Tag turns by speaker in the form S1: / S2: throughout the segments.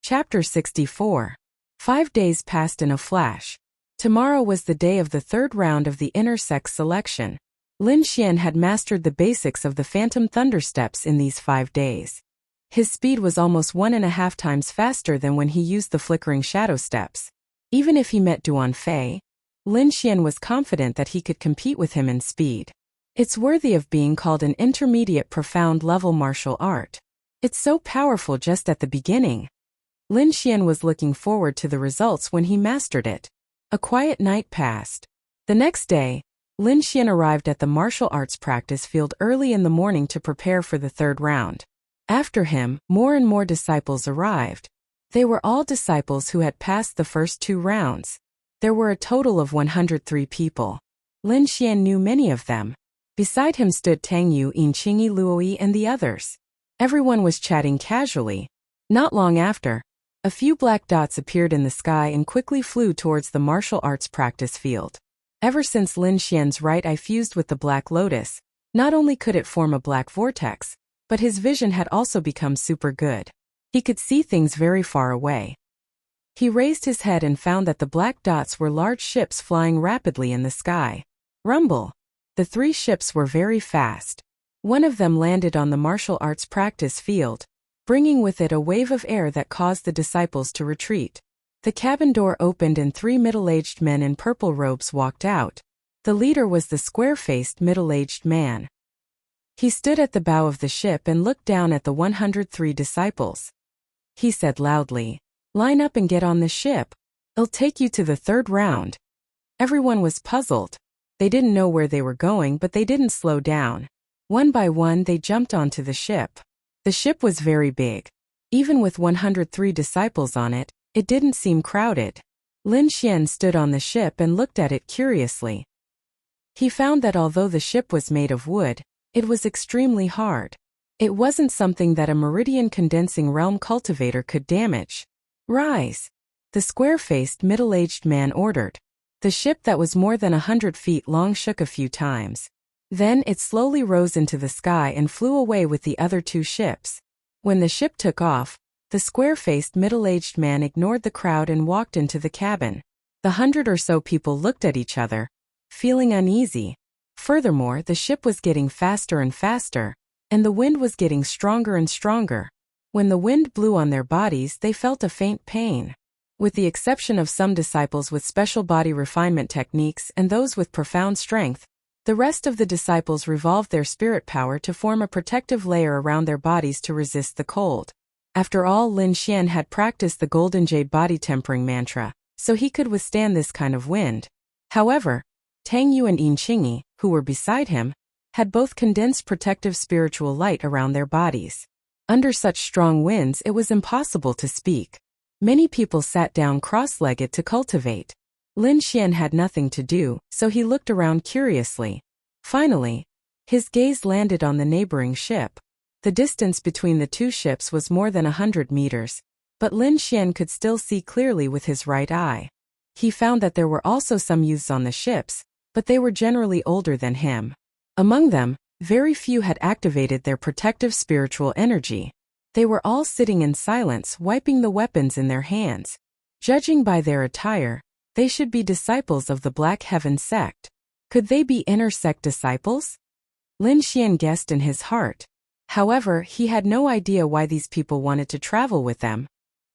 S1: Chapter 64. 5 days passed in a flash. Tomorrow was the day of the third round of the inner sex selection. Lin Xian had mastered the basics of the Phantom Thunder Steps in these 5 days. His speed was almost 1.5 times faster than when he used the flickering shadow steps. Even if he met Duan Fei, Lin Xian was confident that he could compete with him in speed. It's worthy of being called an intermediate profound level martial art. It's so powerful just at the beginning. Lin Xian was looking forward to the results when he mastered it. A quiet night passed. The next day, Lin Xian arrived at the martial arts practice field early in the morning to prepare for the third round. After him, more and more disciples arrived. They were all disciples who had passed the first 2 rounds. There were a total of 103 people. Lin Xian knew many of them. Beside him stood Tang Yu, Yinqingyi, Luoyi, and the others. Everyone was chatting casually. Not long after, a few black dots appeared in the sky and quickly flew towards the martial arts practice field. Ever since Lin Xian's right eye fused with the Black Lotus, not only could it form a black vortex, but his vision had also become super good. He could see things very far away. He raised his head and found that the black dots were large ships flying rapidly in the sky. Rumble! The 3 ships were very fast. One of them landed on the martial arts practice field, bringing with it a wave of air that caused the disciples to retreat. The cabin door opened and 3 middle-aged men in purple robes walked out. The leader was the square-faced middle-aged man. He stood at the bow of the ship and looked down at the 103 disciples. He said loudly, "Line up and get on the ship. It'll take you to the third round." Everyone was puzzled. They didn't know where they were going, but they didn't slow down. One by one they jumped onto the ship. The ship was very big. Even with 103 disciples on it, it didn't seem crowded. Lin Xian stood on the ship and looked at it curiously. He found that although the ship was made of wood, it was extremely hard. It wasn't something that a meridian condensing realm cultivator could damage. "Rise!" the square-faced middle-aged man ordered. The ship that was more than 100 feet long shook a few times. Then it slowly rose into the sky and flew away with the other 2 ships. When the ship took off, the square-faced middle-aged man ignored the crowd and walked into the cabin. The 100 or so people looked at each other, feeling uneasy. Furthermore, the ship was getting faster and faster, and the wind was getting stronger and stronger. When the wind blew on their bodies, they felt a faint pain. With the exception of some disciples with special body refinement techniques and those with profound strength, the rest of the disciples revolved their spirit power to form a protective layer around their bodies to resist the cold. After all, Lin Xian had practiced the Golden Jade body tempering mantra, so he could withstand this kind of wind. However, Tang Yu and Yinqingyi, who were beside him, had both condensed protective spiritual light around their bodies. Under such strong winds, it was impossible to speak. Many people sat down cross-legged to cultivate. Lin Xian had nothing to do, so he looked around curiously. Finally, his gaze landed on the neighboring ship. The distance between the 2 ships was more than 100 meters, but Lin Xian could still see clearly with his right eye. He found that there were also some youths on the ships, but they were generally older than him. Among them, very few had activated their protective spiritual energy. They were all sitting in silence, wiping the weapons in their hands. Judging by their attire, they should be disciples of the Black Heaven sect. Could they be inner sect disciples? Lin Xian guessed in his heart. However, he had no idea why these people wanted to travel with them.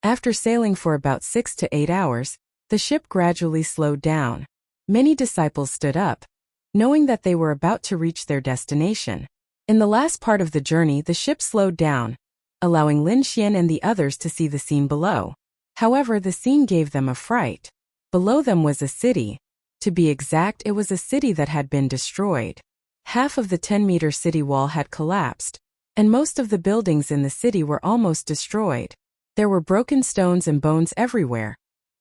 S1: After sailing for about 6 to 8 hours, the ship gradually slowed down. Many disciples stood up, knowing that they were about to reach their destination. In the last part of the journey, the ship slowed down, allowing Lin Xian and the others to see the scene below. However, the scene gave them a fright. Below them was a city. To be exact, it was a city that had been destroyed. Half of the 10-meter city wall had collapsed, and most of the buildings in the city were almost destroyed. There were broken stones and bones everywhere,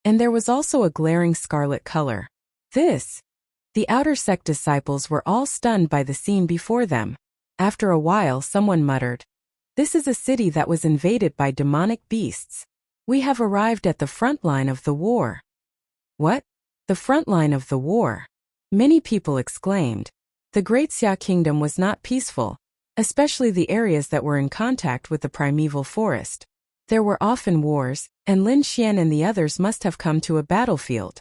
S1: and there was also a glaring scarlet color. The outer sect disciples were all stunned by the scene before them. After a while, someone muttered, "This is a city that was invaded by demonic beasts. We have arrived at the front line of the war." "What? The front line of the war?" Many people exclaimed. The Great Xia Kingdom was not peaceful, especially the areas that were in contact with the primeval forest. There were often wars, and Lin Xian and the others must have come to a battlefield.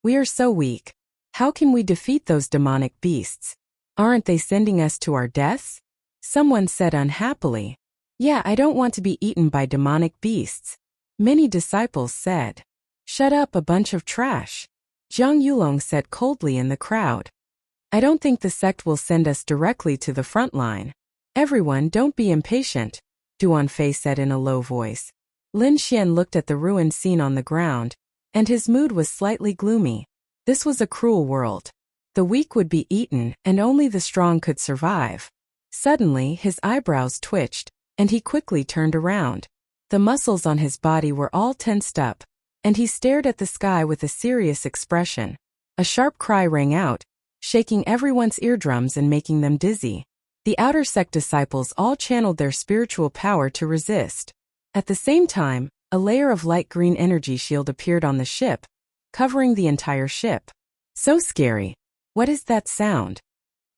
S1: We are so weak. How can we defeat those demonic beasts? Aren't they sending us to our deaths? Someone said unhappily. Yeah, I don't want to be eaten by demonic beasts. Many disciples said. Shut up, a bunch of trash. Zhang Yulong said coldly in the crowd. I don't think the sect will send us directly to the front line. Everyone, don't be impatient, Duan Fei said in a low voice. Lin Xian looked at the ruined scene on the ground, and his mood was slightly gloomy. This was a cruel world. The weak would be eaten, and only the strong could survive. Suddenly, his eyebrows twitched, and he quickly turned around. The muscles on his body were all tensed up, and he stared at the sky with a serious expression. A sharp cry rang out, shaking everyone's eardrums and making them dizzy. The outer sect disciples all channeled their spiritual power to resist. At the same time, a layer of light green energy shield appeared on the ship, covering the entire ship. So scary. What is that sound?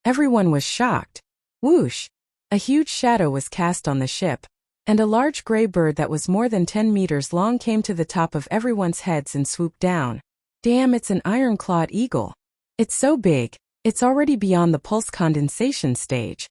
S1: Everyone was shocked. Whoosh! A huge shadow was cast on the ship, and a large gray bird that was more than 10 meters long came to the top of everyone's heads and swooped down. Damn, it's an iron-clawed eagle. It's so big, it's already beyond the pulse condensation stage.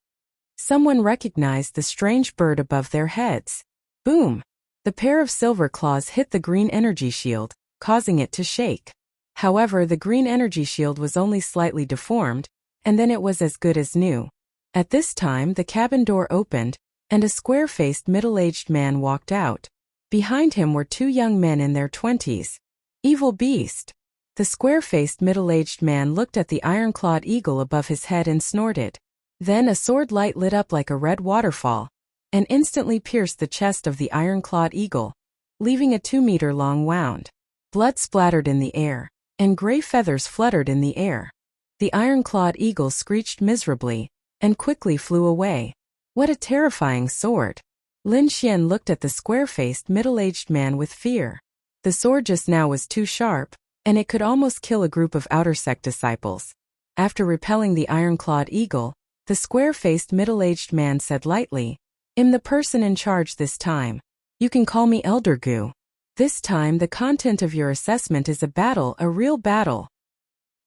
S1: Someone recognized the strange bird above their heads. Boom! The pair of silver claws hit the green energy shield, causing it to shake. However, the green energy shield was only slightly deformed, and then it was as good as new. At this time, the cabin door opened, and a square-faced middle-aged man walked out. Behind him were two young men in their 20s. Evil beast! The square-faced middle-aged man looked at the iron-clawed eagle above his head and snorted. Then a sword light lit up like a red waterfall, and instantly pierced the chest of the iron-clawed eagle, leaving a 2-meter-long wound. Blood splattered in the air, and gray feathers fluttered in the air. The iron-clawed eagle screeched miserably, and quickly flew away. What a terrifying sword! Lin Xian looked at the square-faced middle-aged man with fear. The sword just now was too sharp, and it could almost kill a group of outer sect disciples. After repelling the iron-clawed eagle, the square-faced middle-aged man said lightly, I'm the person in charge this time. You can call me Elder Gu. This time the content of your assessment is a real battle.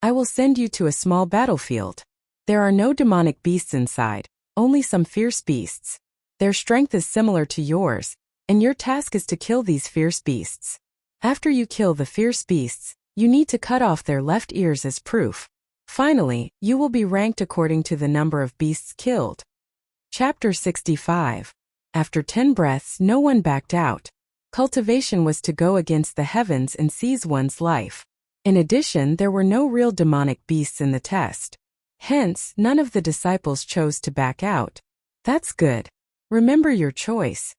S1: I will send you to a small battlefield. There are no demonic beasts inside, only some fierce beasts. Their strength is similar to yours, and your task is to kill these fierce beasts. After you kill the fierce beasts, you need to cut off their left ears as proof. Finally, you will be ranked according to the number of beasts killed. Chapter 65. After 10 breaths, no one backed out. Cultivation was to go against the heavens and seize one's life. In addition, there were no real demonic beasts in the test. Hence, none of the disciples chose to back out. That's good. Remember your choice.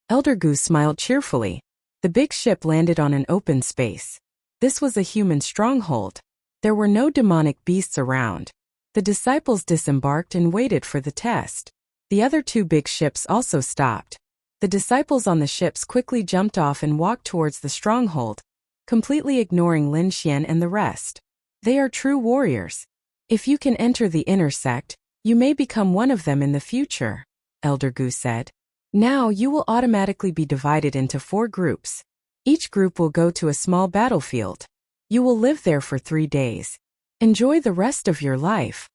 S1: Elder Gu smiled cheerfully. The big ship landed on an open space. This was a human stronghold. There were no demonic beasts around. The disciples disembarked and waited for the test. The other two big ships also stopped. The disciples on the ships quickly jumped off and walked towards the stronghold, completely ignoring Lin Xian and the rest. They are true warriors. If you can enter the inner sect, you may become one of them in the future, Elder Gu said. Now you will automatically be divided into 4 groups. Each group will go to a small battlefield. You will live there for 3 days. Enjoy the rest of your life.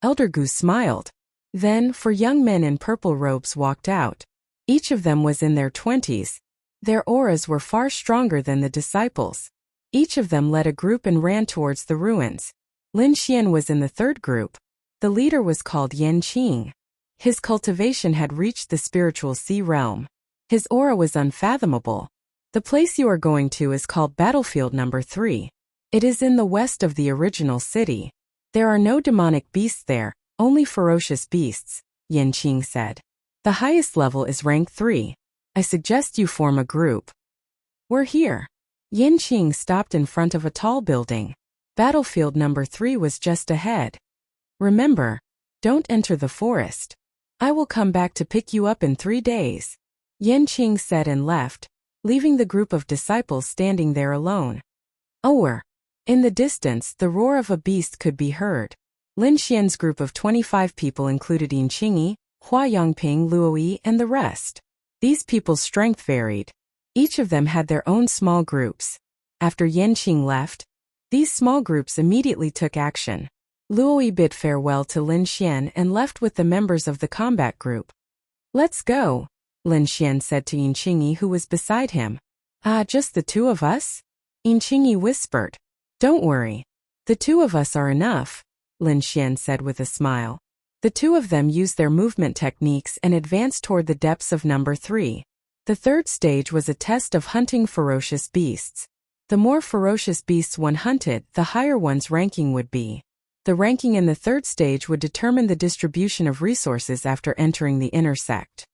S1: Elder Gu smiled. Then 4 young men in purple robes walked out. Each of them was in their 20s. Their auras were far stronger than the disciples. Each of them led a group and ran towards the ruins. Lin Xian was in the 3rd group. The leader was called Yan Qing. His cultivation had reached the spiritual sea realm. His aura was unfathomable. The place you are going to is called Battlefield number 3. It is in the west of the original city. There are no demonic beasts there, only ferocious beasts, Yan Qing said. The highest level is rank 3. I suggest you form a group. We're here. Yan Qing stopped in front of a tall building. Battlefield number 3 was just ahead. Remember, don't enter the forest. I will come back to pick you up in 3 days. Yan Qing said and left, leaving the group of disciples standing there alone. In the distance, the roar of a beast could be heard. Lin Xian's group of 25 people included Yin Qingyi, Hua Yangping, Luoyi, and the rest. These people's strength varied. Each of them had their own small groups. After Yanqing left, these small groups immediately took action. Luoyi bid farewell to Lin Xian and left with the members of the combat group. "Let's go," Lin Xian said to Yanqing, who was beside him. "Ah, just the two of us?" Yanqing whispered. "Don't worry. The two of us are enough," Lin Xian said with a smile. The two of them used their movement techniques and advanced toward the depths of number 3. The third stage was a test of hunting ferocious beasts. The more ferocious beasts one hunted, the higher one's ranking would be. The ranking in the third stage would determine the distribution of resources after entering the inner sect.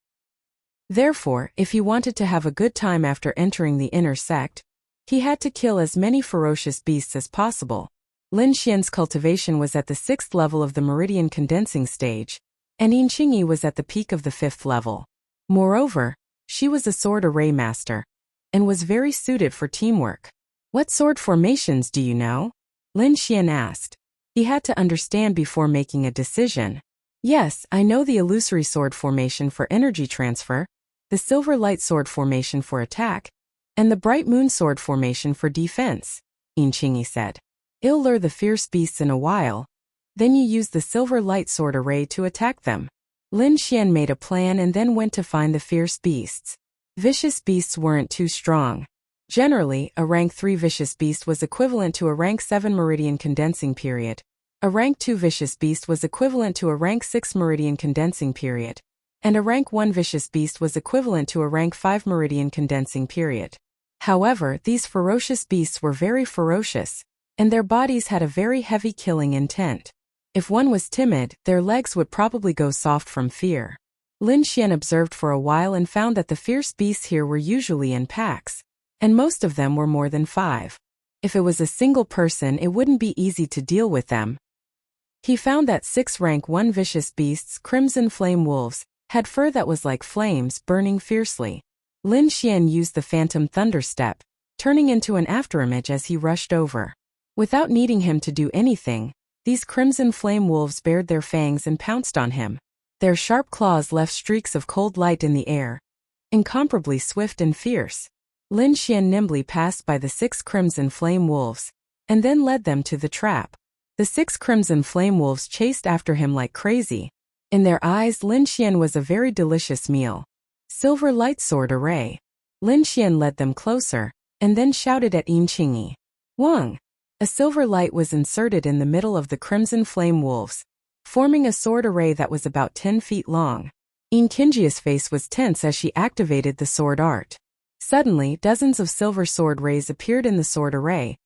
S1: Therefore, if he wanted to have a good time after entering the inner sect, he had to kill as many ferocious beasts as possible. Lin Xian's cultivation was at the 6th level of the meridian condensing stage, and Yanqing was at the peak of the 5th level. Moreover, she was a sword array master, and was very suited for teamwork. "What sword formations do you know?" Lin Xian asked. He had to understand before making a decision. "Yes, I know the illusory sword formation for energy transfer, the silver light sword formation for attack, and the bright moon sword formation for defense," Yanqing said. "I'll lure the fierce beasts in a while. Then you use the silver light sword array to attack them." Lin Xian made a plan and then went to find the fierce beasts. Vicious beasts weren't too strong. Generally, a rank 3 vicious beast was equivalent to a rank 7 meridian condensing period. A rank 2 vicious beast was equivalent to a rank 6 meridian condensing period. And a rank 1 vicious beast was equivalent to a rank 5 meridian condensing period. However, these ferocious beasts were very ferocious, and their bodies had a very heavy killing intent. If one was timid, their legs would probably go soft from fear. Lin Xian observed for a while and found that the fierce beasts here were usually in packs, and most of them were more than 5. If it was a single person, it wouldn't be easy to deal with them. He found that 6 rank 1 vicious beasts, crimson flame wolves, had fur that was like flames burning fiercely. Lin Xian used the phantom thunderstep, turning into an afterimage as he rushed over. Without needing him to do anything, these crimson flame wolves bared their fangs and pounced on him. Their sharp claws left streaks of cold light in the air, incomparably swift and fierce. Lin Xian nimbly passed by the 6 crimson flame wolves, and then led them to the trap. The 6 crimson flame wolves chased after him like crazy. In their eyes, Lin Xian was a very delicious meal. "Silver light sword array." Lin Xian led them closer, and then shouted at Yanqing. "Wang!" A silver light was inserted in the middle of the crimson flame wolves, forming a sword array that was about 10 feet long. Yanqing's face was tense as she activated the sword art. Suddenly, dozens of silver sword rays appeared in the sword array,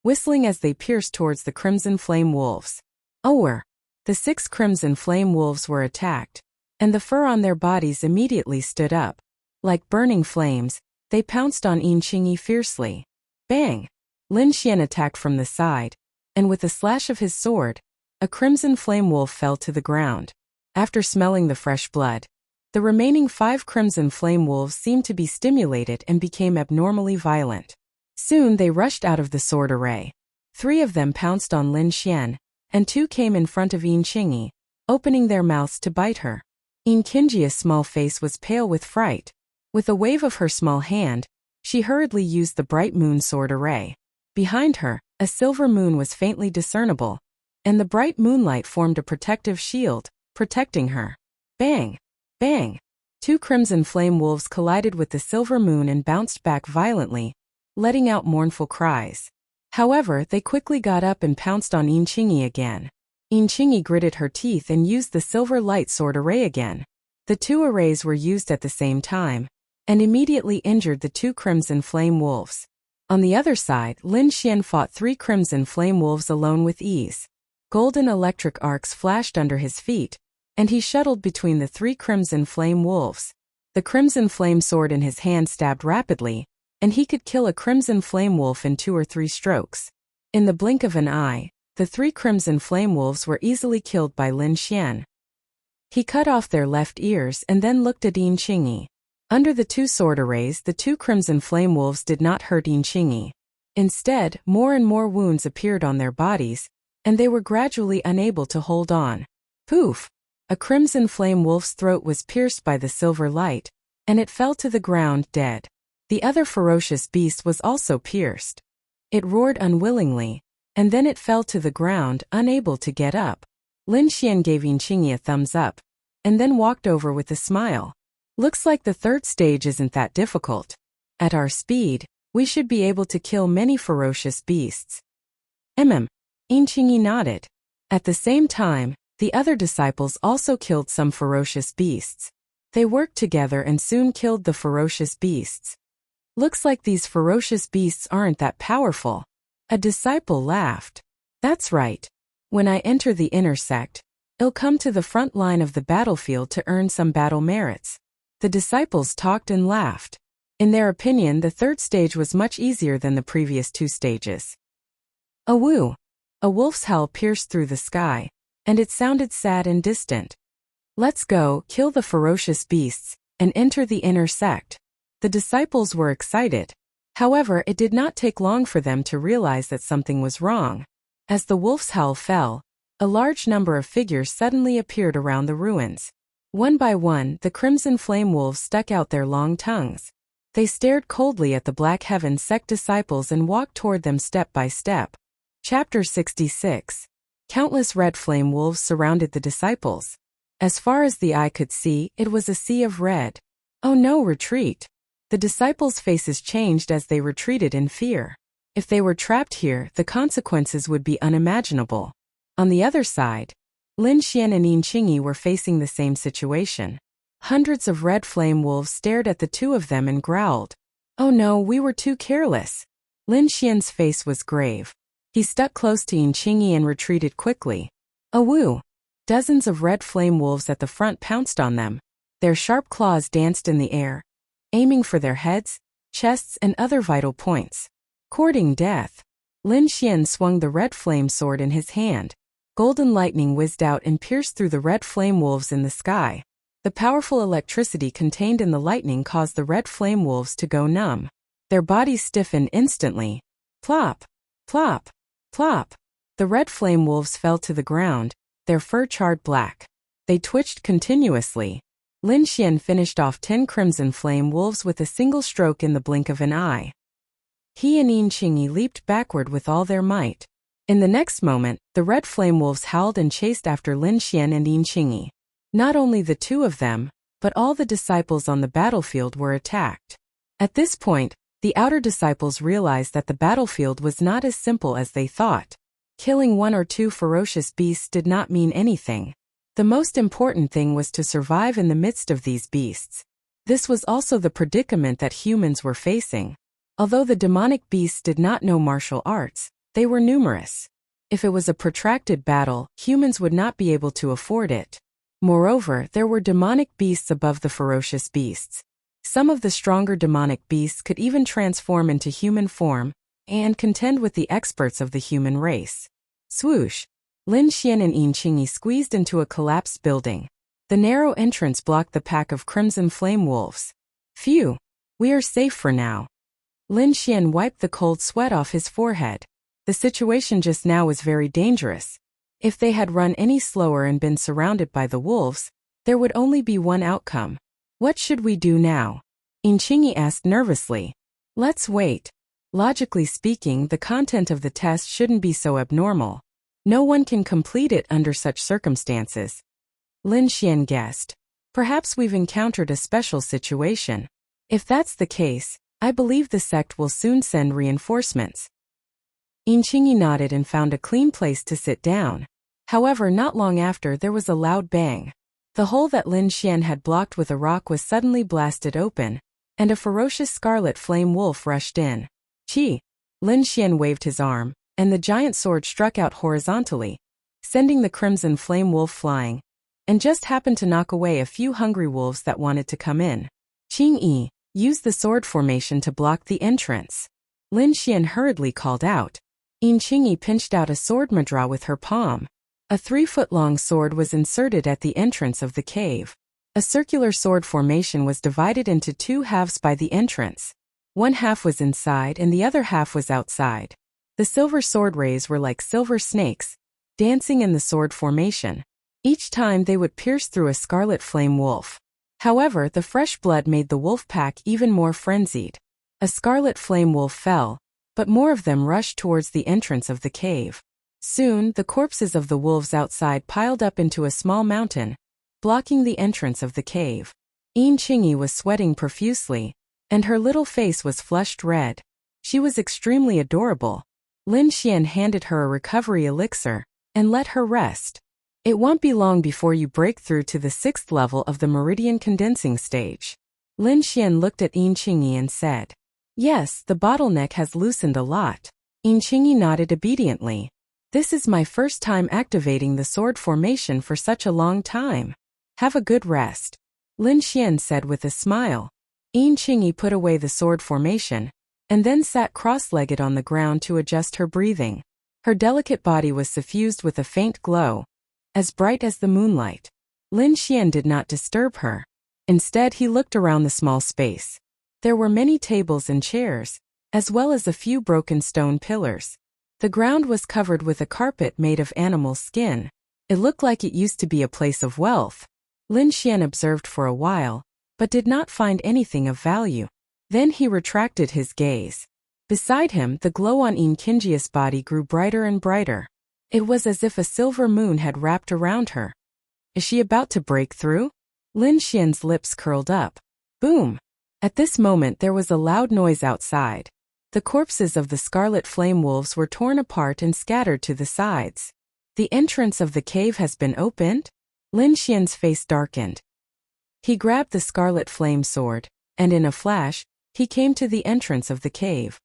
S1: whistling as they pierced towards the crimson flame wolves. "Oh!" The 6 crimson flame wolves were attacked, and the fur on their bodies immediately stood up. Like burning flames, they pounced on Yanqing fiercely. Bang! Lin Xian attacked from the side, and with a slash of his sword, a crimson flame wolf fell to the ground. After smelling the fresh blood, the remaining 5 crimson flame wolves seemed to be stimulated and became abnormally violent. Soon they rushed out of the sword array. 3 of them pounced on Lin Xian, and 2 came in front of Yanqing, opening their mouths to bite her. Yanqing's small face was pale with fright. With a wave of her small hand, she hurriedly used the bright moon sword array. Behind her, a silver moon was faintly discernible, and the bright moonlight formed a protective shield, protecting her. Bang! Bang! 2 crimson flame wolves collided with the silver moon and bounced back violently, letting out mournful cries. However, they quickly got up and pounced on Yanqing again. Yanqing gritted her teeth and used the silver light sword array again. The 2 arrays were used at the same time, and immediately injured the 2 crimson flame wolves. On the other side, Lin Xian fought 3 crimson flame wolves alone with ease. Golden electric arcs flashed under his feet, and he shuttled between the 3 crimson flame wolves. The crimson flame sword in his hand stabbed rapidly, and he could kill a crimson flame wolf in 2 or 3 strokes. In the blink of an eye, the 3 crimson flame wolves were easily killed by Lin Xian. He cut off their left ears and then looked at Yanqing. Under the 2 sword arrays, the 2 crimson flame wolves did not hurt Yanqing. Instead, more and more wounds appeared on their bodies, and they were gradually unable to hold on. Poof! A crimson flame wolf's throat was pierced by the silver light, and it fell to the ground dead. The other ferocious beast was also pierced. It roared unwillingly, and then it fell to the ground, unable to get up. Lin Xian gave Yinqingyi a thumbs up, and then walked over with a smile. Looks like the third stage isn't that difficult. At our speed, we should be able to kill many ferocious beasts. Yinqingyi nodded. At the same time, the other disciples also killed some ferocious beasts. They worked together and soon killed the ferocious beasts. Looks like these ferocious beasts aren't that powerful. A disciple laughed. That's right. When I enter the inner sect, I'll come to the front line of the battlefield to earn some battle merits. The disciples talked and laughed. In their opinion, the third stage was much easier than the previous two stages. A woo! A wolf's howl pierced through the sky, and it sounded sad and distant. Let's go, kill the ferocious beasts, and enter the inner sect. The disciples were excited. However, it did not take long for them to realize that something was wrong. As the wolf's howl fell, a large number of figures suddenly appeared around the ruins. One by one, the crimson flame wolves stuck out their long tongues. They stared coldly at the Black Heaven sect disciples and walked toward them step by step. Chapter 66. Countless red flame wolves surrounded the disciples. As far as the eye could see, it was a sea of red. Oh no, retreat! The disciples' faces changed as they retreated in fear. If they were trapped here, the consequences would be unimaginable. On the other side, Lin Xian and Yinqingyi were facing the same situation. Hundreds of red flame wolves stared at the two of them and growled. Oh no, we were too careless. Lin Xian's face was grave. He stuck close to Yinqingyi and retreated quickly. A woo! Dozens of red flame wolves at the front pounced on them. Their sharp claws danced in the air, aiming for their heads, chests, and other vital points. Courting death. Lin Xian swung the red flame sword in his hand. Golden lightning whizzed out and pierced through the red flame wolves in the sky. The powerful electricity contained in the lightning caused the red flame wolves to go numb. Their bodies stiffened instantly. Plop! Plop! Plop! The red flame wolves fell to the ground, their fur charred black. They twitched continuously. Lin Xian finished off 10 crimson flame wolves with a single stroke in the blink of an eye. He and Yinqingyi leaped backward with all their might. In the next moment, the red flame wolves howled and chased after Lin Xian and Yinqingyi. Not only the two of them, but all the disciples on the battlefield were attacked. At this point, the outer disciples realized that the battlefield was not as simple as they thought. Killing one or two ferocious beasts did not mean anything. The most important thing was to survive in the midst of these beasts. This was also the predicament that humans were facing. Although the demonic beasts did not know martial arts, they were numerous. If it was a protracted battle, humans would not be able to afford it. Moreover, there were demonic beasts above the ferocious beasts. Some of the stronger demonic beasts could even transform into human form and contend with the experts of the human race. Swoosh! Lin Xian and Yinqingyi squeezed into a collapsed building. The narrow entrance blocked the pack of crimson flame wolves. Phew! We are safe for now. Lin Xian wiped the cold sweat off his forehead. The situation just now was very dangerous. If they had run any slower and been surrounded by the wolves, there would only be one outcome. What should we do now? Yinqingyi asked nervously. Let's wait. Logically speaking, the content of the test shouldn't be so abnormal. No one can complete it under such circumstances. Lin Xian guessed. Perhaps we've encountered a special situation. If that's the case, I believe the sect will soon send reinforcements. Yinqingyi nodded and found a clean place to sit down. However, not long after there was a loud bang. The hole that Lin Xian had blocked with a rock was suddenly blasted open, and a ferocious scarlet flame wolf rushed in. Chi! Lin Xian waved his arm, and the giant sword struck out horizontally, sending the crimson flame wolf flying, and just happened to knock away a few hungry wolves that wanted to come in. Qingyi, use the sword formation to block the entrance. Lin Xian hurriedly called out. Yinqingyi pinched out a sword mudra with her palm. A 3-foot-long sword was inserted at the entrance of the cave. A circular sword formation was divided into 2 halves by the entrance. One half was inside and the other half was outside. The silver sword rays were like silver snakes, dancing in the sword formation. Each time they would pierce through a scarlet flame wolf. However, the fresh blood made the wolf pack even more frenzied. A scarlet flame wolf fell, but more of them rushed towards the entrance of the cave. Soon, the corpses of the wolves outside piled up into a small mountain, blocking the entrance of the cave. Yin Qingyi was sweating profusely, and her little face was flushed red. She was extremely adorable. Lin Xian handed her a recovery elixir and let her rest. It won't be long before you break through to the 6th level of the meridian condensing stage. Lin Xian looked at Yin Qingyi and said, "Yes, the bottleneck has loosened a lot." Yin Qingyi nodded obediently. "This is my first time activating the sword formation for such a long time. Have a good rest," Lin Xian said with a smile. Yin Qingyi put away the sword formation and then sat cross-legged on the ground to adjust her breathing. Her delicate body was suffused with a faint glow, as bright as the moonlight. Lin Xian did not disturb her. Instead, he looked around the small space. There were many tables and chairs, as well as a few broken stone pillars. The ground was covered with a carpet made of animal skin. It looked like it used to be a place of wealth. Lin Xian observed for a while, but did not find anything of value. Then he retracted his gaze. Beside him, the glow on Yin Qingyi's body grew brighter and brighter. It was as if a silver moon had wrapped around her. Is she about to break through? Lin Xian's lips curled up. Boom! At this moment there was a loud noise outside. The corpses of the scarlet flame wolves were torn apart and scattered to the sides. The entrance of the cave has been opened? Lin Xian's face darkened. He grabbed the scarlet flame sword, and in a flash, he came to the entrance of the cave.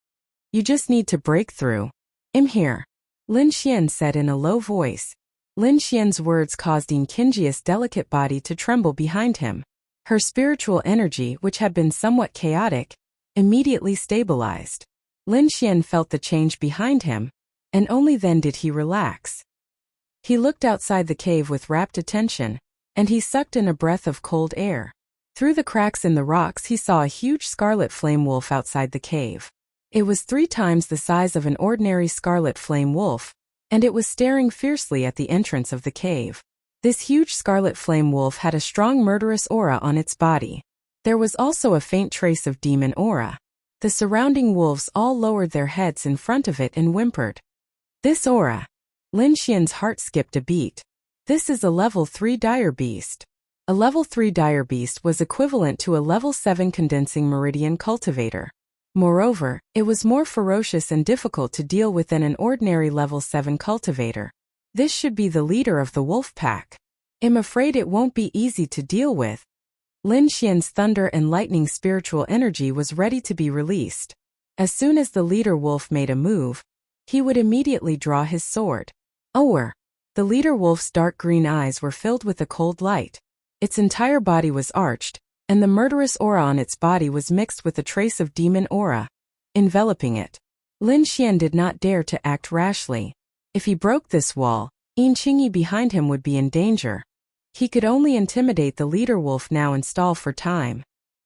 S1: You just need to break through. I'm here, Lin Xian said in a low voice. Lin Xian's words caused Yin Qingyi's delicate body to tremble behind him. Her spiritual energy, which had been somewhat chaotic, immediately stabilized. Lin Xian felt the change behind him, and only then did he relax. He looked outside the cave with rapt attention, and he sucked in a breath of cold air. Through the cracks in the rocks he saw a huge scarlet flame wolf outside the cave. It was 3 times the size of an ordinary scarlet flame wolf, and it was staring fiercely at the entrance of the cave. This huge scarlet flame wolf had a strong murderous aura on its body. There was also a faint trace of demon aura. The surrounding wolves all lowered their heads in front of it and whimpered. This aura. Lin Xian's heart skipped a beat. This is a level 3 dire beast. A level 3 dire beast was equivalent to a level 7 condensing meridian cultivator. Moreover, it was more ferocious and difficult to deal with than an ordinary level 7 cultivator. This should be the leader of the wolf pack. I'm afraid it won't be easy to deal with. Lin Xian's thunder and lightning spiritual energy was ready to be released. As soon as the leader wolf made a move, he would immediately draw his sword. The leader wolf's dark green eyes were filled with a cold light. Its entire body was arched, and the murderous aura on its body was mixed with a trace of demon aura, enveloping it. Lin Xian did not dare to act rashly. If he broke this wall, Yin Qingyi behind him would be in danger. He could only intimidate the leader wolf now and stall for time.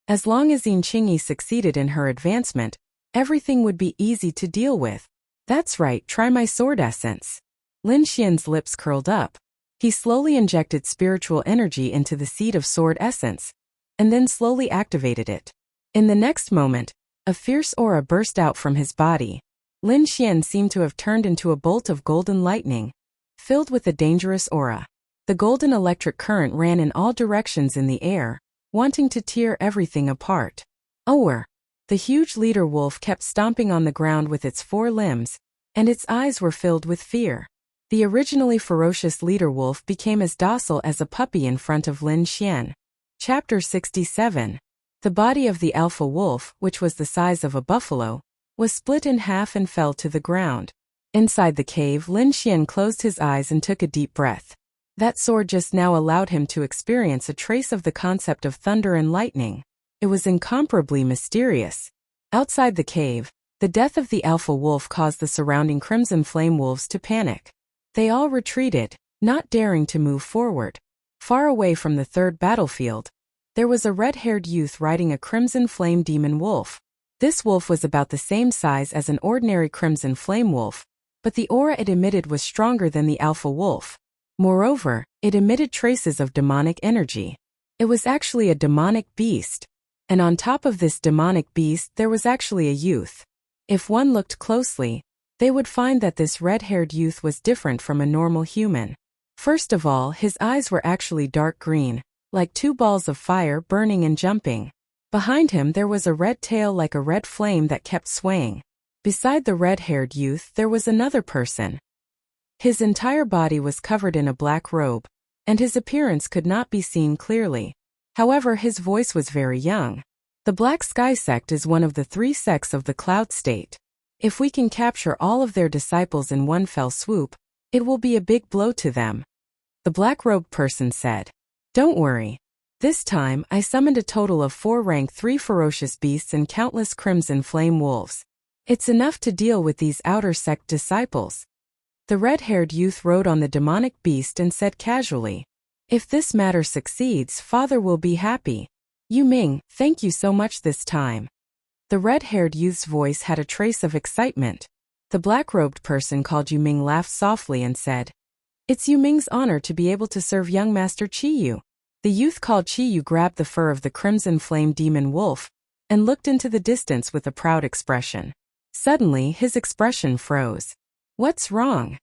S1: As long as Yin Qingyi succeeded in her advancement, everything would be easy to deal with. That's right, try my sword essence. Lin Xian's lips curled up. He slowly injected spiritual energy into the seed of sword essence, and then slowly activated it. In the next moment, a fierce aura burst out from his body. Lin Xian seemed to have turned into a bolt of golden lightning, filled with a dangerous aura. The golden electric current ran in all directions in the air, wanting to tear everything apart. The huge leader wolf kept stomping on the ground with its 4 limbs, and its eyes were filled with fear. The originally ferocious leader wolf became as docile as a puppy in front of Lin Xian. Chapter 67. The body of the alpha wolf, which was the size of a buffalo, was split in half and fell to the ground. Inside the cave, Lin Xian closed his eyes and took a deep breath. That sword just now allowed him to experience a trace of the concept of thunder and lightning. It was incomparably mysterious. Outside the cave, the death of the alpha wolf caused the surrounding crimson flame wolves to panic. They all retreated, not daring to move forward. Far away from the 3rd battlefield, there was a red-haired youth riding a crimson flame demon wolf. This wolf was about the same size as an ordinary crimson flame wolf, but the aura it emitted was stronger than the alpha wolf. Moreover, it emitted traces of demonic energy. It was actually a demonic beast. And on top of this demonic beast there was actually a youth. If one looked closely, they would find that this red-haired youth was different from a normal human. First of all, his eyes were actually dark green, like two balls of fire burning and jumping. Behind him there was a red tail like a red flame that kept swaying. Beside the red-haired youth there was another person. His entire body was covered in a black robe, and his appearance could not be seen clearly. However, his voice was very young. The Black Sky sect is one of the 3 sects of the Cloud State. If we can capture all of their disciples in one fell swoop, it will be a big blow to them. The black-robed person said. Don't worry. This time, I summoned a total of 4 rank 3 ferocious beasts and countless crimson flame wolves. It's enough to deal with these outer sect disciples. The red-haired youth rode on the demonic beast and said casually, if this matter succeeds, Father will be happy. Yu Ming, thank you so much this time. The red-haired youth's voice had a trace of excitement. The black-robed person called Yu Ming laughed softly and said, it's Yu Ming's honor to be able to serve young Master Qiyu. The youth called Qiyu grabbed the fur of the crimson flame demon wolf and looked into the distance with a proud expression. Suddenly, his expression froze. What's wrong?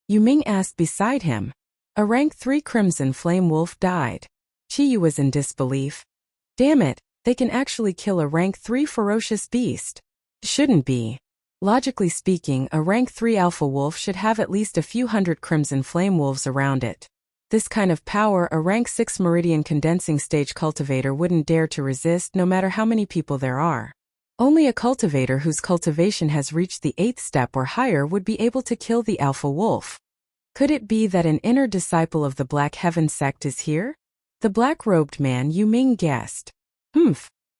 S1: Yu Ming asked beside him. A rank 3 crimson flame wolf died. Qiyu was in disbelief. Damn it, they can actually kill a rank 3 ferocious beast. Shouldn't be. Logically speaking, a rank 3 alpha wolf should have at least a few hundred crimson flame wolves around it. This kind of power a rank 6 meridian condensing stage cultivator wouldn't dare to resist no matter how many people there are. Only a cultivator whose cultivation has reached the 8th step or higher would be able to kill the alpha wolf. Could it be that an inner disciple of the Black Heaven sect is here? The black-robed man Yu Ming guessed.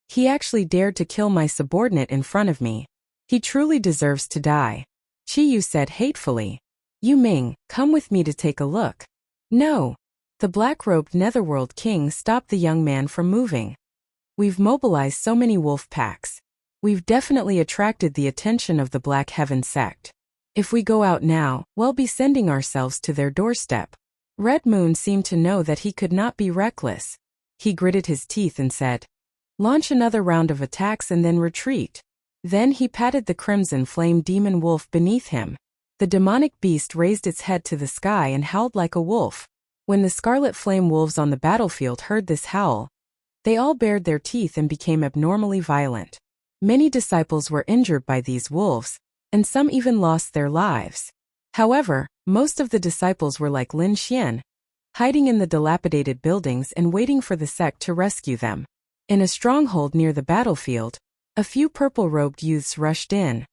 S1: He actually dared to kill my subordinate in front of me. He truly deserves to die. Qiyu said hatefully. Yu Ming, come with me to take a look. No. The black-robed Netherworld King stopped the young man from moving. We've mobilized so many wolf packs. We've definitely attracted the attention of the Black Heaven sect. If we go out now, we'll be sending ourselves to their doorstep. Red Moon seemed to know that he could not be reckless. He gritted his teeth and said, launch another round of attacks and then retreat. Then he patted the crimson flame demon wolf beneath him. The demonic beast raised its head to the sky and howled like a wolf. When the scarlet flame wolves on the battlefield heard this howl, they all bared their teeth and became abnormally violent. Many disciples were injured by these wolves, and some even lost their lives. However, most of the disciples were like Lin Xian, hiding in the dilapidated buildings and waiting for the sect to rescue them. In a stronghold near the battlefield, a few purple-robed youths rushed in.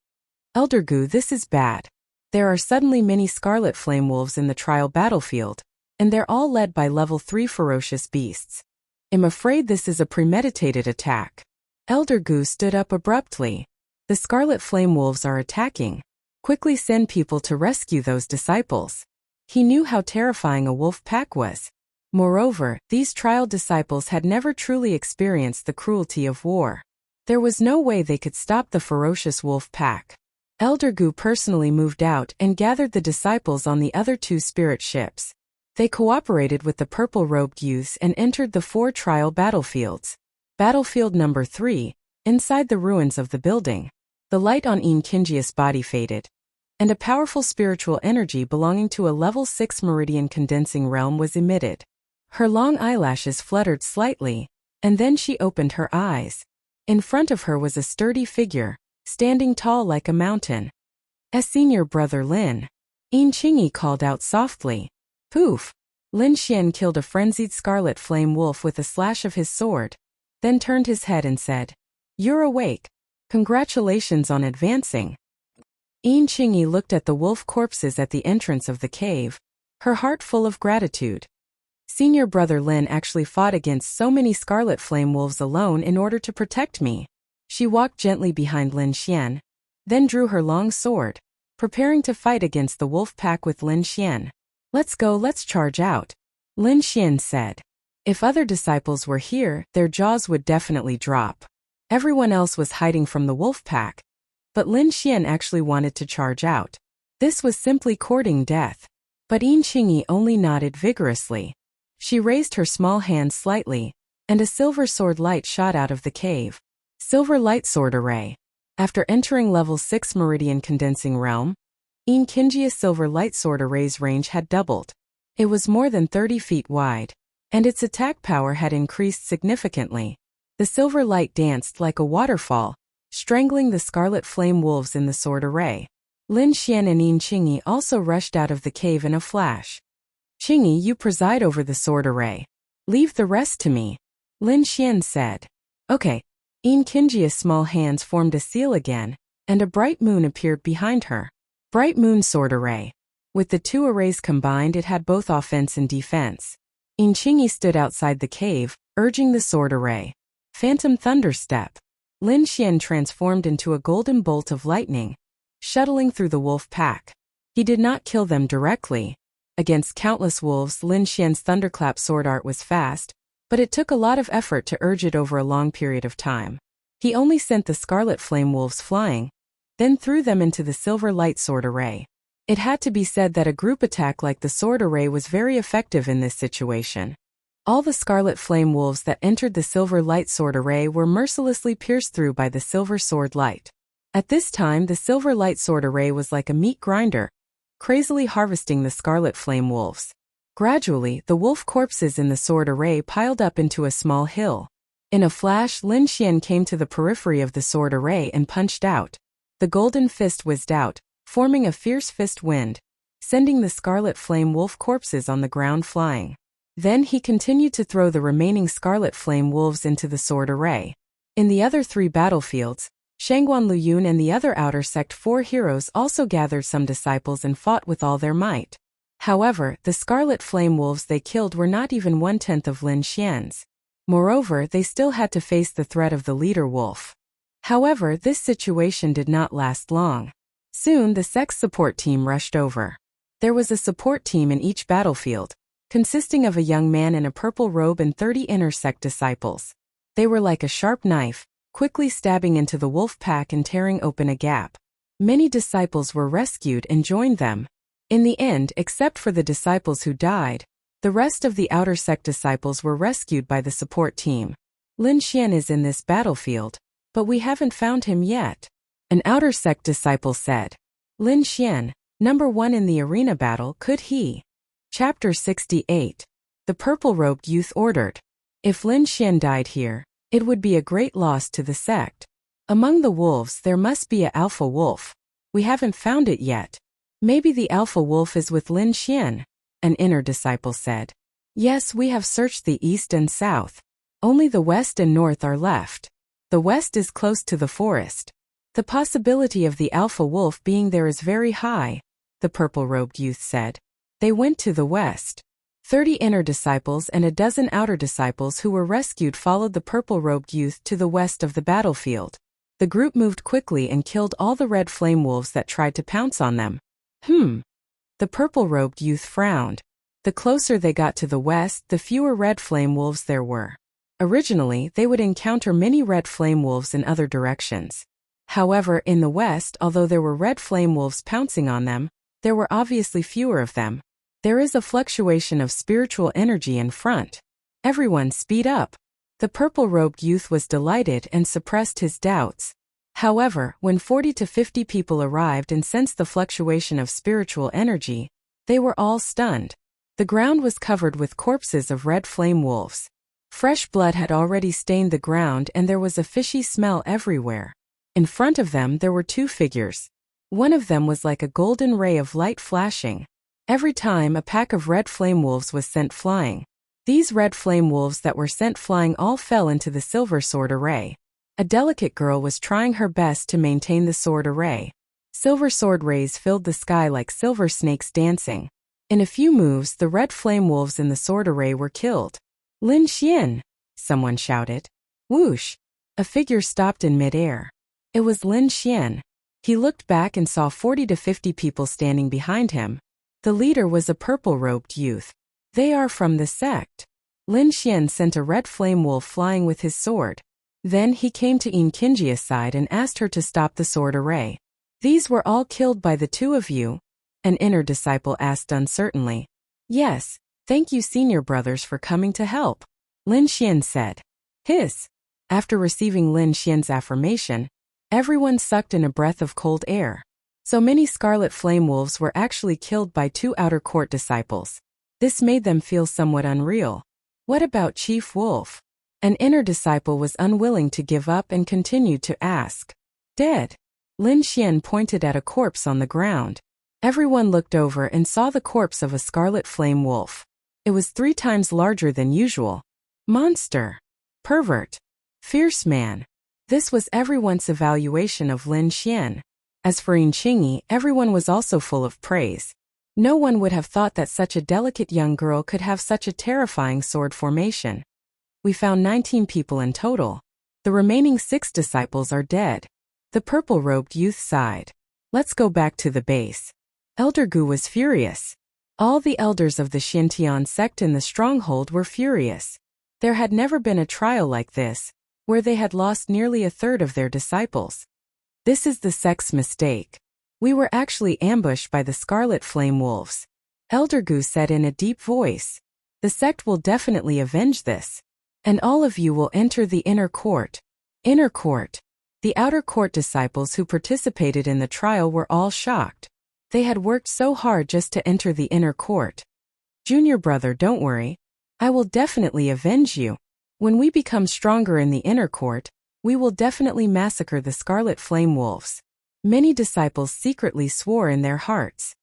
S1: Elder Gu, this is bad. There are suddenly many scarlet flame wolves in the trial battlefield, and they're all led by level 3 ferocious beasts. I'm afraid this is a premeditated attack. Elder Gu stood up abruptly. The scarlet flame wolves are attacking. Quickly send people to rescue those disciples. He knew how terrifying a wolf pack was. Moreover, these trial disciples had never truly experienced the cruelty of war. There was no way they could stop the ferocious wolf pack. Elder Gu personally moved out and gathered the disciples on the other 2 spirit ships. They cooperated with the purple-robed youths and entered the 4 trial battlefields. Battlefield number 3, inside the ruins of the building. The light on Kinjia's body faded, and a powerful spiritual energy belonging to a level 6 meridian condensing realm was emitted. Her long eyelashes fluttered slightly, and then she opened her eyes. In front of her was a sturdy figure, standing tall like a mountain. As senior brother Lin. Qingyi called out softly. Poof! Lin Xian killed a frenzied scarlet flame wolf with a slash of his sword, then turned his head and said, you're awake. Congratulations on advancing. Qingyi looked at the wolf corpses at the entrance of the cave, her heart full of gratitude. Senior brother Lin actually fought against so many scarlet flame wolves alone in order to protect me. She walked gently behind Lin Xian, then drew her long sword, preparing to fight against the wolf pack with Lin Xian. Let's go, let's charge out, Lin Xian said. If other disciples were here, their jaws would definitely drop. Everyone else was hiding from the wolf pack, but Lin Xian actually wanted to charge out. This was simply courting death. But Qingyi only nodded vigorously. She raised her small hand slightly, and a silver sword light shot out of the cave. Silver light sword array. After entering level 6 Meridian Condensing Realm, Kinjia's silver light sword array's range had doubled. It was more than 30 feet wide, and its attack power had increased significantly. The silver light danced like a waterfall, strangling the scarlet flame wolves in the sword array. Lin Xian and Yin Qingyi also rushed out of the cave in a flash. "Qingyi, you preside over the sword array. Leave the rest to me," Lin Xian said. "Okay." Kinjia's small hands formed a seal again, and a bright moon appeared behind her. Bright moon sword array. With the two arrays combined, it had both offense and defense. Qingyi stood outside the cave, urging the sword array. Phantom thunderstep. Lin Xian transformed into a golden bolt of lightning, shuttling through the wolf pack. He did not kill them directly. Against countless wolves, Lin Xian's thunderclap sword art was fast, but it took a lot of effort to urge it over a long period of time. He only sent the scarlet flame wolves flying, then threw them into the silver light sword array. It had to be said that a group attack like the sword array was very effective in this situation. All the scarlet flame wolves that entered the silver light sword array were mercilessly pierced through by the silver sword light. At this time, the silver light sword array was like a meat grinder, crazily harvesting the scarlet flame wolves. Gradually, the wolf corpses in the sword array piled up into a small hill. In a flash, Lin Xian came to the periphery of the sword array and punched out. The golden fist whizzed out, forming a fierce fist wind, sending the scarlet flame wolf corpses on the ground flying. Then he continued to throw the remaining scarlet flame wolves into the sword array. In the other 3 battlefields, Shangguan Luyun and the other outer sect 4 heroes also gathered some disciples and fought with all their might. However, the scarlet flame wolves they killed were not even 1/10 of Lin Xian's. Moreover, they still had to face the threat of the leader wolf. However, this situation did not last long. Soon the sect's support team rushed over. There was a support team in each battlefield, consisting of a young man in a purple robe and 30 inner sect disciples. They were like a sharp knife, quickly stabbing into the wolf pack and tearing open a gap. Many disciples were rescued and joined them. In the end, except for the disciples who died, the rest of the outer sect disciples were rescued by the support team. "Lin Xian is in this battlefield, but we haven't found him yet," an outer sect disciple said. "Lin Xian, number 1 in the arena battle, could he?" Chapter 68. The purple-robed youth ordered. If Lin Xian died here, it would be a great loss to the sect. Among the wolves there must be an alpha wolf. We haven't found it yet. Maybe the alpha wolf is with Lin Xian, an inner disciple said. Yes, we have searched the east and south. Only the west and north are left. The west is close to the forest. The possibility of the alpha wolf being there is very high, the purple-robed youth said. They went to the west. 30 inner disciples and a dozen outer disciples who were rescued followed the purple-robed youth to the west of the battlefield. The group moved quickly and killed all the red flame wolves that tried to pounce on them. The purple-robed youth frowned. The closer they got to the west, the fewer red flame wolves there were. Originally, they would encounter many red flame wolves in other directions. However, in the west, although there were red flame wolves pouncing on them, there were obviously fewer of them. There is a fluctuation of spiritual energy in front. Everyone speed up. The purple-robed youth was delighted and suppressed his doubts. However, when 40 to 50 people arrived and sensed the fluctuation of spiritual energy, they were all stunned. The ground was covered with corpses of red flame wolves. Fresh blood had already stained the ground and there was a fishy smell everywhere. In front of them there were two figures. One of them was like a golden ray of light flashing. Every time a pack of red flame wolves was sent flying. These red flame wolves that were sent flying all fell into the silver sword array. A delicate girl was trying her best to maintain the sword array. Silver sword rays filled the sky like silver snakes dancing. In a few moves, the red flame wolves in the sword array were killed. Lin Xian! Someone shouted. Whoosh! A figure stopped in midair. It was Lin Xian. He looked back and saw 40 to 50 people standing behind him. The leader was a purple-robed youth. They are from the sect. Lin Xian sent a red flame wolf flying with his sword. Then he came to Kinjia's side and asked her to stop the sword array. These were all killed by the two of you? An inner disciple asked uncertainly. Yes, thank you senior brothers for coming to help. Lin Xian said. His. After receiving Lin Xian's affirmation, everyone sucked in a breath of cold air. So many scarlet flame wolves were actually killed by 2 outer court disciples. This made them feel somewhat unreal. What about Chief Wolf? An inner disciple was unwilling to give up and continued to ask. Dead. Lin Xian pointed at a corpse on the ground. Everyone looked over and saw the corpse of a scarlet flame wolf. It was 3 times larger than usual. Monster. Pervert. Fierce man. This was everyone's evaluation of Lin Xian. As for Yin Qingyi, everyone was also full of praise. No one would have thought that such a delicate young girl could have such a terrifying sword formation. We found 19 people in total. The remaining 6 disciples are dead. The purple-robed youth sighed. Let's go back to the base. Elder Gu was furious. All the elders of the Xintian sect in the stronghold were furious. There had never been a trial like this, where they had lost nearly a third of their disciples. This is the sect's mistake. We were actually ambushed by the Scarlet Flame Wolves. Elder Gu said in a deep voice. The sect will definitely avenge this. And all of you will enter the inner court. Inner court. The outer court disciples who participated in the trial were all shocked. They had worked so hard just to enter the inner court. Junior brother, don't worry. I will definitely avenge you. When we become stronger in the inner court, we will definitely massacre the Scarlet Flame Wolves. Many disciples secretly swore in their hearts.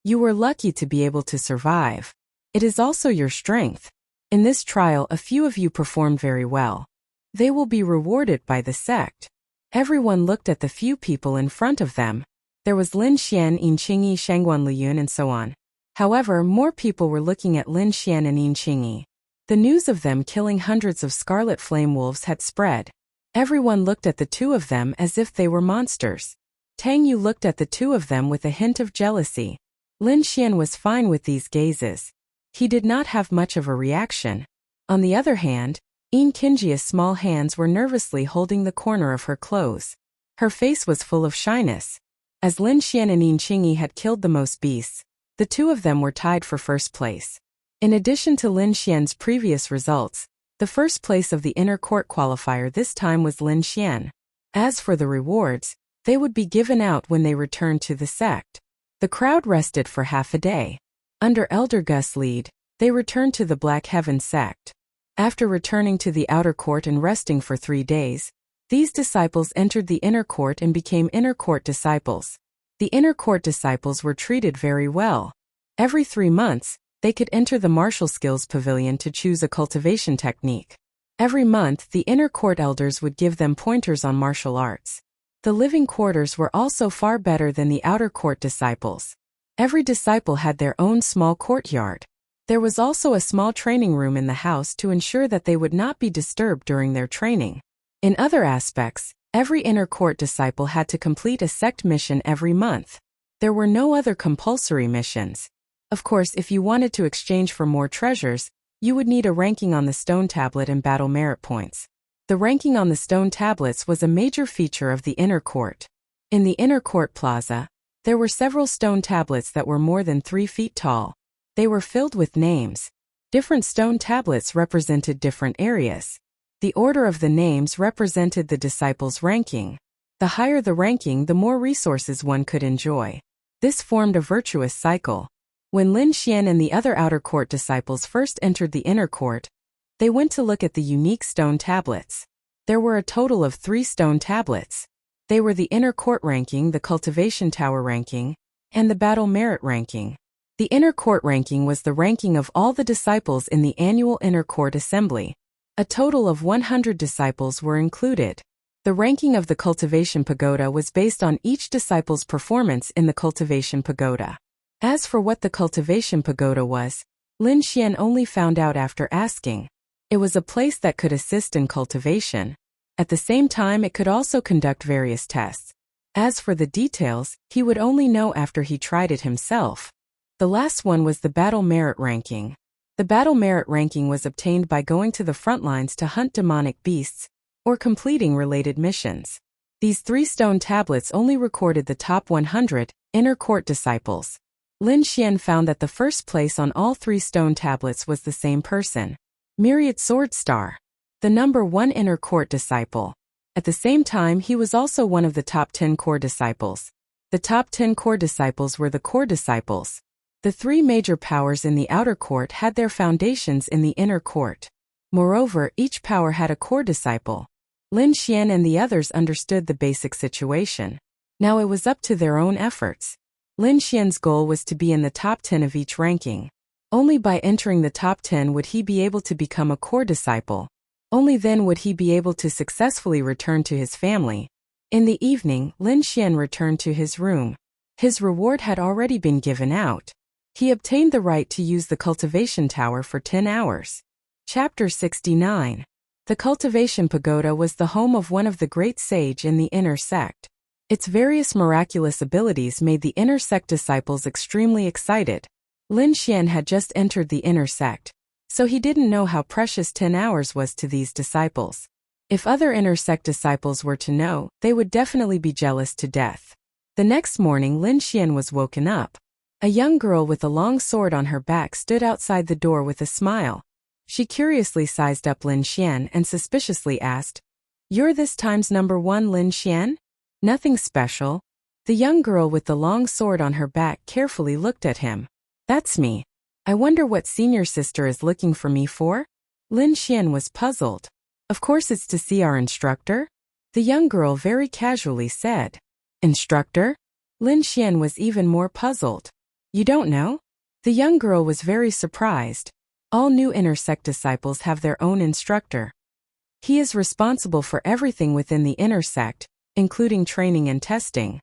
S1: You were lucky to be able to survive. It is also your strength. In this trial, a few of you performed very well. They will be rewarded by the sect. Everyone looked at the few people in front of them. There was Lin Xian, Yin Qingyi, Shangguan Liyun, and so on. However, more people were looking at Lin Xian and Yin Qingyi. The news of them killing hundreds of Scarlet Flame Wolves had spread. Everyone looked at the 2 of them as if they were monsters. Tang Yu looked at the 2 of them with a hint of jealousy. Lin Xian was fine with these gazes. He did not have much of a reaction. On the other hand, Yin Qingyi's small hands were nervously holding the corner of her clothes. Her face was full of shyness. As Lin Xian and Yin Qingyi had killed the most beasts, the 2 of them were tied for first place. In addition to Lin Xian's previous results, the first place of the inner court qualifier this time was Lin Xian. As for the rewards, they would be given out when they returned to the sect. The crowd rested for half a day. Under Elder Gus' lead, they returned to the Black Heaven sect. After returning to the outer court and resting for 3 days, these disciples entered the inner court and became inner court disciples. The inner court disciples were treated very well. Every 3 months, they could enter the martial skills pavilion to choose a cultivation technique. Every month, the inner court elders would give them pointers on martial arts. The living quarters were also far better than the outer court disciples. Every disciple had their own small courtyard. There was also a small training room in the house to ensure that they would not be disturbed during their training. In other aspects, every inner court disciple had to complete a sect mission every month. There were no other compulsory missions. Of course, if you wanted to exchange for more treasures, you would need a ranking on the stone tablet and battle merit points. The ranking on the stone tablets was a major feature of the inner court. In the inner court plaza, there were several stone tablets that were more than 3 feet tall. They were filled with names. Different stone tablets represented different areas. The order of the names represented the disciples' ranking. The higher the ranking, the more resources one could enjoy. This formed a virtuous cycle. When Lin Xian and the other outer court disciples first entered the inner court, they went to look at the unique stone tablets. There were a total of 3 stone tablets. They were the inner court ranking, the cultivation tower ranking, and the battle merit ranking. The inner court ranking was the ranking of all the disciples in the annual inner court assembly. A total of 100 disciples were included. The ranking of the cultivation pagoda was based on each disciple's performance in the cultivation pagoda. As for what the cultivation pagoda was, Lin Xian only found out after asking. It was a place that could assist in cultivation. At the same time, it could also conduct various tests. As for the details, he would only know after he tried it himself. The last one was the battle merit ranking. The battle merit ranking was obtained by going to the front lines to hunt demonic beasts, or completing related missions. These 3 stone tablets only recorded the top 100 inner court disciples. Lin Xian found that the first place on all 3 stone tablets was the same person. Myriad Sword Star. The number 1 inner court disciple. At the same time, he was also one of the top 10 core disciples. The top 10 core disciples were the core disciples. The 3 major powers in the outer court had their foundations in the inner court. Moreover, each power had a core disciple. Lin Xian and the others understood the basic situation. Now it was up to their own efforts. Lin Xian's goal was to be in the top 10 of each ranking. Only by entering the top 10 would he be able to become a core disciple. Only then would he be able to successfully return to his family. In the evening, Lin Xian returned to his room. His reward had already been given out. He obtained the right to use the cultivation tower for 10 hours. Chapter 69. The cultivation pagoda was the home of one of the great sage in the inner sect. Its various miraculous abilities made the inner sect disciples extremely excited. Lin Xian had just entered the inner sect, so he didn't know how precious 10 hours was to these disciples. If other inner sect disciples were to know, they would definitely be jealous to death. The next morning, Lin Xian was woken up. A young girl with a long sword on her back stood outside the door with a smile. She curiously sized up Lin Xian and suspiciously asked, "You're this time's number 1 Lin Xian?" "Nothing special." The young girl with the long sword on her back carefully looked at him. "That's me. I wonder what senior sister is looking for me for?" Lin Xian was puzzled. "Of course it's to see our instructor," the young girl very casually said. "Instructor?" Lin Xian was even more puzzled. "You don't know?" The young girl was very surprised. All new inner sect disciples have their own instructor. He is responsible for everything within the inner sect, including training and testing.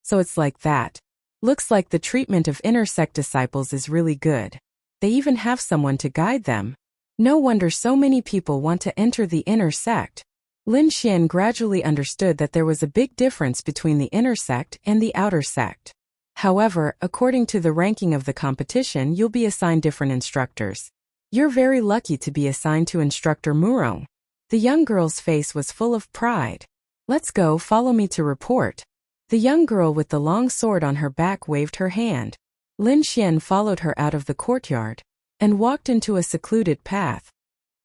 S1: So it's like that. Looks like the treatment of inner sect disciples is really good. They even have someone to guide them. No wonder so many people want to enter the inner sect. Lin Xian gradually understood that there was a big difference between the inner sect and the outer sect. However, according to the ranking of the competition, you'll be assigned different instructors. You're very lucky to be assigned to Instructor Murong. The young girl's face was full of pride. "Let's go, follow me to report." The young girl with the long sword on her back waved her hand. Lin Xian followed her out of the courtyard and walked into a secluded path.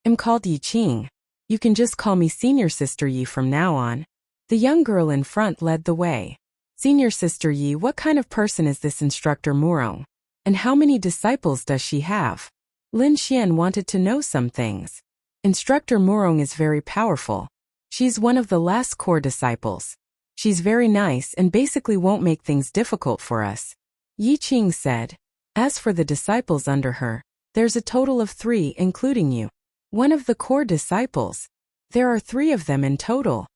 S1: "I'm called Yi Qing. You can just call me Senior Sister Yi from now on." The young girl in front led the way. "Senior Sister Yi, what kind of person is this Instructor Murong? And how many disciples does she have?" Lin Xian wanted to know some things. Instructor Murong is very powerful. She's one of the last core disciples. She's very nice and basically won't make things difficult for us, Yi Qing said. As for the disciples under her, there's a total of 3 including you. One of the core disciples. There are 3 of them in total.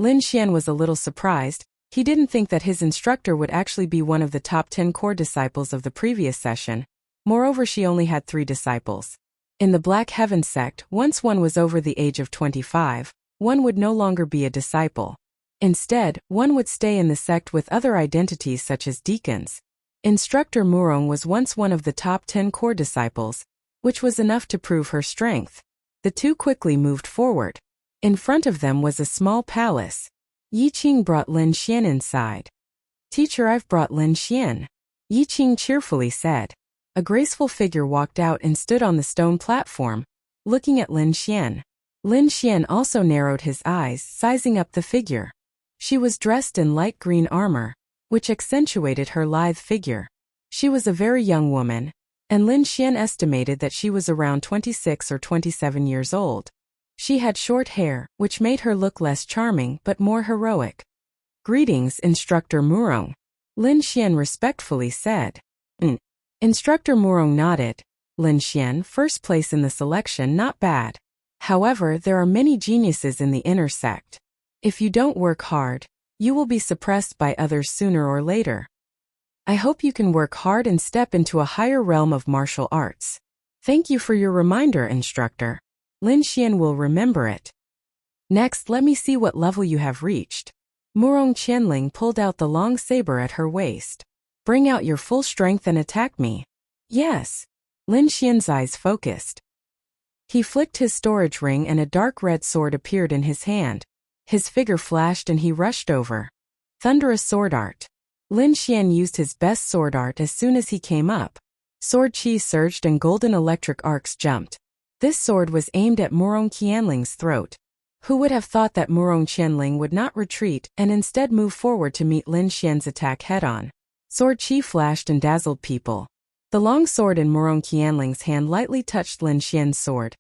S1: Lin Xian was a little surprised. He didn't think that his instructor would actually be one of the top 10 core disciples of the previous session. Moreover, she only had 3 disciples. In the Black Heaven sect, once one was over the age of 25, one would no longer be a disciple. Instead, one would stay in the sect with other identities such as deacons. Instructor Murong was once one of the top 10 core disciples, which was enough to prove her strength. The 2 quickly moved forward. In front of them was a small palace. Yi Qing brought Lin Xian inside. "Teacher, I've brought Lin Xian," Yi Qing cheerfully said. A graceful figure walked out and stood on the stone platform, looking at Lin Xian. Lin Xian also narrowed his eyes, sizing up the figure. She was dressed in light green armor, which accentuated her lithe figure. She was a very young woman, and Lin Xian estimated that she was around 26 or 27 years old. She had short hair, which made her look less charming but more heroic. "Greetings, Instructor Murong," Lin Xian respectfully said. Instructor Murong nodded. "Lin Xian, first place in the selection, not bad. However, there are many geniuses in the inner sect. If you don't work hard, you will be suppressed by others sooner or later. I hope you can work hard and step into a higher realm of martial arts." "Thank you for your reminder, Instructor. Lin Xian will remember it. Next, let me see what level you have reached." Murong Qianling pulled out the long saber at her waist. "Bring out your full strength and attack me." "Yes." Lin Xian's eyes focused. He flicked his storage ring and a dark red sword appeared in his hand. His figure flashed and he rushed over. Thunderous sword art. Lin Xian used his best sword art as soon as he came up. Sword chi surged and golden electric arcs jumped. This sword was aimed at Murong Qianling's throat. Who would have thought that Murong Qianling would not retreat and instead move forward to meet Lin Xian's attack head-on? Sword chi flashed and dazzled people. The long sword in Murong Qianling's hand lightly touched Lin Xian's sword,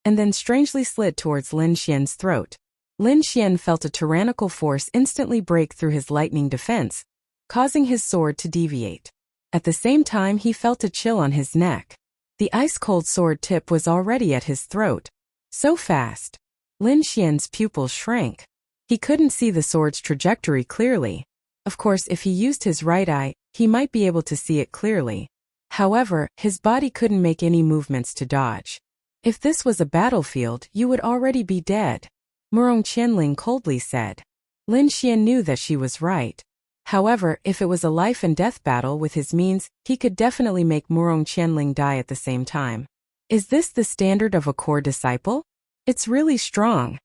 S1: and then strangely slid towards Lin Xian's throat. Lin Xian felt a tyrannical force instantly break through his lightning defense, causing his sword to deviate. At the same time, he felt a chill on his neck. The ice-cold sword tip was already at his throat. So fast. Lin Xian's pupils shrank. He couldn't see the sword's trajectory clearly. Of course, if he used his right eye, he might be able to see it clearly. However, his body couldn't make any movements to dodge. If this was a battlefield, you would already be dead, Murong Qianling coldly said. Lin Xian knew that she was right. However, if it was a life-and-death battle with his means, he could definitely make Murong Qianling die at the same time. Is this the standard of a core disciple? It's really strong.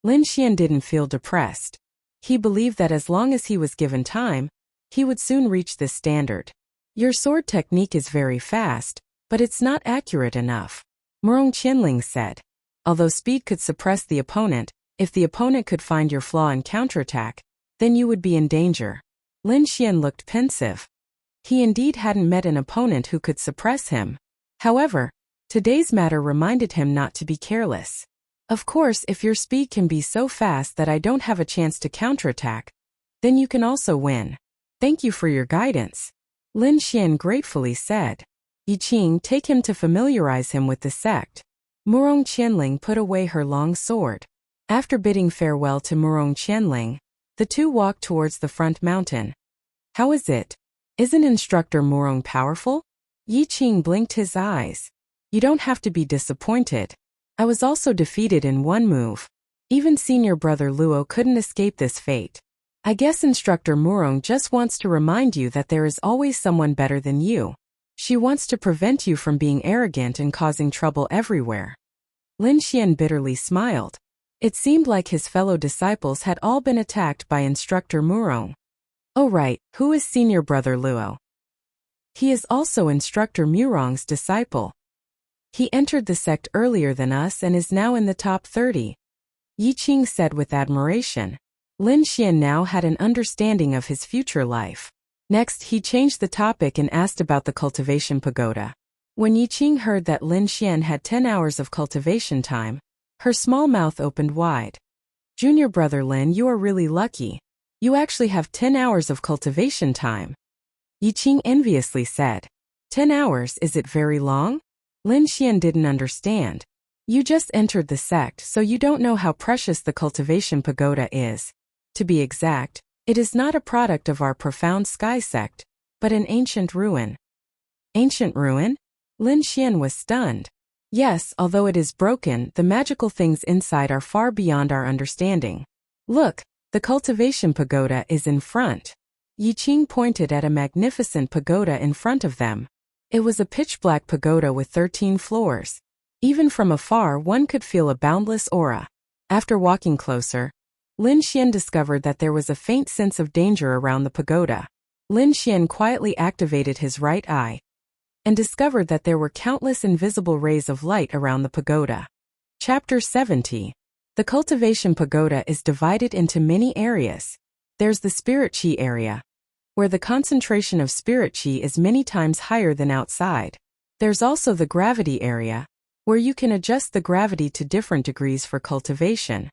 S1: Lin Xian didn't feel depressed. He believed that as long as he was given time, he would soon reach this standard. Your sword technique is very fast, but it's not accurate enough, Murong Qianling said. Although speed could suppress the opponent, if the opponent could find your flaw and counterattack, then you would be in danger. Lin Xian looked pensive. He indeed hadn't met an opponent who could suppress him. However, today's matter reminded him not to be careless. Of course, if your speed can be so fast that I don't have a chance to counterattack, then you can also win. Thank you for your guidance, Lin Xian gratefully said. Yi Qing, take him to familiarize him with the sect. Murong Qianling put away her long sword. After bidding farewell to Murong Qianling, the two walked towards the front mountain. How is it? Isn't Instructor Murong powerful? Yi Qing blinked his eyes. You don't have to be disappointed. I was also defeated in one move. Even senior brother Luo couldn't escape this fate. I guess Instructor Murong just wants to remind you that there is always someone better than you. She wants to prevent you from being arrogant and causing trouble everywhere. Lin Xian bitterly smiled. It seemed like his fellow disciples had all been attacked by Instructor Murong. Oh right, who is senior brother Luo? He is also Instructor Murong's disciple. He entered the sect earlier than us and is now in the top 30, Yi Qing said with admiration. Lin Xian now had an understanding of his future life. Next, he changed the topic and asked about the cultivation pagoda. When Yi Qing heard that Lin Xian had 10 hours of cultivation time, her small mouth opened wide. Junior brother Lin, you are really lucky. You actually have 10 hours of cultivation time, Yi Qing enviously said. 10 hours, is it very long? Lin Xian didn't understand. You just entered the sect, so you don't know how precious the cultivation pagoda is. To be exact, it is not a product of our profound sky sect, but an ancient ruin. Ancient ruin? Lin Xian was stunned. Yes, although it is broken, the magical things inside are far beyond our understanding. Look, the cultivation pagoda is in front. Yi Qing pointed at a magnificent pagoda in front of them. It was a pitch-black pagoda with 13 floors. Even from afar, one could feel a boundless aura. After walking closer, Lin Xian discovered that there was a faint sense of danger around the pagoda. Lin Xian quietly activated his right eye and discovered that there were countless invisible rays of light around the pagoda. Chapter 70. The cultivation pagoda is divided into many areas. There's the spirit chi area, where the concentration of spirit chi is many times higher than outside. There's also the gravity area, where you can adjust the gravity to different degrees for cultivation.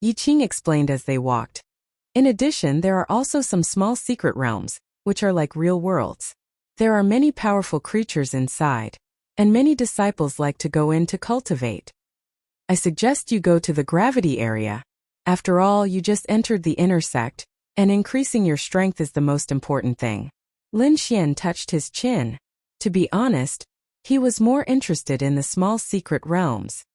S1: Yi Qing explained as they walked. In addition, there are also some small secret realms, which are like real worlds. There are many powerful creatures inside, and many disciples like to go in to cultivate. I suggest you go to the gravity area. After all, you just entered the inner sect, and increasing your strength is the most important thing. Lin Xian touched his chin. To be honest, he was more interested in the small secret realms.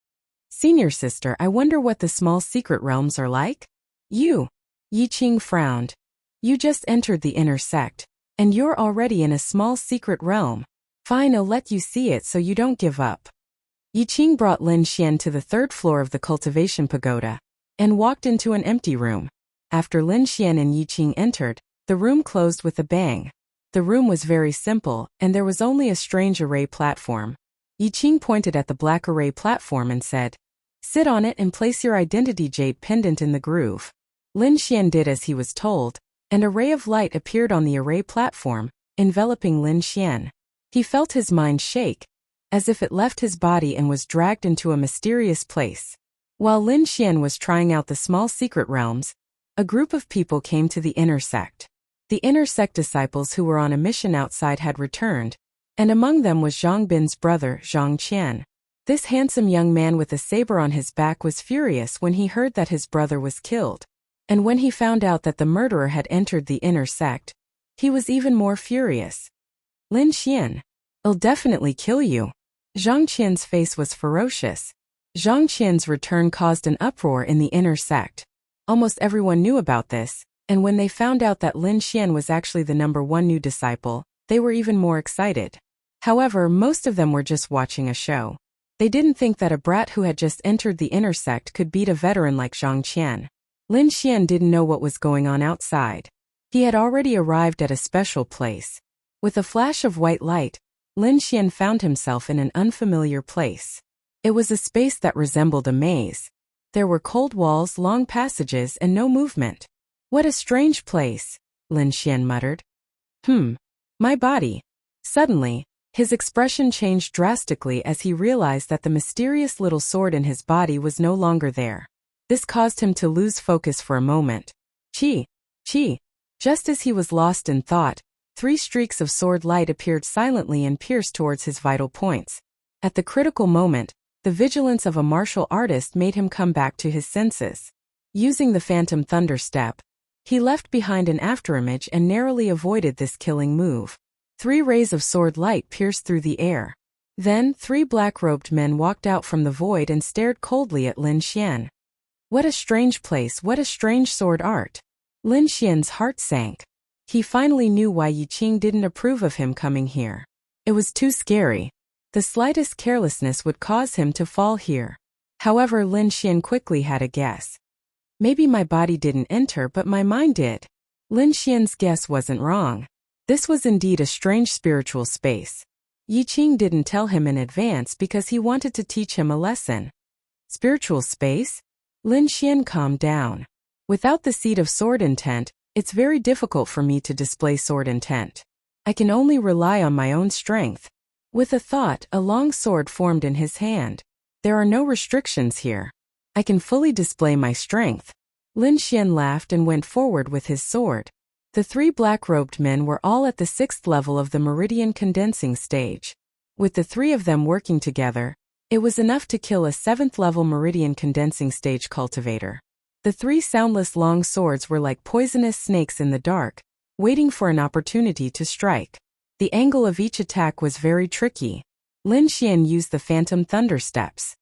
S1: Senior sister, I wonder what the small secret realms are like? You. Yi Qing frowned. You just entered the inner sect, and you're already in a small secret realm. Fine, I'll let you see it so you don't give up. Yi Qing brought Lin Xian to the 3rd floor of the cultivation pagoda, and walked into an empty room. After Lin Xian and Yi Qing entered, the room closed with a bang. The room was very simple, and there was only a strange array platform. Yi Qing pointed at the black array platform and said, "Sit on it and place your identity jade pendant in the groove." Lin Xian did as he was told, and a ray of light appeared on the array platform, enveloping Lin Xian. He felt his mind shake, as if it left his body and was dragged into a mysterious place. While Lin Xian was trying out the small secret realms, a group of people came to the inner sect. The inner sect disciples who were on a mission outside had returned, and among them was Zhang Bin's brother, Zhang Qian. This handsome young man with a saber on his back was furious when he heard that his brother was killed. And when he found out that the murderer had entered the inner sect, he was even more furious. "Lin Xian, I'll definitely kill you." Zhang Qian's face was ferocious. Zhang Qian's return caused an uproar in the inner sect. Almost everyone knew about this, and when they found out that Lin Xian was actually the #1 new disciple, they were even more excited. However, most of them were just watching a show. They didn't think that a brat who had just entered the inner sect could beat a veteran like Zhang Qian. Lin Xian didn't know what was going on outside. He had already arrived at a special place. With a flash of white light, Lin Xian found himself in an unfamiliar place. It was a space that resembled a maze. There were cold walls, long passages, and no movement. "What a strange place," Lin Xian muttered. My body." Suddenly, his expression changed drastically as he realized that the mysterious little sword in his body was no longer there. This caused him to lose focus for a moment. Chi! Just as he was lost in thought, 3 streaks of sword light appeared silently and pierced towards his vital points. At the critical moment, the vigilance of a martial artist made him come back to his senses. Using the phantom thunder step, he left behind an afterimage and narrowly avoided this killing move. 3 rays of sword light pierced through the air. Then, 3 black-robed men walked out from the void and stared coldly at Lin Xian. What a strange place, what a strange sword art. Lin Xian's heart sank. He finally knew why Yi Qing didn't approve of him coming here. It was too scary. The slightest carelessness would cause him to fall here. However, Lin Xian quickly had a guess. Maybe my body didn't enter, but my mind did. Lin Xian's guess wasn't wrong. This was indeed a strange spiritual space. Yi Qing didn't tell him in advance because he wanted to teach him a lesson. Spiritual space? Lin Xian calmed down. Without the seed of sword intent, it's very difficult for me to display sword intent. I can only rely on my own strength. With a thought, a long sword formed in his hand. There are no restrictions here. I can fully display my strength. Lin Xian laughed and went forward with his sword. The 3 black-robed men were all at the 6th level of the meridian condensing stage. With the 3 of them working together, it was enough to kill a 7th-level meridian condensing stage cultivator. The 3 soundless long swords were like poisonous snakes in the dark, waiting for an opportunity to strike. The angle of each attack was very tricky. Lin Xian used the phantom thunder steps.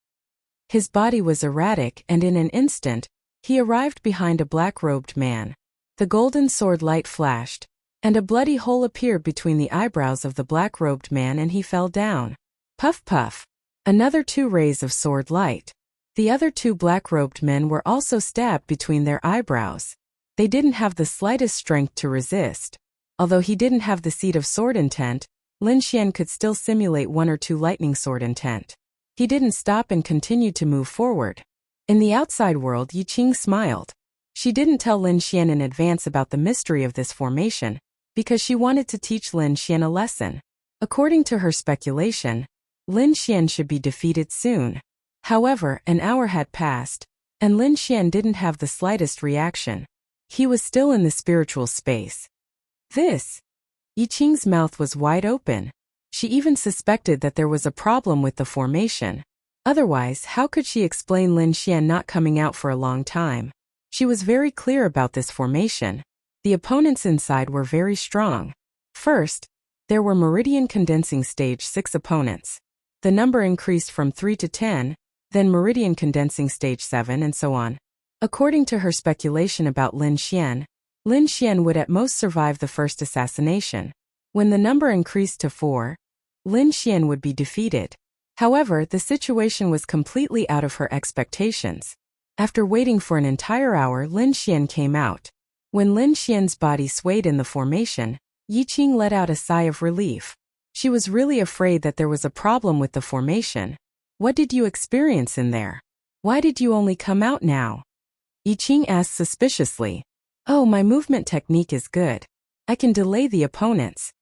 S1: His body was erratic, and in an instant, he arrived behind a black-robed man. The golden sword light flashed, and a bloody hole appeared between the eyebrows of the black-robed man, and he fell down. Puff puff. Another 2 rays of sword light. The other 2 black-robed men were also stabbed between their eyebrows. They didn't have the slightest strength to resist. Although he didn't have the seed of sword intent, Lin Xian could still simulate 1 or 2 lightning sword intent. He didn't stop and continued to move forward. In the outside world, Yi Qing smiled. She didn't tell Lin Xian in advance about the mystery of this formation, because she wanted to teach Lin Xian a lesson. According to her speculation, Lin Xian should be defeated soon. However, an hour had passed, and Lin Xian didn't have the slightest reaction. He was still in the spiritual space. Yi Qing's mouth was wide open. She even suspected that there was a problem with the formation. Otherwise, how could she explain Lin Xian not coming out for a long time? She was very clear about this formation. The opponents inside were very strong. First, there were Meridian Condensing Stage 6 opponents. The number increased from 3 to 10, then Meridian Condensing Stage 7, and so on. According to her speculation about Lin Xian would at most survive the first assassination. When the number increased to 4, Lin Xian would be defeated. However, the situation was completely out of her expectations. After waiting for an entire hour, Lin Xian came out. When Lin Xian's body swayed in the formation, Yi Qing let out a sigh of relief. She was really afraid that there was a problem with the formation. What did you experience in there? Why did you only come out now? Yiqing asked suspiciously. Oh, my movement technique is good. I can delay the opponents.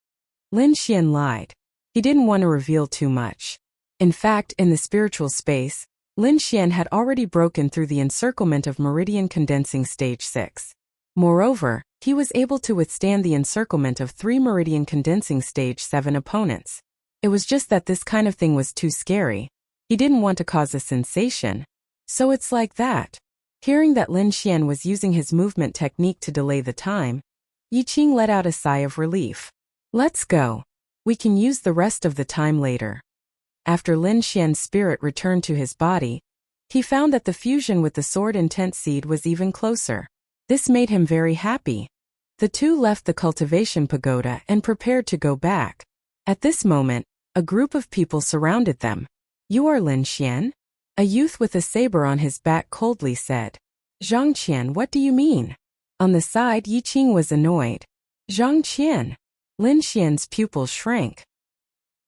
S1: Lin Xian lied. He didn't want to reveal too much. In fact, in the spiritual space, Lin Xian had already broken through the encirclement of meridian condensing stage 6. Moreover, he was able to withstand the encirclement of 3 meridian condensing stage 7 opponents. It was just that this kind of thing was too scary. He didn't want to cause a sensation. So it's like that. Hearing that Lin Xian was using his movement technique to delay the time, Yiqing let out a sigh of relief. Let's go. We can use the rest of the time later. After Lin Xian's spirit returned to his body, he found that the fusion with the sword intent seed was even closer. This made him very happy. The two left the cultivation pagoda and prepared to go back. At this moment, a group of people surrounded them. You are Lin Xian? A youth with a saber on his back coldly said. Zhang Qian, what do you mean? On the side, Yiqing was annoyed. Zhang Qian. Lin Xian's pupils shrank.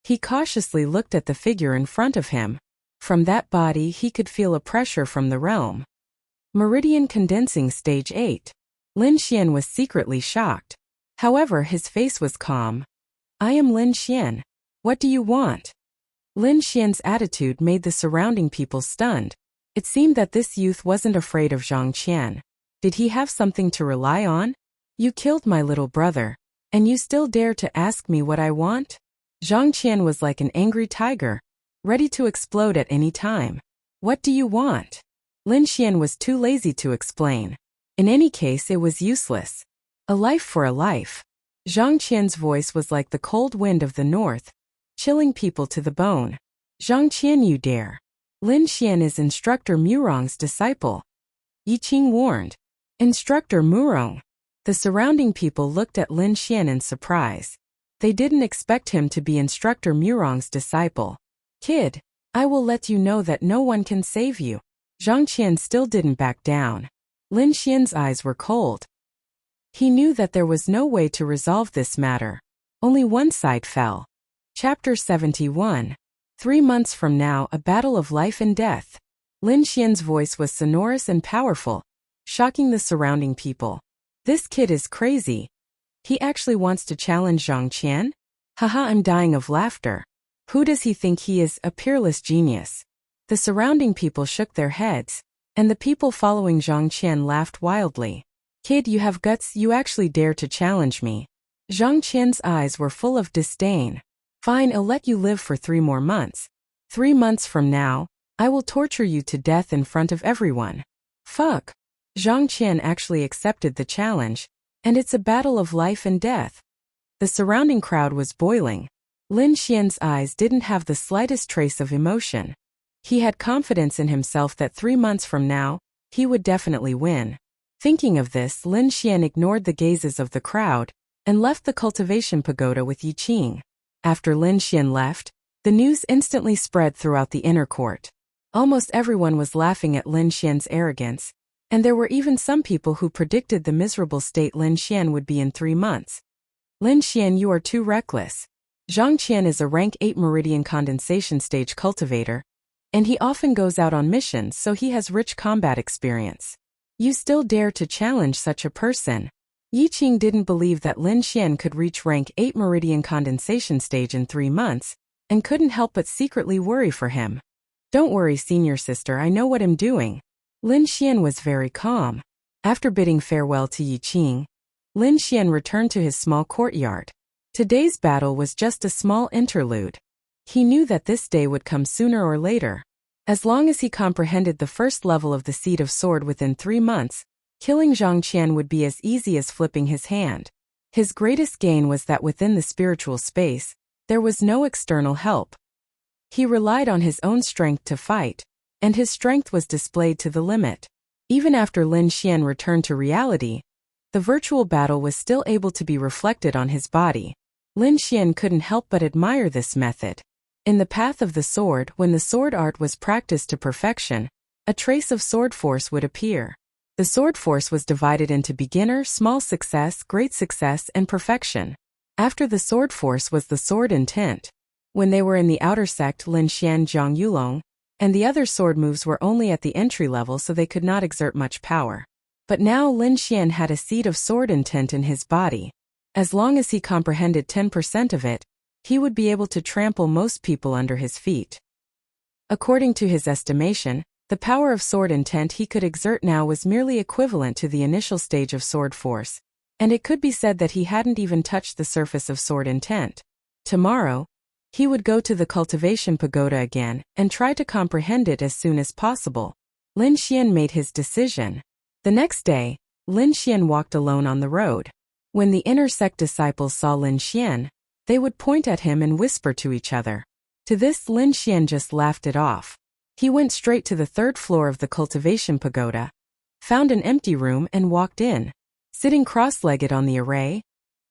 S1: He cautiously looked at the figure in front of him. From that body he could feel a pressure from the realm. Meridian condensing stage 8. Lin Xian was secretly shocked. However, his face was calm. I am Lin Xian. What do you want? Lin Xian's attitude made the surrounding people stunned. It seemed that this youth wasn't afraid of Zhang Qian. Did he have something to rely on? You killed my little brother, and you still dare to ask me what I want? Zhang Qian was like an angry tiger, ready to explode at any time. What do you want? Lin Xian was too lazy to explain. In any case, it was useless. A life for a life. Zhang Qian's voice was like the cold wind of the north, chilling people to the bone. Zhang Qian, you dare. Lin Xian is Instructor Murong's disciple. Yiqing warned. Instructor Murong. The surrounding people looked at Lin Xian in surprise. They didn't expect him to be Instructor Murong's disciple. Kid, I will let you know that no one can save you. Zhang Qian still didn't back down. Lin Xian's eyes were cold. He knew that there was no way to resolve this matter. Only one side fell. Chapter 71. 3 months from now, a battle of life and death. Lin Xian's voice was sonorous and powerful, shocking the surrounding people. This kid is crazy. He actually wants to challenge Zhang Qian? Haha, I'm dying of laughter. Who does he think he is, a peerless genius? The surrounding people shook their heads, and the people following Zhang Qian laughed wildly. Kid, you have guts, you actually dare to challenge me. Zhang Qian's eyes were full of disdain. Fine, I'll let you live for 3 more months. 3 months from now, I will torture you to death in front of everyone. Fuck. Zhang Qian actually accepted the challenge, and it's a battle of life and death. The surrounding crowd was boiling. Lin Xian's eyes didn't have the slightest trace of emotion. He had confidence in himself that 3 months from now, he would definitely win. Thinking of this, Lin Xian ignored the gazes of the crowd and left the cultivation pagoda with Yiqing. After Lin Xian left, the news instantly spread throughout the inner court. Almost everyone was laughing at Lin Xian's arrogance, and there were even some people who predicted the miserable state Lin Xian would be in 3 months. Lin Xian, you are too reckless. Zhang Qian is a rank 8 meridian condensation stage cultivator, and he often goes out on missions, so he has rich combat experience. You still dare to challenge such a person? Yiqing didn't believe that Lin Xian could reach rank 8 meridian condensation stage in 3 months, and couldn't help but secretly worry for him. Don't worry, senior sister, I know what I'm doing. Lin Xian was very calm. After bidding farewell to Yiqing, Lin Xian returned to his small courtyard. Today's battle was just a small interlude. He knew that this day would come sooner or later. As long as he comprehended the first level of the Seed of Sword within 3 months, killing Zhang Qian would be as easy as flipping his hand. His greatest gain was that within the spiritual space, there was no external help. He relied on his own strength to fight, and his strength was displayed to the limit. Even after Lin Xian returned to reality, the virtual battle was still able to be reflected on his body. Lin Xian couldn't help but admire this method. In the path of the sword, when the sword art was practiced to perfection, a trace of sword force would appear. The sword force was divided into beginner, small success, great success, and perfection. After the sword force was the sword intent. When they were in the outer sect, Lin Xian Zhang Yulong, and the other sword moves were only at the entry level, so they could not exert much power. But now Lin Xian had a seed of sword intent in his body. As long as he comprehended 10% of it, he would be able to trample most people under his feet. According to his estimation, the power of sword intent he could exert now was merely equivalent to the initial stage of sword force, and it could be said that he hadn't even touched the surface of sword intent. Tomorrow, he would go to the cultivation pagoda again and try to comprehend it as soon as possible. Lin Xian made his decision. The next day, Lin Xian walked alone on the road. When the inner sect disciples saw Lin Xian, they would point at him and whisper to each other. To this, Lin Xian just laughed it off. He went straight to the third floor of the cultivation pagoda, found an empty room and walked in. Sitting cross-legged on the array,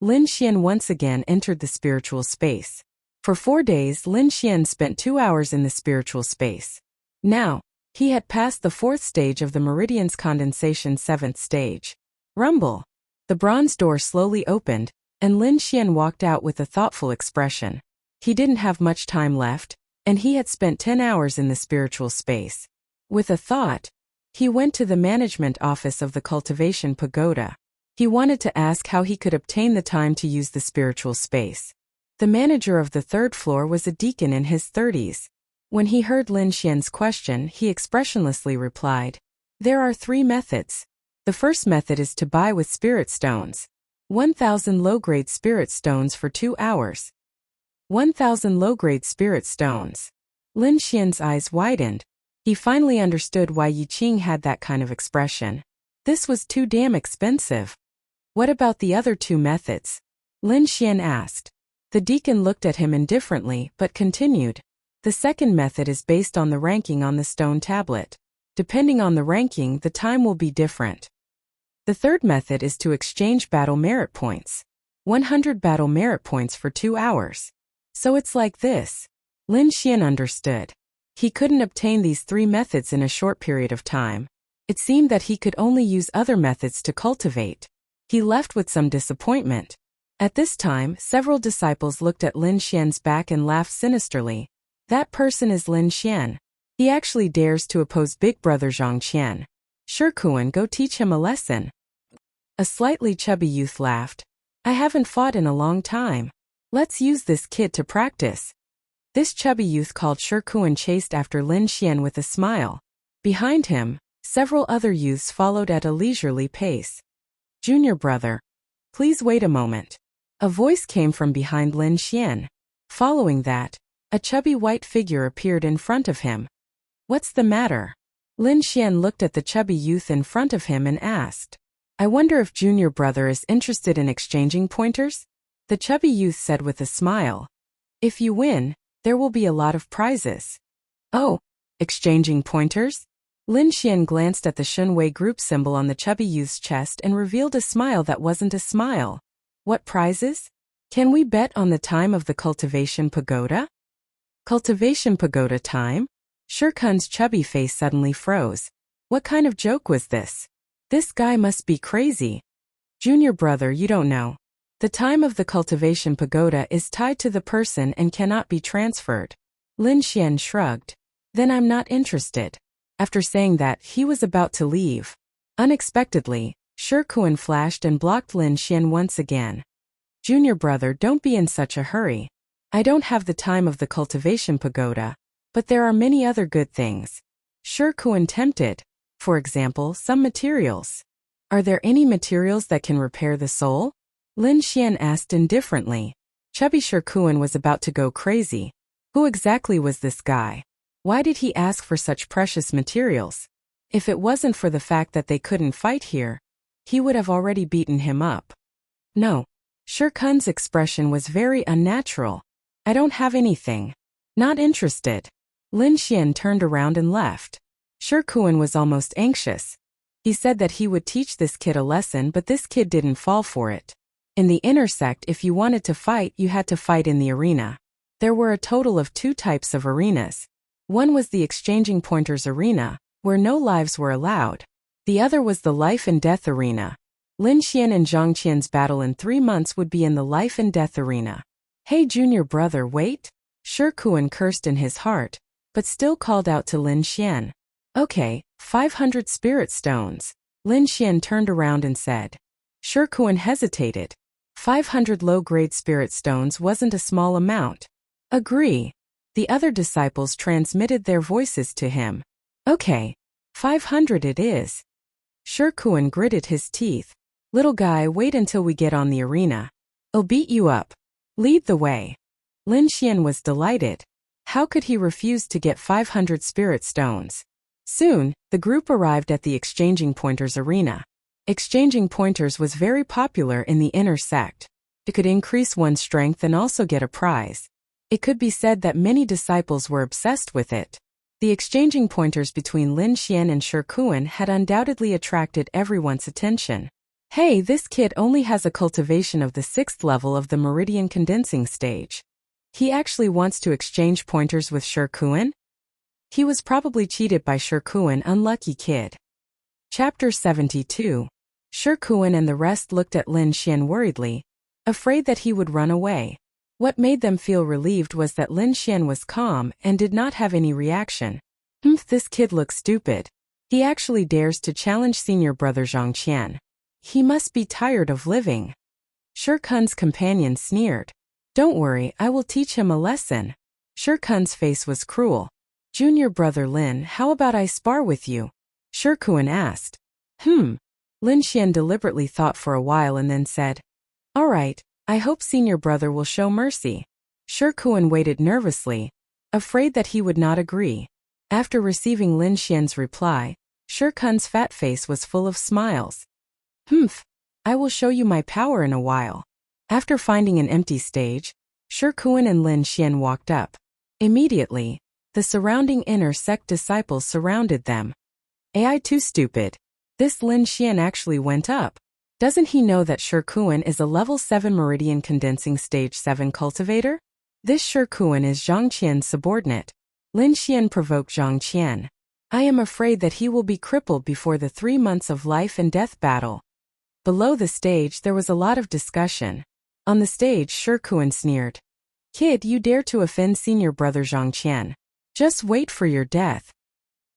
S1: Lin Xian once again entered the spiritual space. For 4 days, Lin Xian spent 2 hours in the spiritual space. Now, he had passed the 4th stage of the meridian's condensation 7th stage. Rumble. The bronze door slowly opened, and Lin Xian walked out with a thoughtful expression. He didn't have much time left, and he had spent 10 hours in the spiritual space. With a thought, he went to the management office of the cultivation pagoda. He wanted to ask how he could obtain the time to use the spiritual space. The manager of the 3rd floor was a deacon in his 30s. When he heard Lin Xian's question, he expressionlessly replied, "There are 3 methods. The first method is to buy with spirit stones. 1,000 low-grade spirit stones for 2 hours. 1,000 low-grade spirit stones." Lin Xian's eyes widened. He finally understood why Yi Qing had that kind of expression. This was too damn expensive. What about the other 2 methods? Lin Xian asked. The deacon looked at him indifferently but continued. The second method is based on the ranking on the stone tablet. Depending on the ranking, the time will be different. The third method is to exchange battle merit points. 100 battle merit points for 2 hours. So it's like this. Lin Xian understood. He couldn't obtain these 3 methods in a short period of time. It seemed that he could only use other methods to cultivate. He left with some disappointment. At this time, several disciples looked at Lin Xian's back and laughed sinisterly. That person is Lin Xian. He actually dares to oppose Big Brother Zhang Qian. Shikuan, go teach him a lesson. A slightly chubby youth laughed. I haven't fought in a long time. Let's use this kid to practice. This chubby youth called Shikuan chased after Lin Xian with a smile. Behind him, several other youths followed at a leisurely pace. Junior brother, please wait a moment. A voice came from behind Lin Xian. Following that, a chubby white figure appeared in front of him. What's the matter? Lin Xian looked at the chubby youth in front of him and asked. I wonder if junior brother is interested in exchanging pointers? The chubby youth said with a smile. If you win, there will be a lot of prizes. Oh, exchanging pointers? Lin Xian glanced at the Shunwei group symbol on the chubby youth's chest and revealed a smile that wasn't a smile. What prizes? Can we bet on the time of the cultivation pagoda? Cultivation pagoda time? Shirkun's chubby face suddenly froze. What kind of joke was this? This guy must be crazy. Junior brother, you don't know. The time of the cultivation pagoda is tied to the person and cannot be transferred. Lin Xian shrugged. Then I'm not interested. After saying that, he was about to leave. Unexpectedly, Shikuan flashed and blocked Lin Xian once again. Junior brother, don't be in such a hurry. I don't have the time of the cultivation pagoda, but there are many other good things. Shikuan tempted. For example, some materials. Are there any materials that can repair the soul? Lin Xian asked indifferently. Chubby Shikuan was about to go crazy. Who exactly was this guy? Why did he ask for such precious materials? If it wasn't for the fact that they couldn't fight here, he would have already beaten him up. No. Shikuan's expression was very unnatural. I don't have anything. Not interested. Lin Xian turned around and left. Shikuan was almost anxious. He said that he would teach this kid a lesson, but this kid didn't fall for it. In the inner sect, if you wanted to fight, you had to fight in the arena. There were a total of 2 types of arenas. One was the exchanging pointers arena, where no lives were allowed. The other was the life and death arena. Lin Xian and Zhang Qian's battle in 3 months would be in the life and death arena. Hey junior brother, wait! Shi Kuan cursed in his heart, but still called out to Lin Xian. Okay, 500 spirit stones. Lin Xian turned around and said. Shi Kuan hesitated. 500 low-grade spirit stones wasn't a small amount. Agree. The other disciples transmitted their voices to him. Okay, 500 it is. Shi Kuan gritted his teeth. Little guy, wait until we get on the arena. I'll beat you up. Lead the way. Lin Xian was delighted. How could he refuse to get 500 spirit stones? Soon, the group arrived at the exchanging pointers arena. Exchanging pointers was very popular in the inner sect. It could increase one's strength and also get a prize. It could be said that many disciples were obsessed with it. The exchanging pointers between Lin Xian and Shi Kuan had undoubtedly attracted everyone's attention. Hey, this kid only has a cultivation of the 6th level of the meridian condensing stage. He actually wants to exchange pointers with Shi Kuan? He was probably cheated by Shi Kuan, unlucky kid. Chapter 72. Shi Kuan and the rest looked at Lin Xian worriedly, afraid that he would run away. What made them feel relieved was that Lin Xian was calm and did not have any reaction. This kid looks stupid. He actually dares to challenge senior brother Zhang Qian. He must be tired of living. Shi Kuan's companion sneered. Don't worry, I will teach him a lesson. Shi Kuan's face was cruel. Junior brother Lin, how about I spar with you? Shi Kuan asked. Lin Xian deliberately thought for a while and then said, all right, I hope senior brother will show mercy. Shi Kuan waited nervously, afraid that he would not agree. After receiving Lin Xian's reply, Shi Kuan's fat face was full of smiles. I will show you my power in a while. After finding an empty stage, Shi Kuan and Lin Xian walked up. Immediately, the surrounding inner sect disciples surrounded them. AI too stupid. This Lin Xian actually went up. Doesn't he know that Shi Kuan is a level 7 meridian condensing stage 7 cultivator? This Shi Kuan is Zhang Qian's subordinate. Lin Xian provoked Zhang Qian. I am afraid that he will be crippled before the 3 months of life and death battle. Below the stage there was a lot of discussion. On the stage Shi Kuan sneered. Kid, you dare to offend senior brother Zhang Qian. Just wait for your death.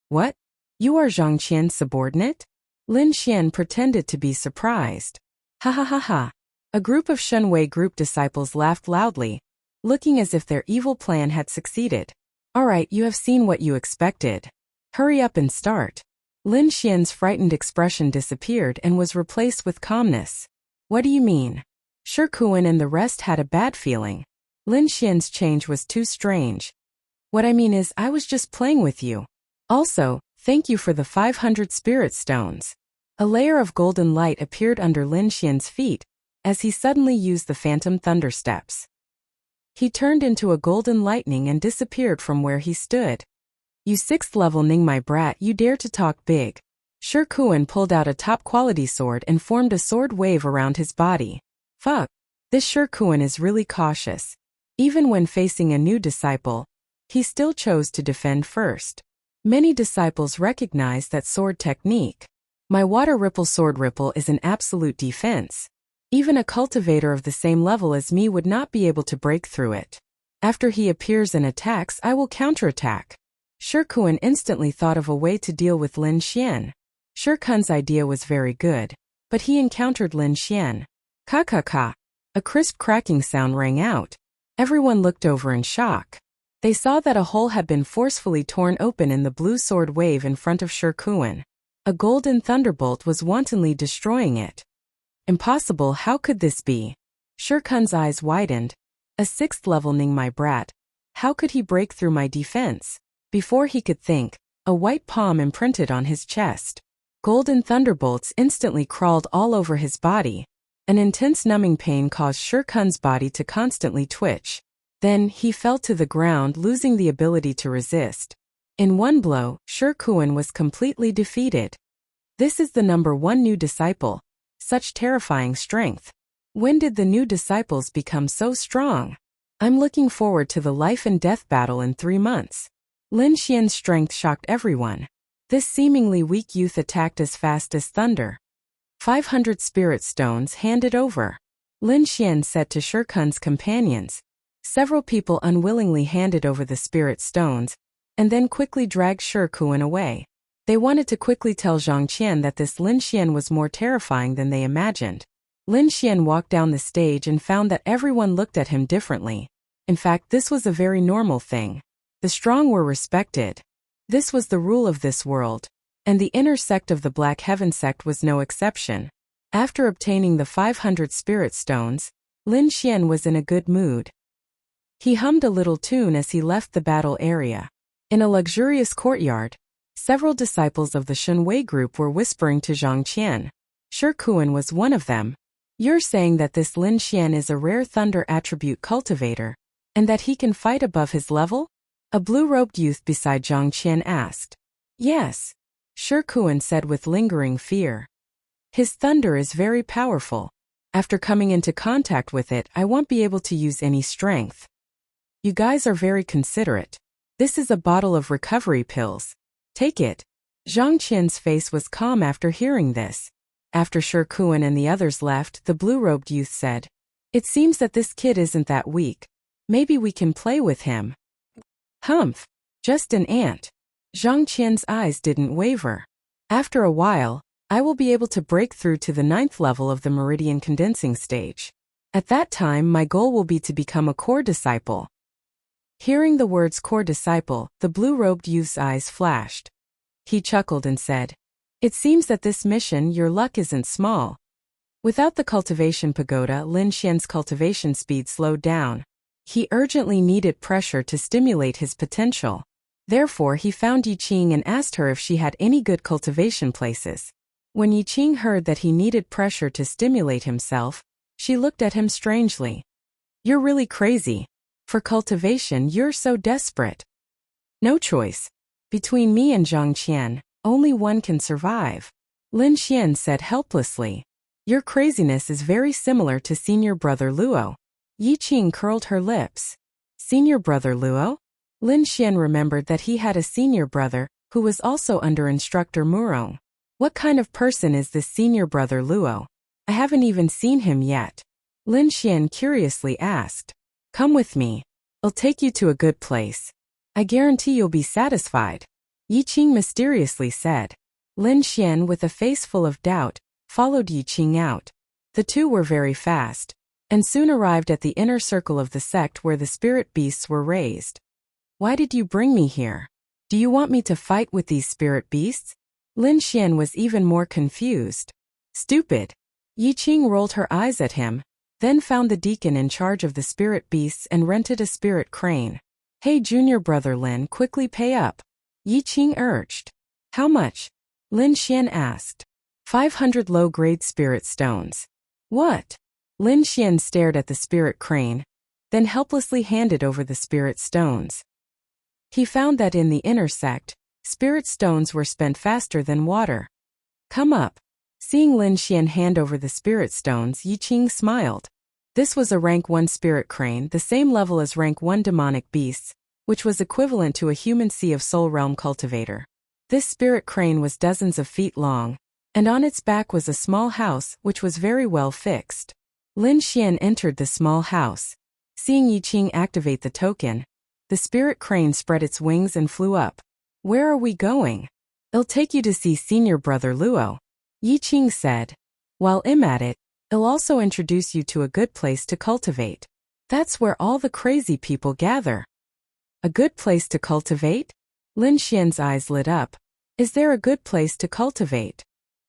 S1: What? You are Zhang Qian's subordinate? Lin Xian pretended to be surprised. Ha ha ha ha. A group of Shunwei group disciples laughed loudly, looking as if their evil plan had succeeded. Alright, you have seen what you expected. Hurry up and start. Lin Xian's frightened expression disappeared and was replaced with calmness. What do you mean? Shi Kuan and the rest had a bad feeling. Lin Xian's change was too strange. What I mean is, I was just playing with you. Also, thank you for the 500 spirit stones. A layer of golden light appeared under Lin Xian's feet, as he suddenly used the phantom thunder steps. He turned into a golden lightning and disappeared from where he stood. You 6th level Ning my brat, you dare to talk big. Shi Kuan pulled out a top quality sword and formed a sword wave around his body. Fuck. This Shi Kuan is really cautious. Even when facing a new disciple, he still chose to defend first. Many disciples recognize that sword technique. My water ripple sword ripple is an absolute defense. Even a cultivator of the same level as me would not be able to break through it. After he appears and attacks, I will counterattack. Shi Kuan instantly thought of a way to deal with Lin Xian. Shi Kuan's idea was very good, but he encountered Lin Xian. Ka ka ka. A crisp cracking sound rang out. Everyone looked over in shock. They saw that a hole had been forcefully torn open in the blue sword wave in front of Shi Kuan. A golden thunderbolt was wantonly destroying it. Impossible, how could this be? Shi Kuan's eyes widened. A 6th level Ning my brat. How could he break through my defense? Before he could think, a white palm imprinted on his chest. Golden thunderbolts instantly crawled all over his body. An intense numbing pain caused Shi Kuan's body to constantly twitch. Then, he fell to the ground, losing the ability to resist. In one blow, Shi Kuan was completely defeated. This is the number 1 new disciple. Such terrifying strength. When did the new disciples become so strong? I'm looking forward to the life and death battle in 3 months. Lin Xian's strength shocked everyone. This seemingly weak youth attacked as fast as thunder. 500 spirit stones handed over. Lin Xian said to Shirkun's companions. Several people unwillingly handed over the spirit stones, and then quickly dragged Shirkun away. They wanted to quickly tell Zhang Qian that this Lin Xian was more terrifying than they imagined. Lin Xian walked down the stage and found that everyone looked at him differently. In fact, this was a very normal thing. The strong were respected. This was the rule of this world, and the inner sect of the Black Heaven sect was no exception. After obtaining the 500 spirit stones, Lin Xian was in a good mood. He hummed a little tune as he left the battle area. In a luxurious courtyard, several disciples of the Shunwei group were whispering to Zhang Qian. Shirkuan was one of them. You're saying that this Lin Xian is a rare thunder attribute cultivator, and that he can fight above his level? A blue-robed youth beside Zhang Qian asked. Yes, Shirkuan said with lingering fear. His thunder is very powerful. After coming into contact with it, I won't be able to use any strength. You guys are very considerate. This is a bottle of recovery pills. Take it. Zhang Qian's face was calm after hearing this. After Shirkuan and the others left, the blue-robed youth said, It seems that this kid isn't that weak. Maybe we can play with him. Humph. Just an ant. Zhang Qian's eyes didn't waver. After a while, I will be able to break through to the 9th level of the meridian condensing stage. At that time, my goal will be to become a core disciple. Hearing the words core disciple, the blue-robed youth's eyes flashed. He chuckled and said, It seems that this mission your luck isn't small. Without the cultivation pagoda, Lin Xian's cultivation speed slowed down. He urgently needed pressure to stimulate his potential. Therefore, he found Yi Qing and asked her if she had any good cultivation places. When Yi Qing heard that he needed pressure to stimulate himself, she looked at him strangely. You're really crazy. For cultivation, you're so desperate. No choice. Between me and Zhang Qian, only one can survive. Lin Xian said helplessly. Your craziness is very similar to senior brother Luo. Yi Qing curled her lips. Senior brother Luo? Lin Xian remembered that he had a senior brother, who was also under instructor Murong. What kind of person is this senior brother Luo? I haven't even seen him yet. Lin Xian curiously asked. Come with me. I'll take you to a good place. I guarantee you'll be satisfied. Yi Qing mysteriously said. Lin Xian, with a face full of doubt, followed Yi Qing out. The two were very fast, and soon arrived at the inner circle of the sect where the spirit beasts were raised. Why did you bring me here? Do you want me to fight with these spirit beasts? Lin Xian was even more confused. Stupid. Yi Qing rolled her eyes at him, then found the deacon in charge of the spirit beasts and rented a spirit crane. Hey junior brother Lin, quickly pay up. Yi Qing urged. How much? Lin Xian asked. 500 low-grade spirit stones. What? Lin Xian stared at the spirit crane, then helplessly handed over the spirit stones. He found that in the inner sect, spirit stones were spent faster than water. Come up. Seeing Lin Xian hand over the spirit stones, Yi Qing smiled. This was a rank 1 spirit crane, the same level as rank 1 demonic beasts, which was equivalent to a human Sea of Soul realm cultivator. This spirit crane was dozens of feet long, and on its back was a small house which was very well fixed. Lin Xian entered the small house. Seeing Yi Qing activate the token, the spirit crane spread its wings and flew up. Where are we going? I'll take you to see senior brother Luo. Yi Qing said. While I'm at it, I'll also introduce you to a good place to cultivate. That's where all the crazy people gather. A good place to cultivate? Lin Xian's eyes lit up. Is there a good place to cultivate?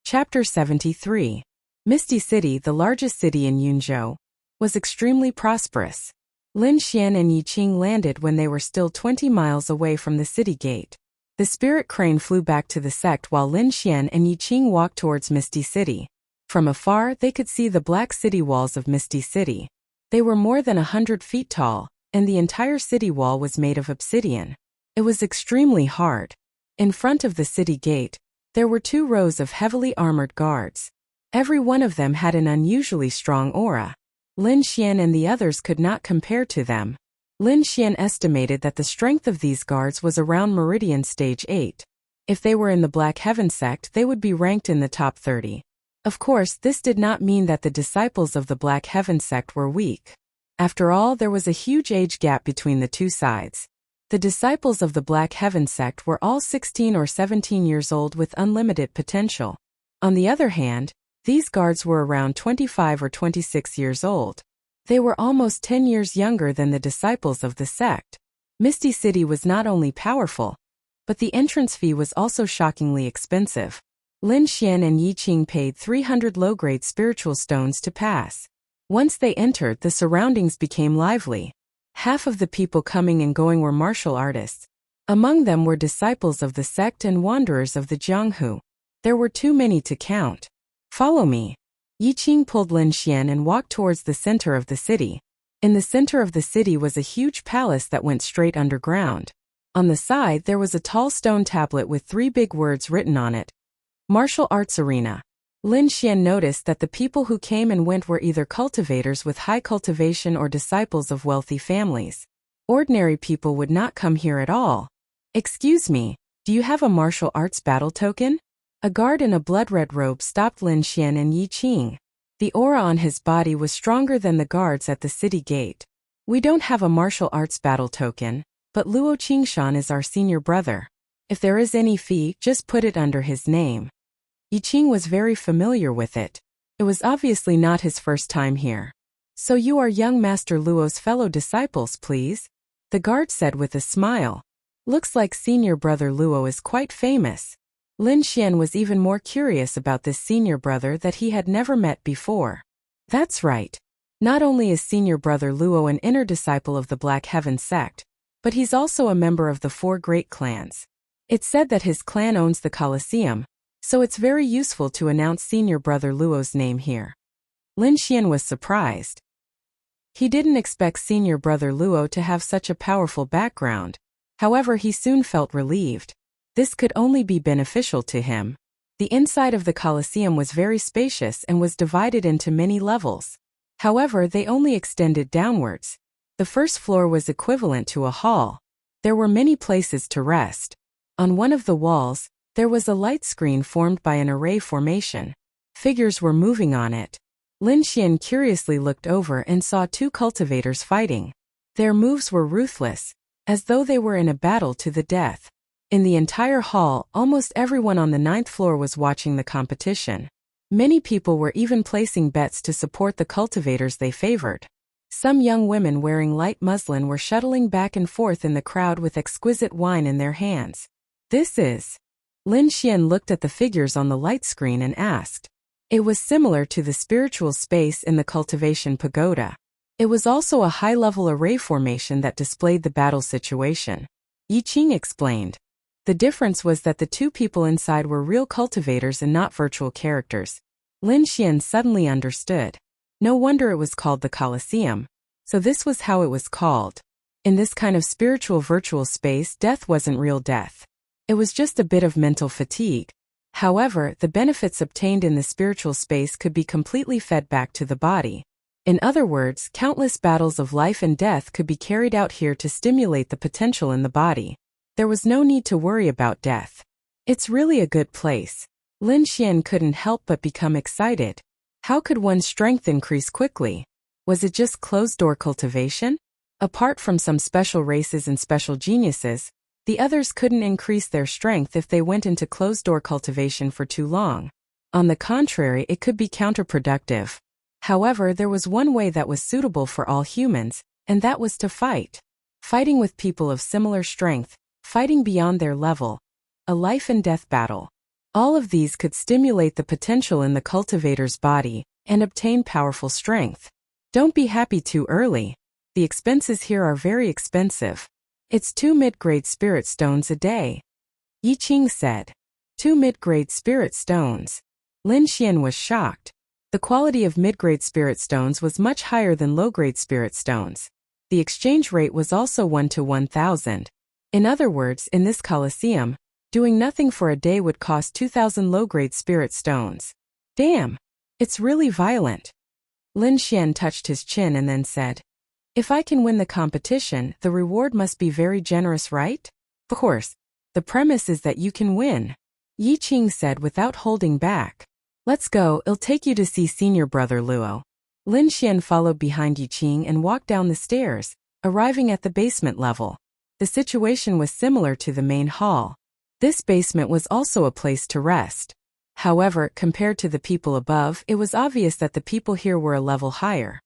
S1: Chapter 73. Misty City, the largest city in Yunzhou, was extremely prosperous. Lin Xian and Yi Qing landed when they were still 20 miles away from the city gate. The spirit crane flew back to the sect while Lin Xian and Yi Qing walked towards Misty City. From afar, they could see the black city walls of Misty City. They were more than 100 feet tall, and the entire city wall was made of obsidian. It was extremely hard. In front of the city gate, there were 2 rows of heavily armored guards. Every one of them had an unusually strong aura. Lin Xian and the others could not compare to them. Lin Xian estimated that the strength of these guards was around Meridian Stage 8. If they were in the Black Heaven sect, they would be ranked in the top 30. Of course, this did not mean that the disciples of the Black Heaven sect were weak. After all, there was a huge age gap between the two sides. The disciples of the Black Heaven sect were all 16 or 17 years old with unlimited potential. On the other hand, these guards were around 25 or 26 years old. They were almost 10 years younger than the disciples of the sect. Misty City was not only powerful, but the entrance fee was also shockingly expensive. Lin Xian and Yi Qing paid 300 low-grade spiritual stones to pass. Once they entered, the surroundings became lively. Half of the people coming and going were martial artists. Among them were disciples of the sect and wanderers of the Jianghu. There were too many to count. Follow me. Yi Qing pulled Lin Xian and walked towards the center of the city. In the center of the city was a huge palace that went straight underground. On the side there was a tall stone tablet with 3 big words written on it. Martial Arts Arena. Lin Xian noticed that the people who came and went were either cultivators with high cultivation or disciples of wealthy families. Ordinary people would not come here at all. Excuse me, do you have a martial arts battle token? A guard in a blood-red robe stopped Lin Xian and Yi Qing. The aura on his body was stronger than the guards at the city gate. We don't have a martial arts battle token, but Luo Qingshan is our senior brother. If there is any fee, just put it under his name. Yi Qing was very familiar with it. It was obviously not his first time here. So you are young Master Luo's fellow disciples, please? The guard said with a smile. Looks like senior brother Luo is quite famous. Lin Xian was even more curious about this senior brother that he had never met before. That's right. Not only is senior brother Luo an inner disciple of the Black Heaven sect, but he's also a member of the 4 great clans. It's said that his clan owns the Colosseum, so it's very useful to announce senior brother Luo's name here. Lin Xian was surprised. He didn't expect senior brother Luo to have such a powerful background. However, he soon felt relieved. This could only be beneficial to him. The inside of the Colosseum was very spacious and was divided into many levels. However, they only extended downwards. The first floor was equivalent to a hall. There were many places to rest. On one of the walls, there was a light screen formed by an array formation. Figures were moving on it. Lin Xian curiously looked over and saw 2 cultivators fighting. Their moves were ruthless, as though they were in a battle to the death. In the entire hall, almost everyone on the 9th floor was watching the competition. Many people were even placing bets to support the cultivators they favored. Some young women wearing light muslin were shuttling back and forth in the crowd with exquisite wine in their hands. This is... Lin Xian looked at the figures on the light screen and asked. It was similar to the spiritual space in the cultivation pagoda. It was also a high-level array formation that displayed the battle situation. Yi Qing explained. The difference was that the 2 people inside were real cultivators and not virtual characters. Lin Xian suddenly understood. No wonder it was called the Colosseum. So this was how it was called. In this kind of spiritual virtual space, death wasn't real death. It was just a bit of mental fatigue. However, the benefits obtained in the spiritual space could be completely fed back to the body. In other words, countless battles of life and death could be carried out here to stimulate the potential in the body. There was no need to worry about death. It's really a good place. Lin Xian couldn't help but become excited. How could one's strength increase quickly? Was it just closed-door cultivation? Apart from some special races and special geniuses, the others couldn't increase their strength if they went into closed-door cultivation for too long. On the contrary, it could be counterproductive. However, there was one way that was suitable for all humans, and that was to fight. Fighting with people of similar strength, fighting beyond their level, a life and death battle. All of these could stimulate the potential in the cultivator's body and obtain powerful strength. Don't be happy too early. The expenses here are very expensive. It's 2 mid-grade spirit stones a day. Yi Qing said. 2 mid-grade spirit stones. Lin Xian was shocked. The quality of mid-grade spirit stones was much higher than low-grade spirit stones. The exchange rate was also 1 to 1,000. In other words, in this Colosseum, doing nothing for a day would cost 2,000 low-grade spirit stones. Damn! It's really violent. Lin Xian touched his chin and then said, if I can win the competition, the reward must be very generous, right? Of course. The premise is that you can win. Yi Qing said without holding back. Let's go, I'll take you to see senior brother Luo. Lin Xian followed behind Yi Qing and walked down the stairs, arriving at the basement level. The situation was similar to the main hall. This basement was also a place to rest. However, compared to the people above, it was obvious that the people here were a level higher.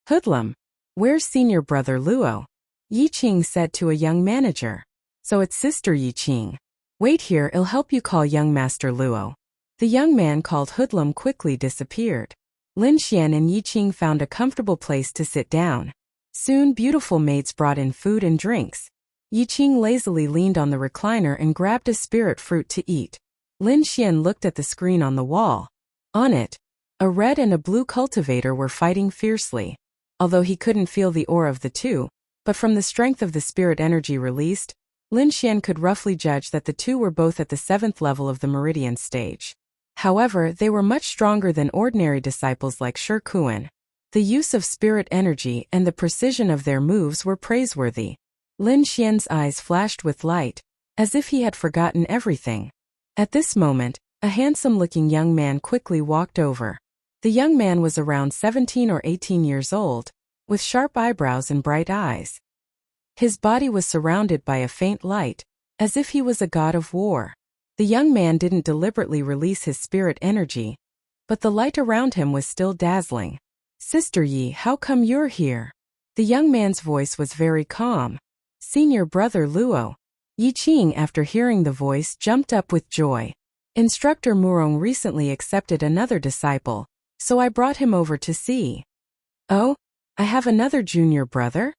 S1: Hoodlum, where's senior brother Luo? Yi Qing said to a young manager. So it's Sister Yi Qing. Wait here, I'll help you call young Master Luo. The young man called Hoodlum quickly disappeared. Lin Xian and Yi Qing found a comfortable place to sit down. Soon beautiful maids brought in food and drinks. Yi Qing lazily leaned on the recliner and grabbed a spirit fruit to eat. Lin Xian looked at the screen on the wall. On it, a red and a blue cultivator were fighting fiercely. Although he couldn't feel the aura of the two, but from the strength of the spirit energy released, Lin Xian could roughly judge that the two were both at the 7th level of the meridian stage. However, they were much stronger than ordinary disciples like Shi Kuan. The use of spirit energy and the precision of their moves were praiseworthy. Lin Xian's eyes flashed with light, as if he had forgotten everything. At this moment, a handsome-looking young man quickly walked over. The young man was around 17 or 18 years old, with sharp eyebrows and bright eyes. His body was surrounded by a faint light, as if he was a god of war. The young man didn't deliberately release his spirit energy, but the light around him was still dazzling. Sister Yi, how come you're here? The young man's voice was very calm. Senior brother Luo. Yi Qing, after hearing the voice, jumped up with joy. Instructor Murong recently accepted another disciple, so I brought him over to see. Oh, I have another junior brother?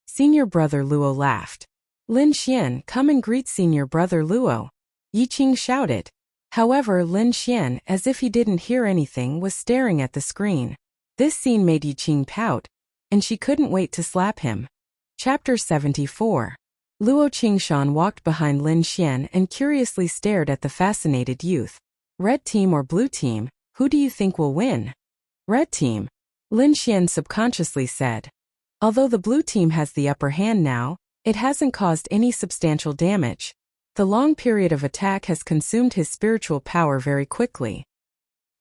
S1: Senior brother Luo laughed. Lin Xian, come and greet senior brother Luo. Yi Qing shouted. However, Lin Xian, as if he didn't hear anything, was staring at the screen. This scene made Yi Qing pout, and she couldn't wait to slap him. Chapter 74. Luo Qingshan walked behind Lin Xian and curiously stared at the fascinated youth. Red team or blue team, who do you think will win? Red team. Lin Xian subconsciously said. Although the blue team has the upper hand now, it hasn't caused any substantial damage. The long period of attack has consumed his spiritual power very quickly.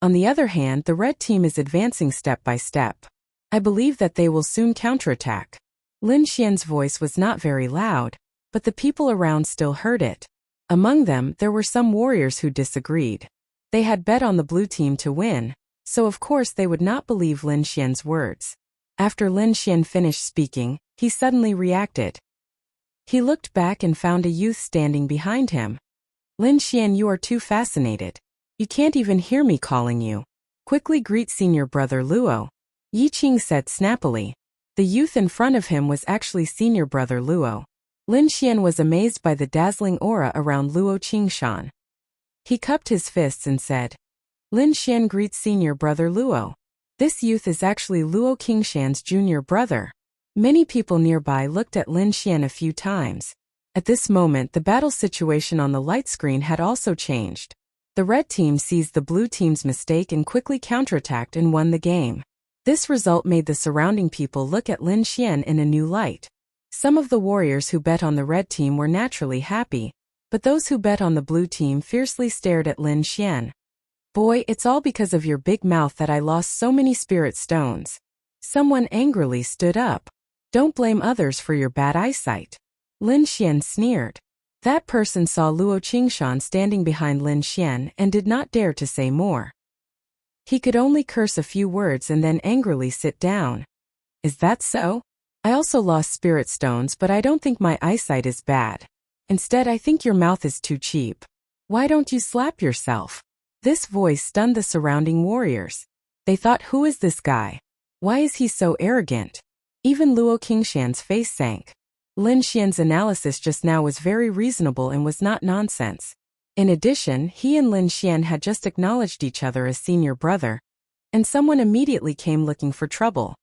S1: On the other hand, the red team is advancing step by step. I believe that they will soon counterattack. Lin Xian's voice was not very loud, but the people around still heard it. Among them, there were some warriors who disagreed. They had bet on the blue team to win, so of course they would not believe Lin Xian's words. After Lin Xian finished speaking, he suddenly reacted. He looked back and found a youth standing behind him. Lin Xian, you are too fascinated. You can't even hear me calling you. Quickly greet senior brother Luo. Yi Qing said snappily. The youth in front of him was actually senior brother Luo. Lin Xian was amazed by the dazzling aura around Luo Qingshan. He cupped his fists and said, Lin Xian greets senior brother Luo. This youth is actually Luo Qingshan's junior brother. Many people nearby looked at Lin Xian a few times. At this moment, the battle situation on the light screen had also changed. The red team seized the blue team's mistake and quickly counterattacked and won the game. This result made the surrounding people look at Lin Xian in a new light. Some of the warriors who bet on the red team were naturally happy, but those who bet on the blue team fiercely stared at Lin Xian. Boy, it's all because of your big mouth that I lost so many spirit stones. Someone angrily stood up. Don't blame others for your bad eyesight. Lin Xian sneered. That person saw Luo Qingshan standing behind Lin Xian and did not dare to say more. He could only curse a few words and then angrily sit down. Is that so? I also lost spirit stones, but I don't think my eyesight is bad. Instead, I think your mouth is too cheap. Why don't you slap yourself? This voice stunned the surrounding warriors. They thought, who is this guy? Why is he so arrogant? Even Luo Qingshan's face sank. Lin Xian's analysis just now was very reasonable and was not nonsense. In addition, he and Lin Xian had just acknowledged each other as senior brother, and someone immediately came looking for trouble.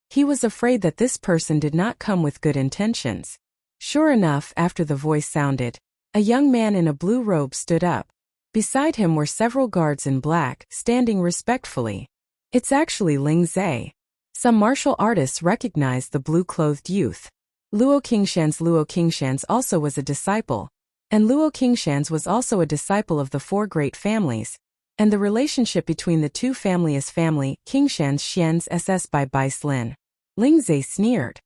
S1: He was afraid that this person did not come with good intentions. Sure enough, after the voice sounded, a young man in a blue robe stood up. Beside him were several guards in black, standing respectfully. It's actually Ling Zhe. Some martial artists recognized the blue-clothed youth. Luo Qingshan's also was a disciple, and Luo Qingshan's was also a disciple of the four great families, and the relationship between the two families family, King Shan's Xian's SS by Bais Lin. Ling Zhe sneered.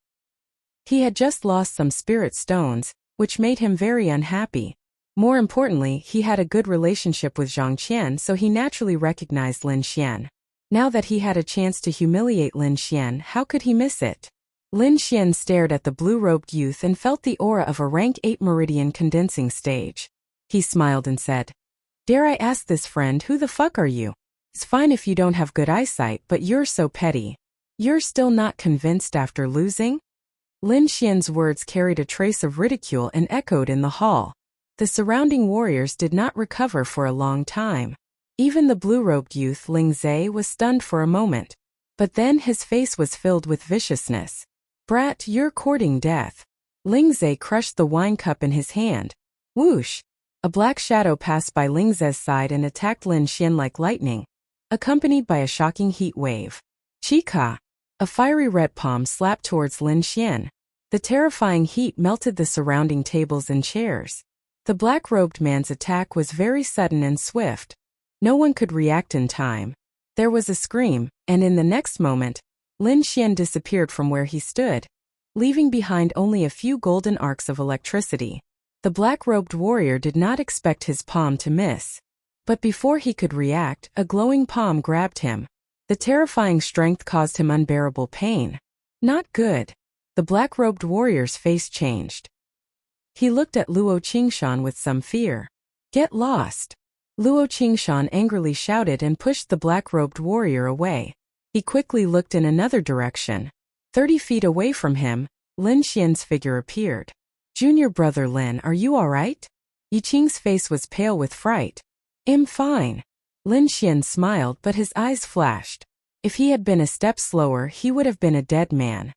S1: He had just lost some spirit stones, which made him very unhappy. More importantly, he had a good relationship with Zhang Qian, so he naturally recognized Lin Xian. Now that he had a chance to humiliate Lin Xian, how could he miss it? Lin Xian stared at the blue-robed youth and felt the aura of a rank 8 meridian condensing stage. He smiled and said, "Dare I ask this friend, who the fuck are you? It's fine if you don't have good eyesight, but you're so petty. You're still not convinced after losing?" Lin Xian's words carried a trace of ridicule and echoed in the hall. The surrounding warriors did not recover for a long time. Even the blue-robed youth Ling Zhe was stunned for a moment. But then his face was filled with viciousness. "Brat, you're courting death." Ling Zhe crushed the wine cup in his hand. Whoosh! A black shadow passed by Ling Zhe's side and attacked Lin Xian like lightning, accompanied by a shocking heat wave. Chika! A fiery red palm slapped towards Lin Xian. The terrifying heat melted the surrounding tables and chairs. The black-robed man's attack was very sudden and swift. No one could react in time. There was a scream, and in the next moment, Lin Xian disappeared from where he stood, leaving behind only a few golden arcs of electricity. The black-robed warrior did not expect his palm to miss. But before he could react, a glowing palm grabbed him. The terrifying strength caused him unbearable pain. Not good. The black-robed warrior's face changed. He looked at Luo Qingshan with some fear. "Get lost!" Luo Qingshan angrily shouted and pushed the black-robed warrior away. He quickly looked in another direction. 30 feet away from him, Lin Xian's figure appeared. "Junior brother Lin, are you alright?" Yi Qing's face was pale with fright. "I'm fine." Lin Xian smiled, but his eyes flashed. If he had been a step slower, he would have been a dead man.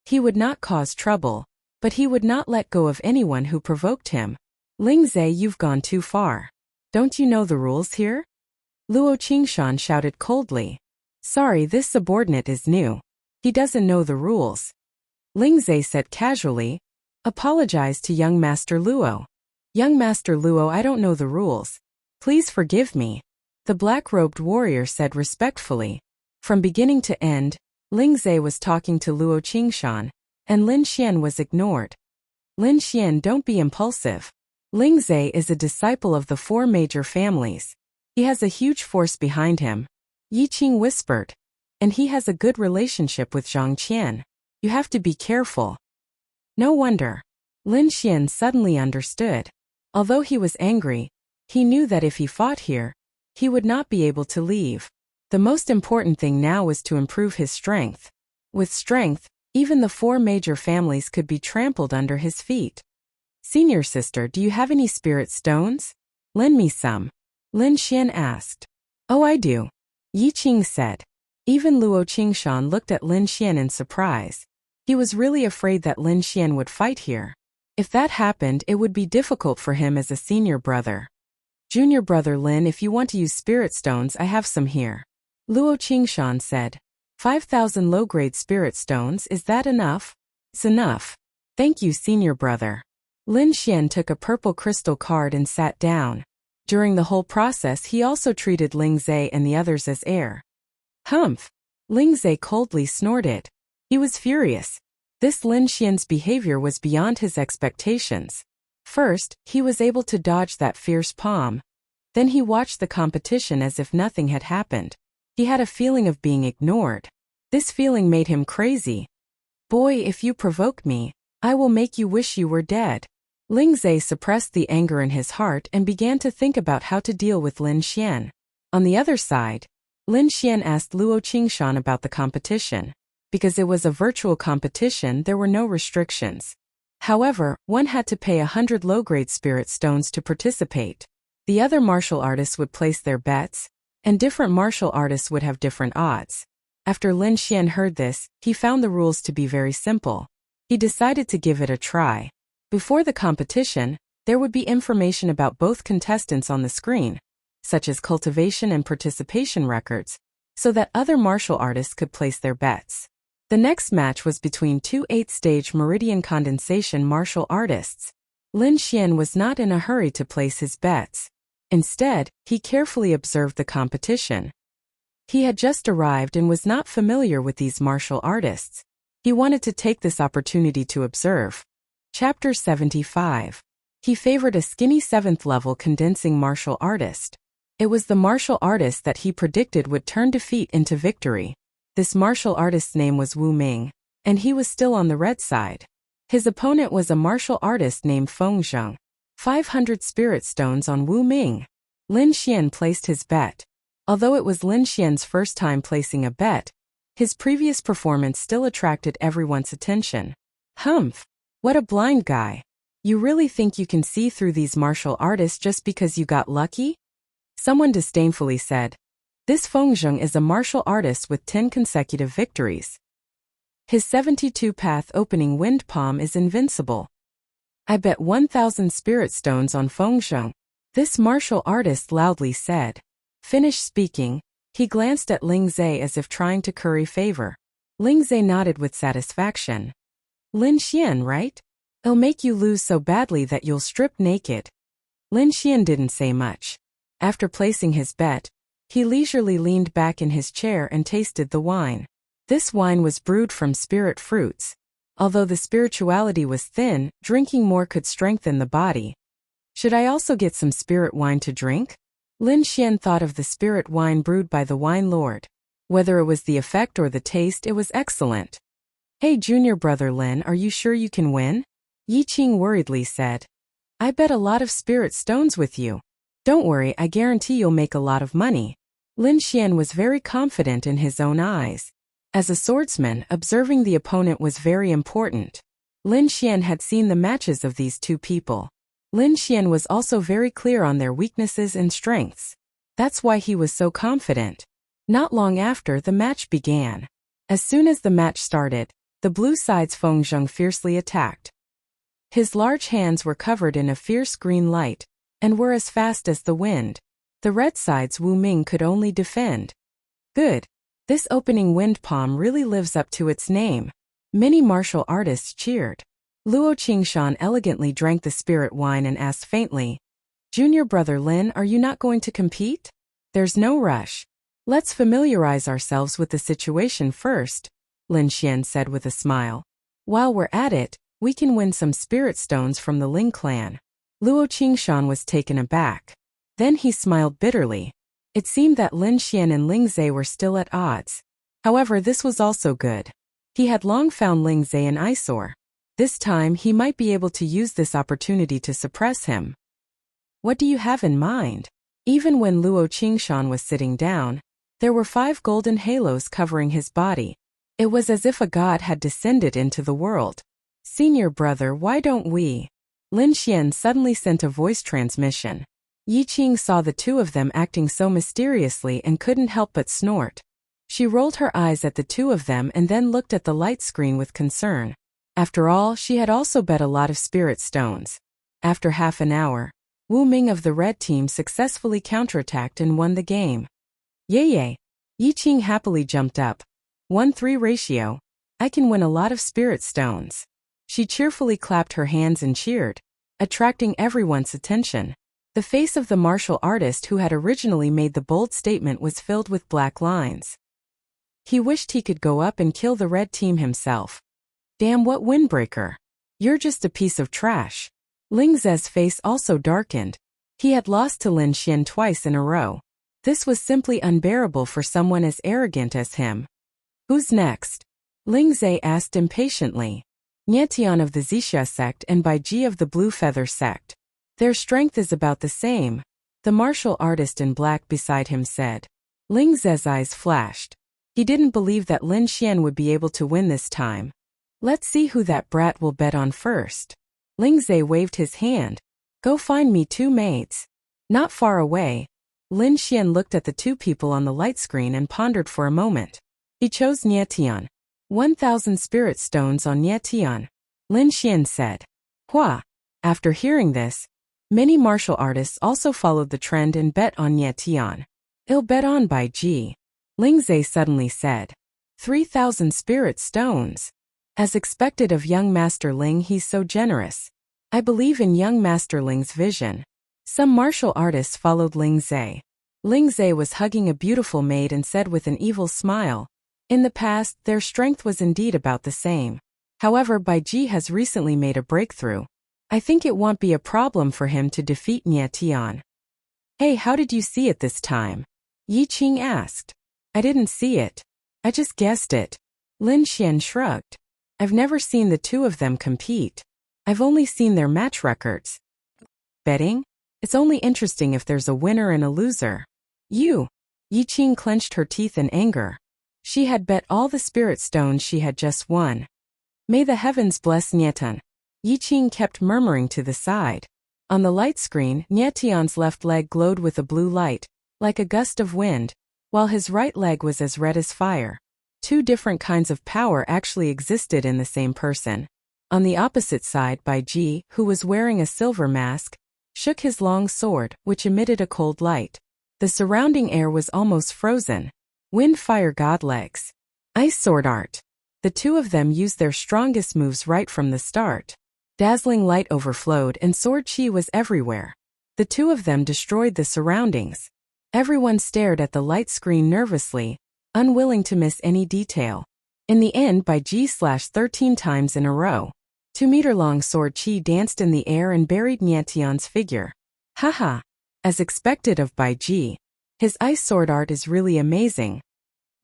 S1: He would not cause trouble, but he would not let go of anyone who provoked him. "Ling Zhe, you've gone too far. Don't you know the rules here?" Luo Qingshan shouted coldly. "Sorry, this subordinate is new. He doesn't know the rules." Ling Zhe said casually, "Apologize to young Master Luo." "Young Master Luo, I don't know the rules. Please forgive me," the black-robed warrior said respectfully. From beginning to end, Ling Zhe was talking to Luo Qingshan, and Lin Xian was ignored. "Lin Xian, don't be impulsive. Ling Zhe is a disciple of the 4 major families. He has a huge force behind him," Yi Qing whispered. "And he has a good relationship with Zhang Qian. You have to be careful." No wonder. Lin Xian suddenly understood. Although he was angry, he knew that if he fought here, he would not be able to leave. The most important thing now was to improve his strength. With strength, even the 4 major families could be trampled under his feet. "Senior sister, do you have any spirit stones? Lend me some," Lin Xian asked. "Oh, I do," Yi Qing said. Even Luo Qingshan looked at Lin Xian in surprise. He was really afraid that Lin Xian would fight here. If that happened, it would be difficult for him as a senior brother. "Junior brother Lin, if you want to use spirit stones, I have some here," Luo Qingshan said. 5,000 low-grade spirit stones, is that enough?" "It's enough. Thank you, senior brother." Lin Xian took a purple crystal card and sat down. During the whole process, he also treated Ling Zhe and the others as air. "Humph!" Ling Zhe coldly snorted. He was furious. This Lin Xian's behavior was beyond his expectations. First, he was able to dodge that fierce palm. Then he watched the competition as if nothing had happened. He had a feeling of being ignored. This feeling made him crazy. "Boy, if you provoke me, I will make you wish you were dead." Ling Zhe suppressed the anger in his heart and began to think about how to deal with Lin Xian. On the other side, Lin Xian asked Luo Qingshan about the competition. Because it was a virtual competition, there were no restrictions. However, one had to pay 100 low-grade spirit stones to participate. The other martial artists would place their bets, and different martial artists would have different odds. After Lin Xian heard this, he found the rules to be very simple. He decided to give it a try. Before the competition, there would be information about both contestants on the screen, such as cultivation and participation records, so that other martial artists could place their bets. The next match was between 2 8-stage meridian condensation martial artists. Lin Xian was not in a hurry to place his bets. Instead, he carefully observed the competition. He had just arrived and was not familiar with these martial artists. He wanted to take this opportunity to observe. Chapter 75. He favored a skinny 7th-level condensing martial artist. It was the martial artist that he predicted would turn defeat into victory. This martial artist's name was Wu Ming, and he was still on the red side. His opponent was a martial artist named Feng Zheng. 500 spirit stones on Wu Ming. Lin Xian placed his bet. Although it was Lin Xian's first time placing a bet, his previous performance still attracted everyone's attention. Humph! What a blind guy. You really think you can see through these martial artists just because you got lucky? Someone disdainfully said. This Feng Zheng is a martial artist with 10 consecutive victories. His 72-path opening wind palm is invincible. I bet 1,000 spirit stones on Feng Zheng, this martial artist loudly said. Finished speaking, he glanced at Ling Zhe as if trying to curry favor. Ling Zhe nodded with satisfaction. Lin Xian, right? It'll make you lose so badly that you'll strip naked. Lin Xian didn't say much. After placing his bet, he leisurely leaned back in his chair and tasted the wine. This wine was brewed from spirit fruits. Although the spirituality was thin, drinking more could strengthen the body. Should I also get some spirit wine to drink? Lin Xian thought of the spirit wine brewed by the wine lord. Whether it was the effect or the taste, it was excellent. Hey junior brother Lin, are you sure you can win? Yi Qing worriedly said. I bet a lot of spirit stones with you. Don't worry, I guarantee you'll make a lot of money. Lin Xian was very confident in his own eyes. As a swordsman, observing the opponent was very important. Lin Xian had seen the matches of these two people. Lin Xian was also very clear on their weaknesses and strengths. That's why he was so confident. Not long after, the match began. As soon as the match started, the blue side's Feng Zheng fiercely attacked. His large hands were covered in a fierce green light, and were as fast as the wind. The red side's Wu Ming could only defend. Good. This opening wind palm really lives up to its name. Many martial artists cheered. Luo Qingshan elegantly drank the spirit wine and asked faintly, Junior brother Lin, are you not going to compete? There's no rush. Let's familiarize ourselves with the situation first, Lin Xian said with a smile. While we're at it, we can win some spirit stones from the Ling clan. Luo Qingshan was taken aback. Then he smiled bitterly. It seemed that Lin Xian and Ling Zhe were still at odds. However, this was also good. He had long found Ling Zhe an eyesore. This time he might be able to use this opportunity to suppress him. What do you have in mind? Even when Luo Qingshan was sitting down, there were 5 golden halos covering his body. It was as if a god had descended into the world. Senior brother, why don't we? Lin Xian suddenly sent a voice transmission. Yi Qing saw the two of them acting so mysteriously and couldn't help but snort. She rolled her eyes at the two of them and then looked at the light screen with concern. After all, she had also bet a lot of spirit stones. After half an hour, Wu Ming of the red team successfully counterattacked and won the game. Yay! Yi Qing happily jumped up. 1-3 ratio. I can win a lot of spirit stones. She cheerfully clapped her hands and cheered, attracting everyone's attention. The face of the martial artist who had originally made the bold statement was filled with black lines. He wished he could go up and kill the red team himself. Damn, what windbreaker. You're just a piece of trash. Ling Zhe's face also darkened. He had lost to Lin Xian twice in a row. This was simply unbearable for someone as arrogant as him. Who's next? Ling Zhe asked impatiently. Nietian of the Xixia sect and Bai Ji of the Blue Feather sect. Their strength is about the same, the martial artist in black beside him said. Ling Zhe's eyes flashed. He didn't believe that Lin Xian would be able to win this time. Let's see who that brat will bet on first. Ling Zhe waved his hand. Go find me 2 maids. Not far away, Lin Xian looked at the 2 people on the light screen and pondered for a moment. He chose Nietian. 1,000 spirit stones on Nietian. Lin Xian said. Hua. After hearing this, many martial artists also followed the trend and bet on Nietian. I'll bet on Bai Ji. Ling Zhe suddenly said. 3,000 spirit stones. As expected of young Master Ling, he's so generous. I believe in young Master Ling's vision. Some martial artists followed Ling Zhe. Ling Zhe was hugging a beautiful maid and said with an evil smile, "In the past, their strength was indeed about the same. However, Bai Ji has recently made a breakthrough. I think it won't be a problem for him to defeat Nie Tian." "Hey, how did you see it this time?" Yi Qing asked. "I didn't see it. I just guessed it." Lin Xian shrugged. "I've never seen the two of them compete. I've only seen their match records." "Betting? It's only interesting if there's a winner and a loser." "You!" Yi Qing clenched her teeth in anger. She had bet all the spirit stones she had just won. "May the heavens bless Nietan." Yi Qing kept murmuring to the side. On the light screen, Nie Tian's left leg glowed with a blue light, like a gust of wind, while his right leg was as red as fire. Two different kinds of power actually existed in the same person. On the opposite side, Bai Ji, who was wearing a silver mask, shook his long sword, which emitted a cold light. The surrounding air was almost frozen. Wind fire god legs. Ice sword art. The two of them used their strongest moves right from the start. Dazzling light overflowed and sword chi was everywhere. The two of them destroyed the surroundings. Everyone stared at the light screen nervously, unwilling to miss any detail. In the end, Bai Ji slashed 13 times in a row. 2-meter-long sword chi danced in the air and buried Nie Tian's figure. Haha. As expected of Bai Ji. His ice sword art is really amazing.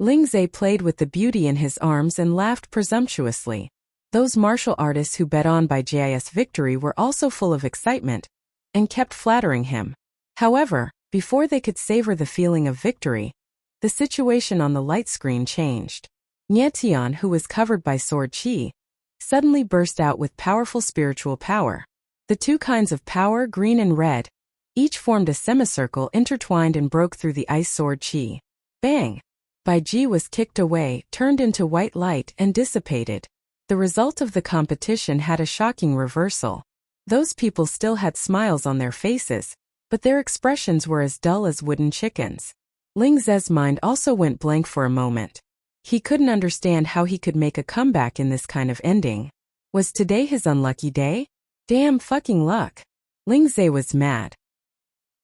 S1: Ling Zhe played with the beauty in his arms and laughed presumptuously. Those martial artists who bet on Bai Ji's victory were also full of excitement, and kept flattering him. However, before they could savor the feeling of victory, the situation on the light screen changed. Nie Tian, who was covered by sword chi, suddenly burst out with powerful spiritual power. The two kinds of power, green and red, each formed a semicircle intertwined and broke through the ice sword chi. Bang! Bai Ji was kicked away, turned into white light, and dissipated. The result of the competition had a shocking reversal. Those people still had smiles on their faces, but their expressions were as dull as wooden chickens. Ling Zhe's mind also went blank for a moment. He couldn't understand how he could make a comeback in this kind of ending. Was today his unlucky day? Damn fucking luck. Ling Zhe was mad.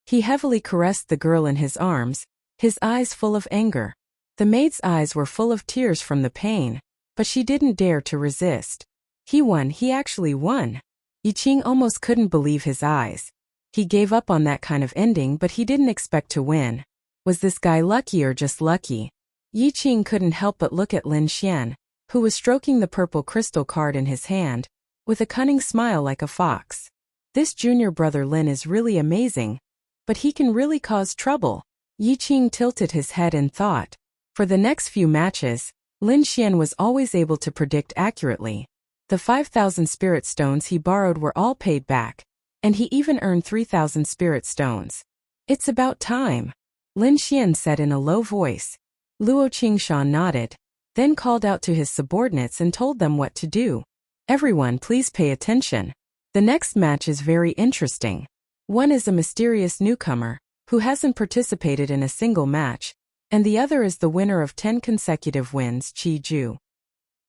S1: He heavily caressed the girl in his arms, his eyes full of anger. The maid's eyes were full of tears from the pain, but she didn't dare to resist. He won, he actually won. Yi Qing almost couldn't believe his eyes. He gave up on that kind of ending, but he didn't expect to win. Was this guy lucky or just lucky? Yi Qing couldn't help but look at Lin Xian, who was stroking the purple crystal card in his hand, with a cunning smile like a fox. This junior brother Lin is really amazing, but he can really cause trouble. Yi Qing tilted his head and thought. For the next few matches, Lin Xian was always able to predict accurately. The 5,000 spirit stones he borrowed were all paid back, and he even earned 3,000 spirit stones. "It's about time," Lin Xian said in a low voice. Luo Qingshan nodded, then called out to his subordinates and told them what to do. "Everyone, please pay attention. The next match is very interesting. One is a mysterious newcomer, who hasn't participated in a single match, and the other is the winner of 10 consecutive wins, Qi Ju.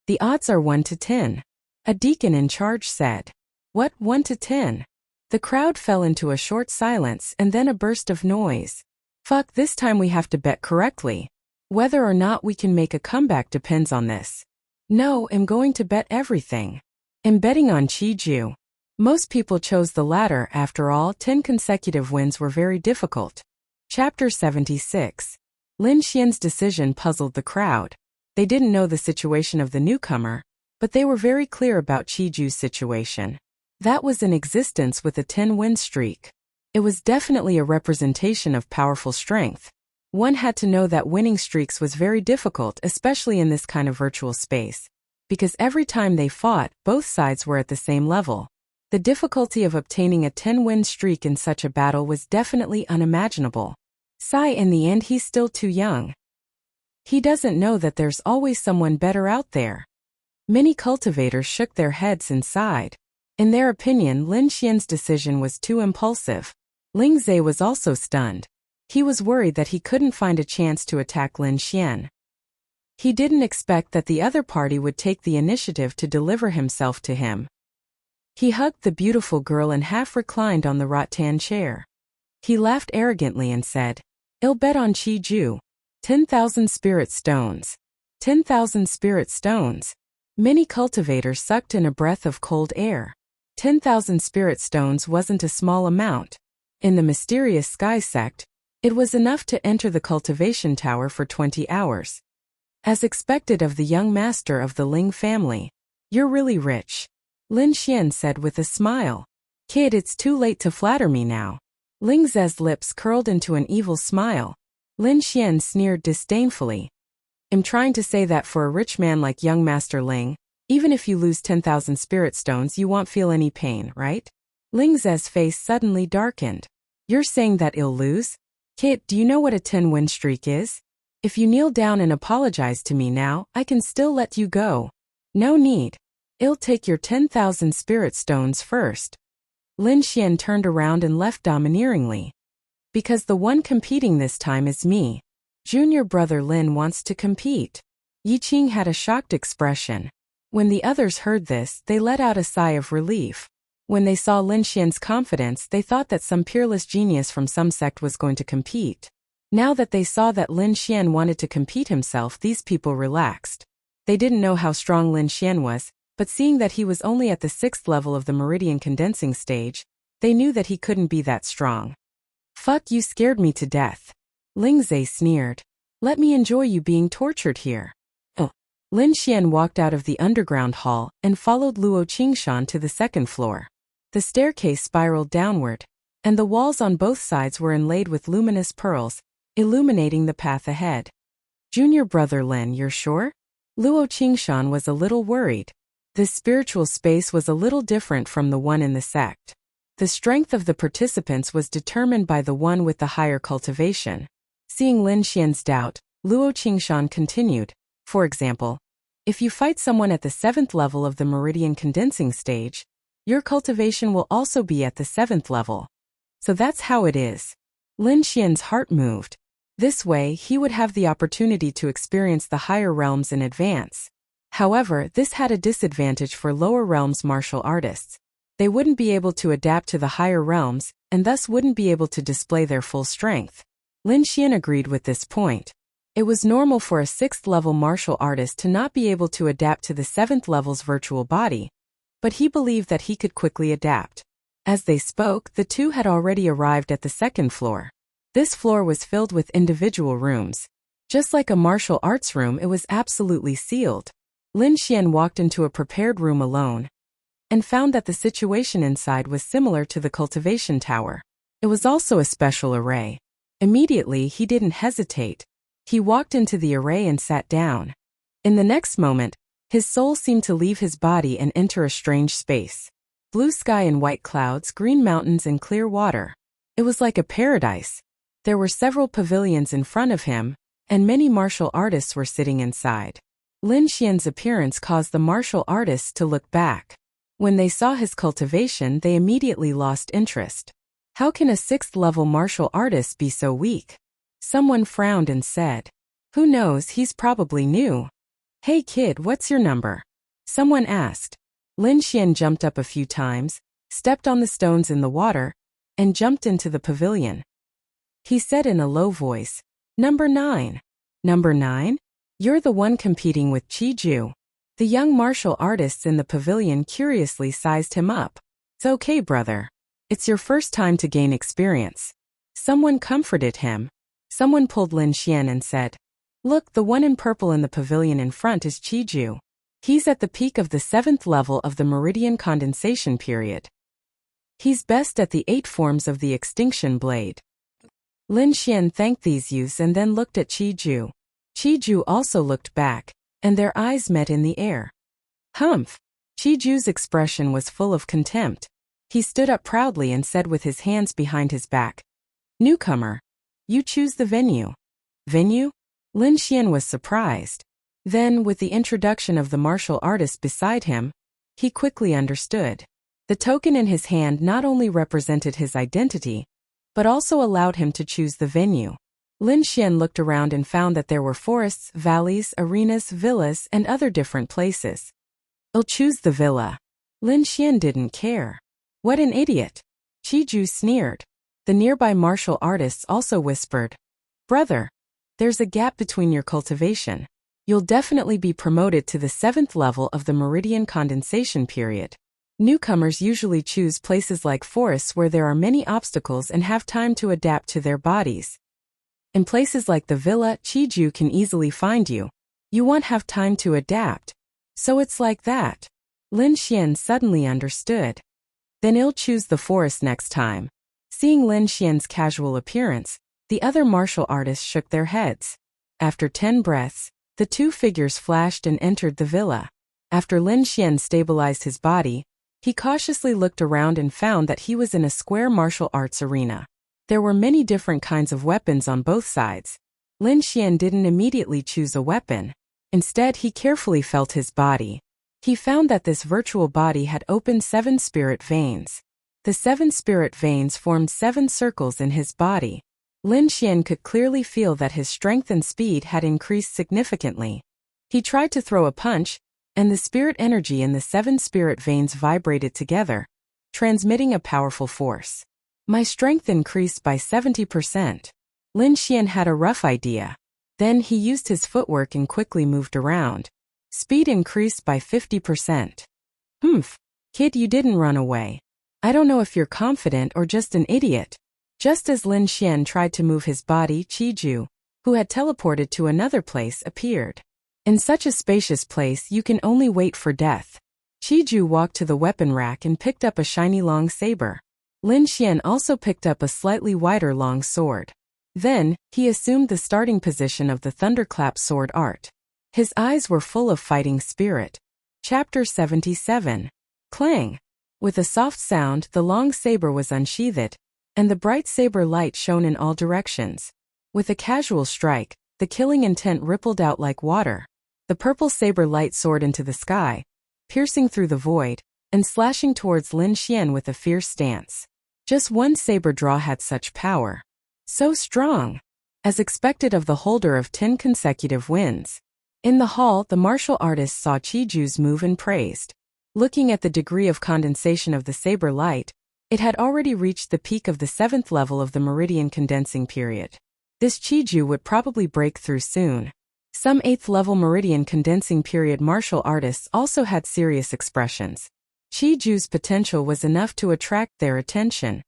S1: The odds are 1 to 10. A deacon in charge said. "What, 1 to 10? The crowd fell into a short silence and then a burst of noise. "Fuck, this time we have to bet correctly. Whether or not we can make a comeback depends on this." "No, I'm going to bet everything. I'm betting on Qi Ju." Most people chose the latter. After all, 10 consecutive wins were very difficult. Chapter 76. Lin Xian's decision puzzled the crowd. They didn't know the situation of the newcomer, but they were very clear about Qi Ju's situation. That was in existence with a 10-win streak. It was definitely a representation of powerful strength. One had to know that winning streaks was very difficult, especially in this kind of virtual space, because every time they fought, both sides were at the same level. The difficulty of obtaining a 10-win streak in such a battle was definitely unimaginable. In the end, he's still too young. He doesn't know that there's always someone better out there. Many cultivators shook their heads and sighed. In their opinion, Lin Xian's decision was too impulsive. Ling Zhe was also stunned. He was worried that he couldn't find a chance to attack Lin Xian. He didn't expect that the other party would take the initiative to deliver himself to him. He hugged the beautiful girl and half reclined on the rattan chair. He laughed arrogantly and said, "I'll bet on Qi 10,000 spirit stones. 10,000 spirit stones." Many cultivators sucked in a breath of cold air. 10,000 spirit stones wasn't a small amount. In the mysterious sky sect, it was enough to enter the cultivation tower for 20 hours. As expected of the young master of the Ling family. "You're really rich," Lin Xian said with a smile. "Kid, it's too late to flatter me now." Ling Ze's lips curled into an evil smile. Lin Xian sneered disdainfully. "I'm trying to say that for a rich man like young Master Ling, even if you lose 10,000 spirit stones you won't feel any pain, right?" Ling Ze's face suddenly darkened. "You're saying that I'll lose? Kid, do you know what a 10-win streak is? If you kneel down and apologize to me now, I can still let you go. No need. I'll take your 10,000 spirit stones first." Lin Xian turned around and left domineeringly. "Because the one competing this time is me. Junior brother Lin wants to compete." Yi Qing had a shocked expression. When the others heard this, they let out a sigh of relief. When they saw Lin Xian's confidence, they thought that some peerless genius from some sect was going to compete. Now that they saw that Lin Xian wanted to compete himself, these people relaxed. They didn't know how strong Lin Xian was, but seeing that he was only at the 6th level of the meridian condensing stage, they knew that he couldn't be that strong. "Fuck, you scared me to death." Ling Ze sneered. "Let me enjoy you being tortured here." Oh. Lin Xian walked out of the underground hall and followed Luo Qingshan to the 2nd floor. The staircase spiraled downward, and the walls on both sides were inlaid with luminous pearls, illuminating the path ahead. "Junior brother Lin, you're sure?" Luo Qingshan was a little worried. This spiritual space was a little different from the one in the sect. The strength of the participants was determined by the one with the higher cultivation. Seeing Lin Xian's doubt, Luo Qingshan continued, "For example, if you fight someone at the 7th level of the meridian condensing stage, your cultivation will also be at the 7th level. So that's how it is." Lin Xian's heart moved. This way, he would have the opportunity to experience the higher realms in advance. However, this had a disadvantage for lower realms martial artists. They wouldn't be able to adapt to the higher realms, and thus wouldn't be able to display their full strength. Lin Xian agreed with this point. It was normal for a 6th-level martial artist to not be able to adapt to the 7th level's virtual body, but he believed that he could quickly adapt. As they spoke, the two had already arrived at the 2nd floor. This floor was filled with individual rooms. Just like a martial arts room, it was absolutely sealed. Lin Xian walked into a prepared room alone, and found that the situation inside was similar to the cultivation tower. It was also a special array. Immediately, he didn't hesitate. He walked into the array and sat down. In the next moment, his soul seemed to leave his body and enter a strange space. Blue sky and white clouds, green mountains and clear water. It was like a paradise. There were several pavilions in front of him, and many martial artists were sitting inside. Lin Xian's appearance caused the martial artists to look back. When they saw his cultivation, they immediately lost interest. How can a 6th-level martial artist be so weak? Someone frowned and said, "Who knows, he's probably new." "Hey kid, what's your number?" someone asked. Lin Xian jumped up a few times, stepped on the stones in the water, and jumped into the pavilion. He said in a low voice, "Number 9. Number 9? You're the one competing with Qi." The young martial artists in the pavilion curiously sized him up. "It's okay, brother. It's your first time to gain experience." Someone comforted him. Someone pulled Lin Xian and said, "Look, the one in purple in the pavilion in front is Qi. He's at the peak of the 7th level of the meridian condensation period. He's best at the 8 forms of the extinction blade." Lin Xian thanked these youths and then looked at Qi. Qi also looked back, and their eyes met in the air. "Humph!" Qi's expression was full of contempt. He stood up proudly and said with his hands behind his back, "Newcomer, you choose the venue." "Venue?" Lin Xian was surprised. Then, with the introduction of the martial artist beside him, he quickly understood. The token in his hand not only represented his identity, but also allowed him to choose the venue. Lin Xian looked around and found that there were forests, valleys, arenas, villas, and other different places. "I'll choose the villa." Lin Xian didn't care. "What an idiot!" Qi sneered. The nearby martial artists also whispered, "Brother, there's a gap between your cultivation. You'll definitely be promoted to the 7th level of the meridian condensation period." Newcomers usually choose places like forests where there are many obstacles and have time to adapt to their bodies. In places like the villa, Qiju can easily find you. You won't have time to adapt. So it's like that. Lin Xian suddenly understood. Then I'll choose the forest next time. Seeing Lin Xian's casual appearance, the other martial artists shook their heads. After 10 breaths, the two figures flashed and entered the villa. After Lin Xian stabilized his body, he cautiously looked around and found that he was in a square martial arts arena. There were many different kinds of weapons on both sides. Lin Xian didn't immediately choose a weapon. Instead, he carefully felt his body. He found that this virtual body had opened 7 spirit veins. The 7 spirit veins formed 7 circles in his body. Lin Xian could clearly feel that his strength and speed had increased significantly. He tried to throw a punch, and the spirit energy in the 7 spirit veins vibrated together, transmitting a powerful force. My strength increased by 70%. Lin Xian had a rough idea. Then he used his footwork and quickly moved around. Speed increased by 50%. Humph. Kid, you didn't run away. I don't know if you're confident or just an idiot. Just as Lin Xian tried to move his body, Qiju, who had teleported to another place, appeared. In such a spacious place you can only wait for death. Qiju walked to the weapon rack and picked up a shiny long saber. Lin Xian also picked up a slightly wider long sword. Then, he assumed the starting position of the thunderclap sword art. His eyes were full of fighting spirit. Chapter 77. Clang! With a soft sound, the long saber was unsheathed, and the bright saber light shone in all directions. With a casual strike, the killing intent rippled out like water. The purple saber light soared into the sky, piercing through the void, and slashing towards Lin Xian with a fierce stance. Just one saber draw had such power. So strong! As expected of the holder of 10 consecutive wins. In the hall, the martial artists saw Qiju's move and praised. Looking at the degree of condensation of the saber light, it had already reached the peak of the 7th level of the meridian condensing period. This Qiju would probably break through soon. Some 8th level meridian condensing period martial artists also had serious expressions. Qiju's potential was enough to attract their attention.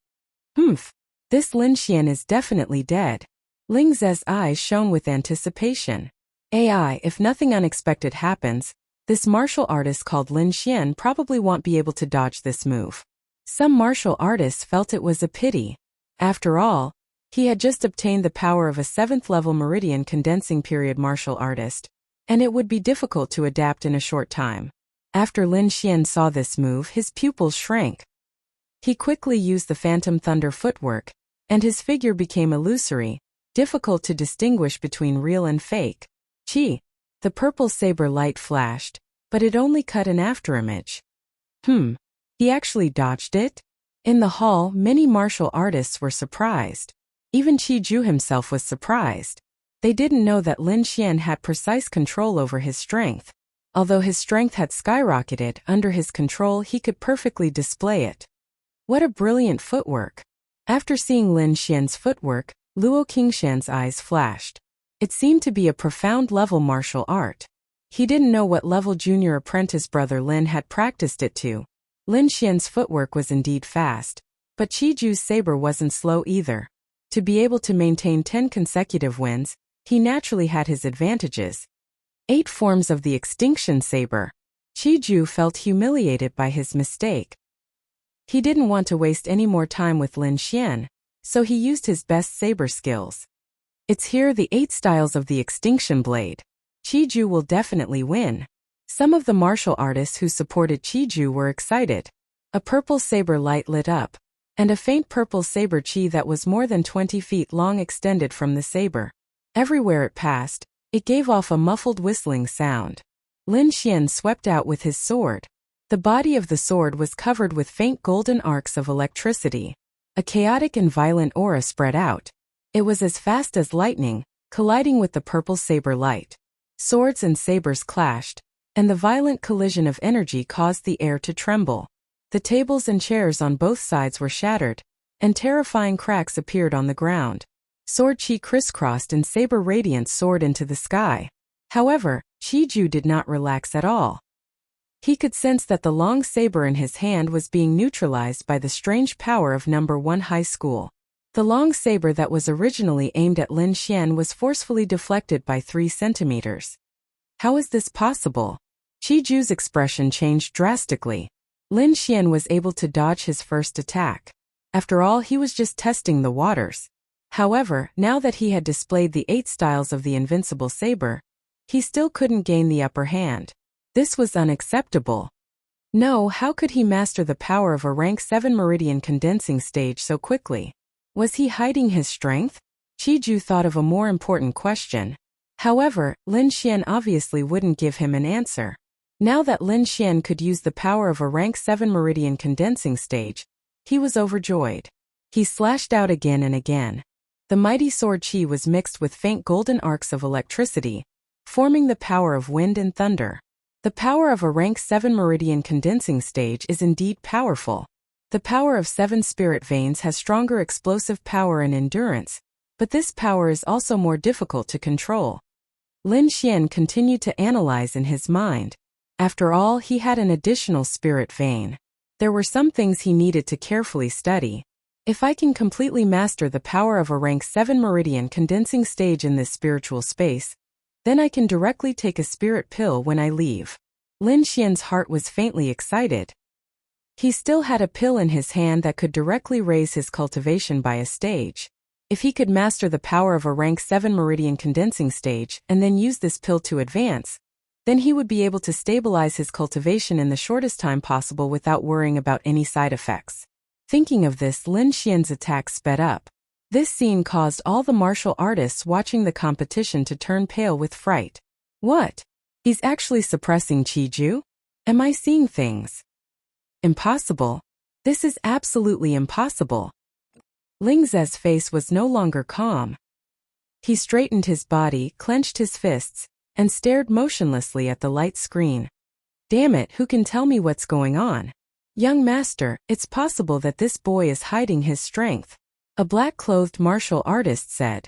S1: Humph! This Lin Xian is definitely dead. Ling Ze's eyes shone with anticipation. AI, if nothing unexpected happens, this martial artist called Lin Xian probably won't be able to dodge this move. Some martial artists felt it was a pity. After all, he had just obtained the power of a 7th level meridian condensing period martial artist, and it would be difficult to adapt in a short time. After Lin Xian saw this move, his pupils shrank. He quickly used the Phantom Thunder footwork, and his figure became illusory, difficult to distinguish between real and fake. Chi! The purple saber light flashed, but it only cut an afterimage. He actually dodged it? In the hall, many martial artists were surprised. Even Qiju himself was surprised. They didn't know that Lin Xian had precise control over his strength. Although his strength had skyrocketed, under his control he could perfectly display it. What a brilliant footwork! After seeing Lin Xian's footwork, Luo Qingshan's eyes flashed. It seemed to be a profound level martial art. He didn't know what level junior apprentice brother Lin had practiced it to. Lin Xian's footwork was indeed fast, but Qiju's saber wasn't slow either. To be able to maintain 10 consecutive wins, he naturally had his advantages. 8 forms of the extinction saber. Qiju felt humiliated by his mistake. He didn't want to waste any more time with Lin Xian, so he used his best saber skills. It's here the 8 styles of the extinction blade. Qiju will definitely win. Some of the martial artists who supported Qiju were excited. A purple saber light lit up, and a faint purple saber chi that was more than 20 feet long extended from the saber. Everywhere it passed, it gave off a muffled whistling sound. Lin Xian swept out with his sword. The body of the sword was covered with faint golden arcs of electricity. A chaotic and violent aura spread out. It was as fast as lightning, colliding with the purple saber light. Swords and sabers clashed, and the violent collision of energy caused the air to tremble. The tables and chairs on both sides were shattered, and terrifying cracks appeared on the ground. Sword chi crisscrossed and saber radiance soared into the sky. However, Chiju did not relax at all. He could sense that the long saber in his hand was being neutralized by the strange power of number 1 high school. The long saber that was originally aimed at Lin Xian was forcefully deflected by 3 centimeters. How is this possible? Chiju's expression changed drastically. Lin Xian was able to dodge his first attack. After all, he was just testing the waters. However, now that he had displayed the 8 styles of the invincible saber, he still couldn't gain the upper hand. This was unacceptable. No, how could he master the power of a rank 7 meridian condensing stage so quickly? Was he hiding his strength? Chiju thought of a more important question. However, Lin Xian obviously wouldn't give him an answer. Now that Lin Xian could use the power of a rank 7 meridian condensing stage, he was overjoyed. He slashed out again and again. The mighty sword chi was mixed with faint golden arcs of electricity, forming the power of wind and thunder. The power of a rank 7 meridian condensing stage is indeed powerful. The power of 7 spirit veins has stronger explosive power and endurance, but this power is also more difficult to control. Lin Xian continued to analyze in his mind. After all, he had an additional spirit vein. There were some things he needed to carefully study. If I can completely master the power of a rank 7 meridian condensing stage in this spiritual space, then I can directly take a spirit pill when I leave. Lin Xian's heart was faintly excited. He still had a pill in his hand that could directly raise his cultivation by a stage. If he could master the power of a rank 7 meridian condensing stage and then use this pill to advance, then he would be able to stabilize his cultivation in the shortest time possible without worrying about any side effects. Thinking of this, Lin Xian's attack sped up. This scene caused all the martial artists watching the competition to turn pale with fright. What? He's actually suppressing Chiju? Am I seeing things? Impossible. This is absolutely impossible. Ling Ze's face was no longer calm. He straightened his body, clenched his fists, and stared motionlessly at the light screen. Damn it, who can tell me what's going on? Young master, it's possible that this boy is hiding his strength. A black-clothed martial artist said.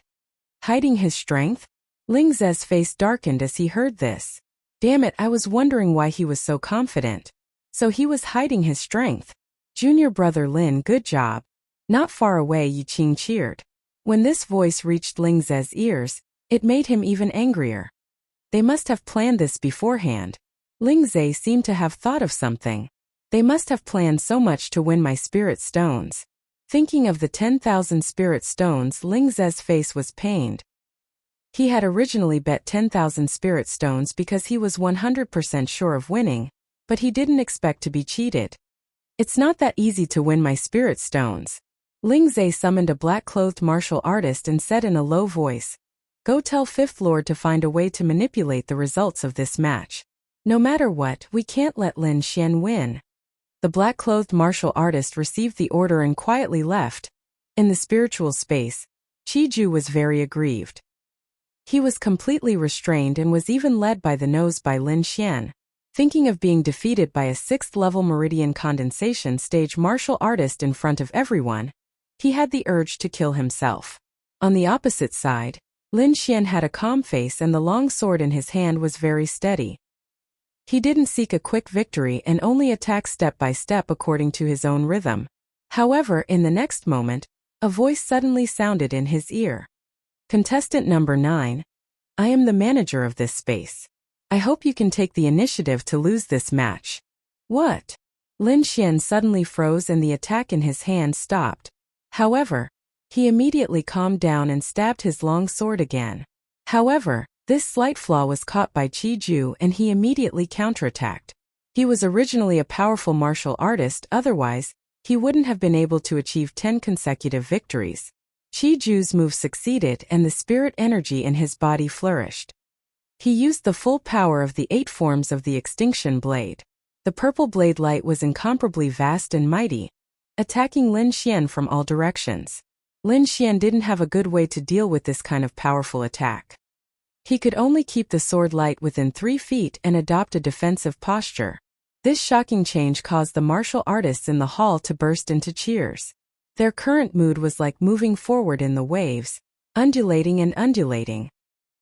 S1: Hiding his strength? Ling Ze's face darkened as he heard this. Damn it, I was wondering why he was so confident. So he was hiding his strength. Junior brother Lin, good job. Not far away, Yi Qing cheered. When this voice reached Ling Ze's ears, it made him even angrier. They must have planned this beforehand. Ling Ze seemed to have thought of something. They must have planned so much to win my spirit stones. Thinking of the 10,000 spirit stones, Ling Ze's face was pained. He had originally bet 10,000 spirit stones because he was 100% sure of winning, but he didn't expect to be cheated. It's not that easy to win my spirit stones. Ling Ze summoned a black-clothed martial artist and said in a low voice, "Go tell Fifth Lord to find a way to manipulate the results of this match. No matter what, we can't let Lin Xian win." The black-clothed martial artist received the order and quietly left. In the spiritual space, Chiju was very aggrieved. He was completely restrained and was even led by the nose by Lin Xian. Thinking of being defeated by a 6th-level meridian condensation stage martial artist in front of everyone, he had the urge to kill himself. On the opposite side, Lin Xian had a calm face and the long sword in his hand was very steady. He didn't seek a quick victory and only attacked step by step according to his own rhythm. However, in the next moment, a voice suddenly sounded in his ear. Contestant number 9, I am the manager of this space. I hope you can take the initiative to lose this match. What? Lin Xian suddenly froze and the attack in his hand stopped. However, he immediately calmed down and stabbed his long sword again. However, this slight flaw was caught by Chiju and he immediately counterattacked. He was originally a powerful martial artist, otherwise, he wouldn't have been able to achieve 10 consecutive victories. Chiju's move succeeded and the spirit energy in his body flourished. He used the full power of the 8 forms of the extinction blade. The purple blade light was incomparably vast and mighty, attacking Lin Xian from all directions. Lin Xian didn't have a good way to deal with this kind of powerful attack. He could only keep the sword light within 3 feet and adopt a defensive posture. This shocking change caused the martial artists in the hall to burst into cheers. Their current mood was like moving forward in the waves, undulating and undulating.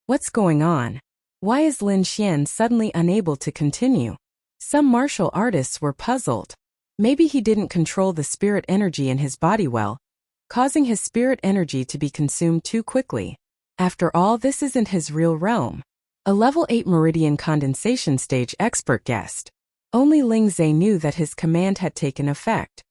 S1: What's going on? Why is Lin Xian suddenly unable to continue? Some martial artists were puzzled. Maybe he didn't control the spirit energy in his body well, causing his spirit energy to be consumed too quickly. After all, this isn't his real realm. A level 8 meridian condensation stage expert guessed. Only Ling Zhe knew that his command had taken effect.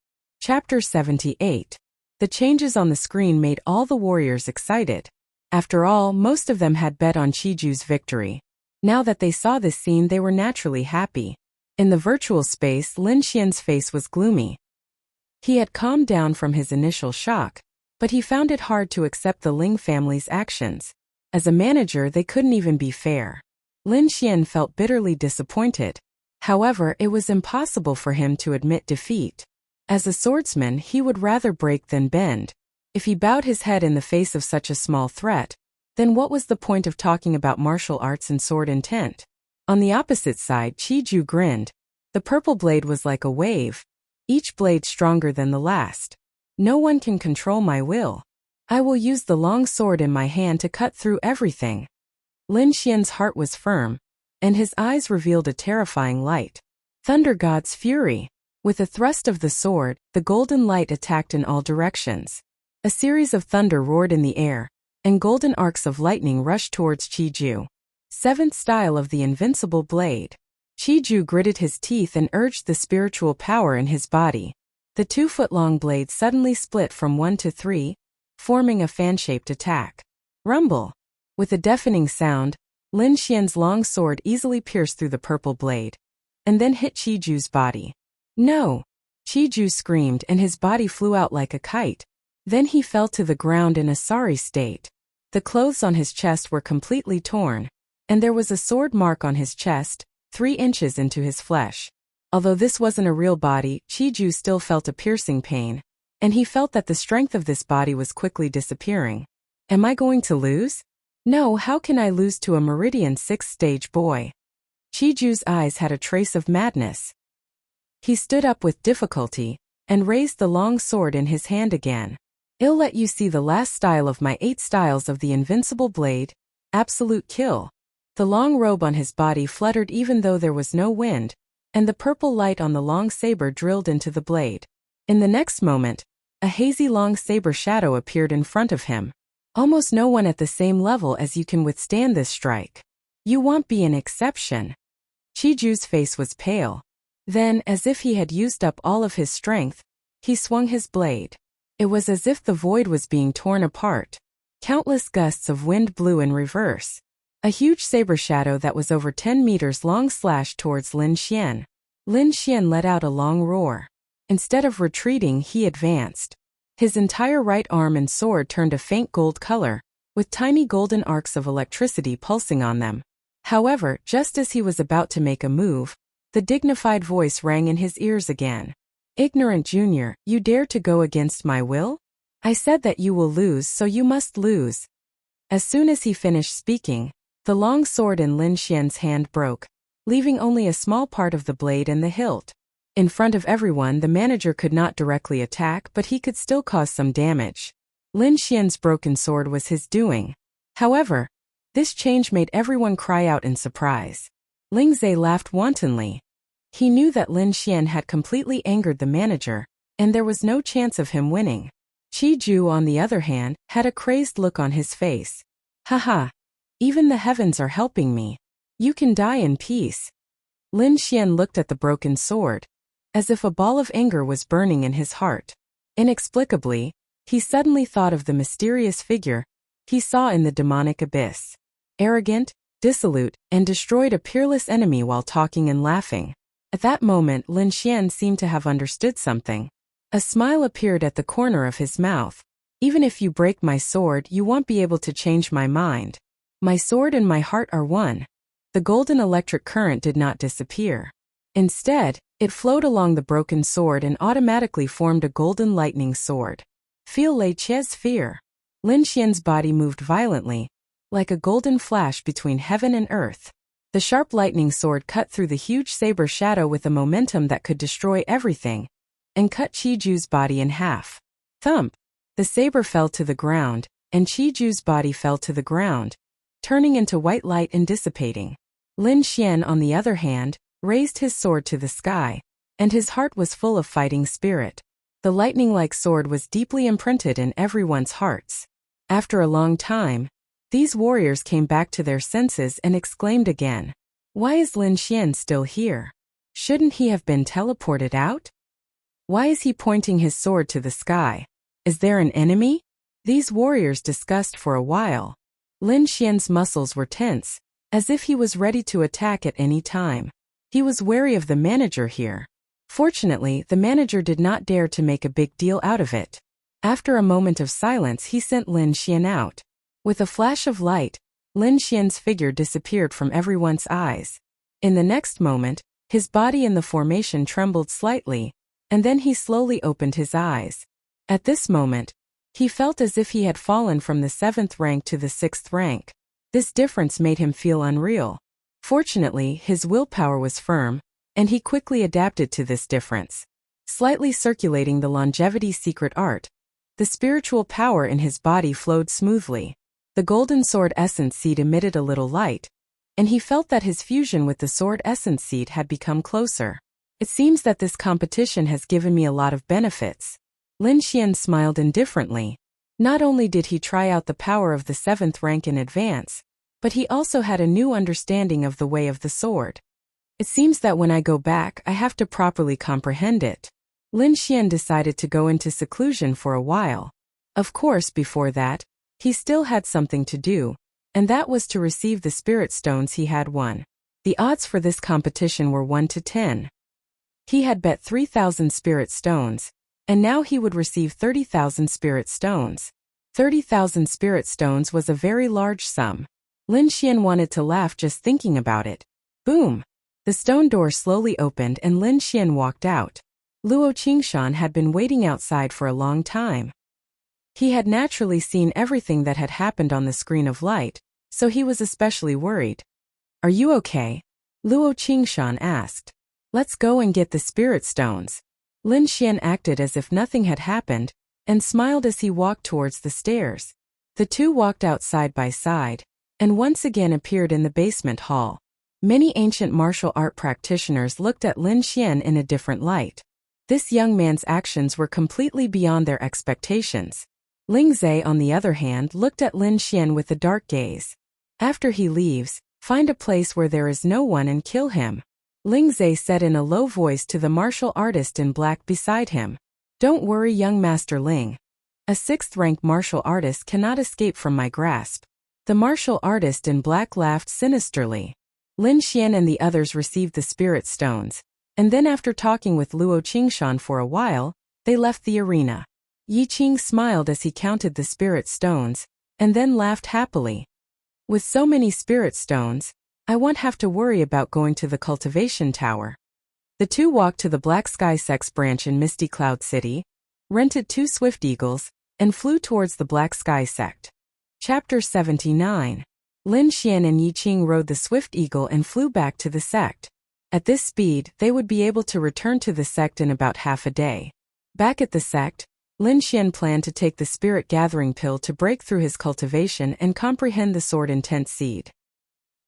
S1: Chapter 78. The changes on the screen made all the warriors excited. After all, most of them had bet on Qiju's victory. Now that they saw this scene, they were naturally happy. In the virtual space, Lin Xian's face was gloomy. He had calmed down from his initial shock, but he found it hard to accept the Ling family's actions. As a manager, they couldn't even be fair. Lin Xian felt bitterly disappointed. However, it was impossible for him to admit defeat. As a swordsman, he would rather break than bend. If he bowed his head in the face of such a small threat, then what was the point of talking about martial arts and sword intent? On the opposite side, Qiju grinned. The purple blade was like a wave, each blade stronger than the last. No one can control my will. I will use the long sword in my hand to cut through everything. Lin Xian's heart was firm, and his eyes revealed a terrifying light. Thunder God's fury. With a thrust of the sword, the golden light attacked in all directions. A series of thunder roared in the air, and golden arcs of lightning rushed towards Qiju. Seventh style of the invincible blade. Qiju gritted his teeth and urged the spiritual power in his body. The 2-foot-long blade suddenly split from 1 to 3, forming a fan-shaped attack. Rumble! With a deafening sound, Lin Xian's long sword easily pierced through the purple blade, and then hit Qiju's body. No! Qiju screamed and his body flew out like a kite. Then he fell to the ground in a sorry state. The clothes on his chest were completely torn, and there was a sword mark on his chest, 3 inches into his flesh. Although this wasn't a real body, Qiju still felt a piercing pain, and he felt that the strength of this body was quickly disappearing. Am I going to lose? No, how can I lose to a Meridian 6th stage boy? Qiju's eyes had a trace of madness. He stood up with difficulty, and raised the long sword in his hand again. I'll let you see the last style of my 8 styles of the invincible blade, absolute kill. The long robe on his body fluttered even though there was no wind, and the purple light on the long saber drilled into the blade. In the next moment, a hazy long saber shadow appeared in front of him. Almost no one at the same level as you can withstand this strike. You won't be an exception. Qiju's face was pale. Then, as if he had used up all of his strength, he swung his blade. It was as if the void was being torn apart. Countless gusts of wind blew in reverse. A huge saber shadow that was over 10 meters long slashed towards Lin Xian. Lin Xian let out a long roar. Instead of retreating, he advanced. His entire right arm and sword turned a faint gold color, with tiny golden arcs of electricity pulsing on them. However, just as he was about to make a move, the dignified voice rang in his ears again. Ignorant junior, you dare to go against my will? I said that you will lose, so you must lose. As soon as he finished speaking, the long sword in Lin Xian's hand broke, leaving only a small part of the blade and the hilt. In front of everyone, the manager could not directly attack, but he could still cause some damage. Lin Xian's broken sword was his doing. However, this change made everyone cry out in surprise. Ling Zhe laughed wantonly. He knew that Lin Xian had completely angered the manager, and there was no chance of him winning. Qiju, on the other hand, had a crazed look on his face. Haha! Even the heavens are helping me. You can die in peace. Lin Xian looked at the broken sword, as if a ball of anger was burning in his heart. Inexplicably, he suddenly thought of the mysterious figure he saw in the demonic abyss. Arrogant, dissolute, and destroyed a peerless enemy while talking and laughing. At that moment, Lin Xian seemed to have understood something. A smile appeared at the corner of his mouth. Even if you break my sword, you won't be able to change my mind. My sword and my heart are one. The golden electric current did not disappear. Instead, it flowed along the broken sword and automatically formed a golden lightning sword. Feel Lei Che's fear. Lin Xian's body moved violently, like a golden flash between heaven and earth. The sharp lightning sword cut through the huge saber shadow with a momentum that could destroy everything, and cut Qiju's body in half. Thump! The saber fell to the ground, and Qiju's body fell to the ground, turning into white light and dissipating. Lin Xian, on the other hand, raised his sword to the sky, and his heart was full of fighting spirit. The lightning-like sword was deeply imprinted in everyone's hearts. After a long time, these warriors came back to their senses and exclaimed again, "Why is Lin Xian still here? Shouldn't he have been teleported out? Why is he pointing his sword to the sky? Is there an enemy?" These warriors discussed for a while. Lin Xian's muscles were tense, as if he was ready to attack at any time. He was wary of the manager here. Fortunately, the manager did not dare to make a big deal out of it. After a moment of silence, he sent Lin Xian out. With a flash of light, Lin Xian's figure disappeared from everyone's eyes. In the next moment, his body in the formation trembled slightly, and then he slowly opened his eyes. At this moment, he felt as if he had fallen from the 7th rank to the 6th rank. This difference made him feel unreal. Fortunately, his willpower was firm, and he quickly adapted to this difference. Slightly circulating the longevity secret art, the spiritual power in his body flowed smoothly. The golden sword essence seed emitted a little light, and he felt that his fusion with the sword essence seed had become closer. It seems that this competition has given me a lot of benefits. Lin Xian smiled indifferently. Not only did he try out the power of the 7th rank in advance, but he also had a new understanding of the way of the sword. It seems that when I go back, I have to properly comprehend it. Lin Xian decided to go into seclusion for a while. Of course, before that, he still had something to do, and that was to receive the spirit stones he had won. The odds for this competition were 1 to 10. He had bet 3,000 spirit stones, and now he would receive 30,000 spirit stones. 30,000 spirit stones was a very large sum. Lin Xian wanted to laugh just thinking about it. Boom! The stone door slowly opened and Lin Xian walked out. Luo Qingshan had been waiting outside for a long time. He had naturally seen everything that had happened on the screen of light, so he was especially worried. "Are you okay?" Luo Qingshan asked. "Let's go and get the spirit stones." Lin Xian acted as if nothing had happened, and smiled as he walked towards the stairs. The two walked out side by side, and once again appeared in the basement hall. Many ancient martial art practitioners looked at Lin Xian in a different light. This young man's actions were completely beyond their expectations. Ling Zhe, on the other hand, looked at Lin Xian with a dark gaze. "After he leaves, find a place where there is no one and kill him," Ling Zhe said in a low voice to the martial artist in black beside him. "Don't worry, young Master Ling. A 6th-rank martial artist cannot escape from my grasp." The martial artist in black laughed sinisterly. Lin Xian and the others received the spirit stones, and then after talking with Luo Qingshan for a while, they left the arena. Yi Qing smiled as he counted the spirit stones, and then laughed happily. "With so many spirit stones, I won't have to worry about going to the cultivation tower." The two walked to the Black Sky Sect's branch in Misty Cloud City, rented 2 swift eagles, and flew towards the Black Sky Sect. Chapter 79. Lin Xian and Yi Qing rode the swift eagle and flew back to the sect. At this speed, they would be able to return to the sect in about half a day. Back at the sect, Lin Xian planned to take the spirit gathering pill to break through his cultivation and comprehend the sword intent seed.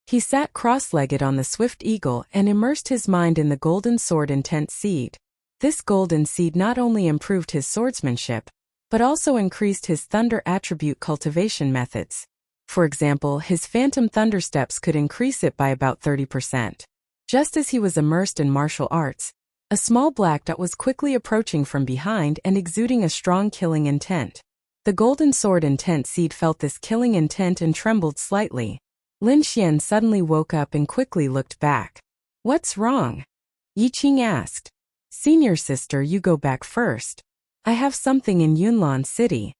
S1: He sat cross-legged on the swift eagle and immersed his mind in the golden sword intent seed. This golden seed not only improved his swordsmanship, but also increased his thunder attribute cultivation methods. For example, his phantom thunder steps could increase it by about 30%. Just as he was immersed in martial arts, a small black dot was quickly approaching from behind and exuding a strong killing intent. The golden sword intent seed felt this killing intent and trembled slightly. Lin Xian suddenly woke up and quickly looked back. "What's wrong?" Yi Qing asked. "Senior sister, you go back first. I have something in Yunlan City."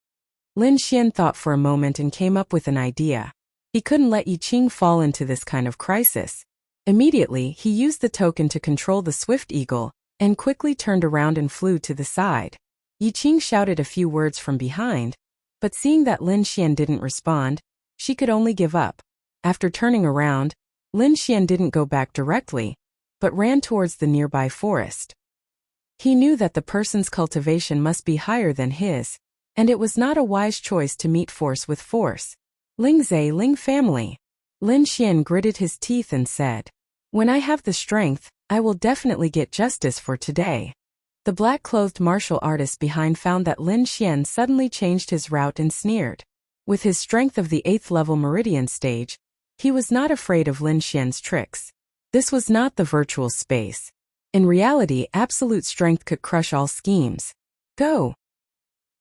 S1: Lin Xian thought for a moment and came up with an idea. He couldn't let Yi Qing fall into this kind of crisis. Immediately, he used the token to control the swift eagle, and quickly turned around and flew to the side. Yi Qing shouted a few words from behind, but seeing that Lin Xian didn't respond, she could only give up. After turning around, Lin Xian didn't go back directly, but ran towards the nearby forest. He knew that the person's cultivation must be higher than his, and it was not a wise choice to meet force with force. Lingze Ling family. Lin Xian gritted his teeth and said, "When I have the strength, I will definitely get justice for today." The black-clothed martial artist behind found that Lin Xian suddenly changed his route and sneered. With his strength of the 8th level meridian stage, he was not afraid of Lin Xian's tricks. This was not the virtual space. In reality, absolute strength could crush all schemes. Go!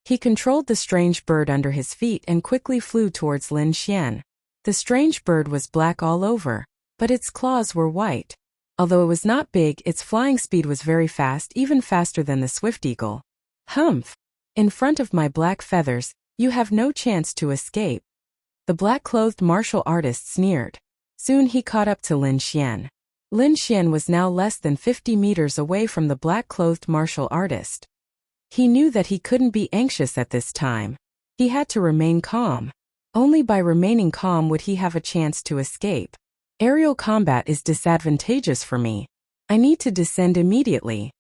S1: He controlled the strange bird under his feet and quickly flew towards Lin Xian. The strange bird was black all over, but its claws were white. Although it was not big, its flying speed was very fast, even faster than the swift eagle. Humph! In front of my black feathers, you have no chance to escape. The black-clothed martial artist sneered. Soon he caught up to Lin Xian. Lin Xian was now less than 50 meters away from the black-clothed martial artist. He knew that he couldn't be anxious at this time. He had to remain calm. Only by remaining calm would he have a chance to escape. Aerial combat is disadvantageous for me. I need to descend immediately.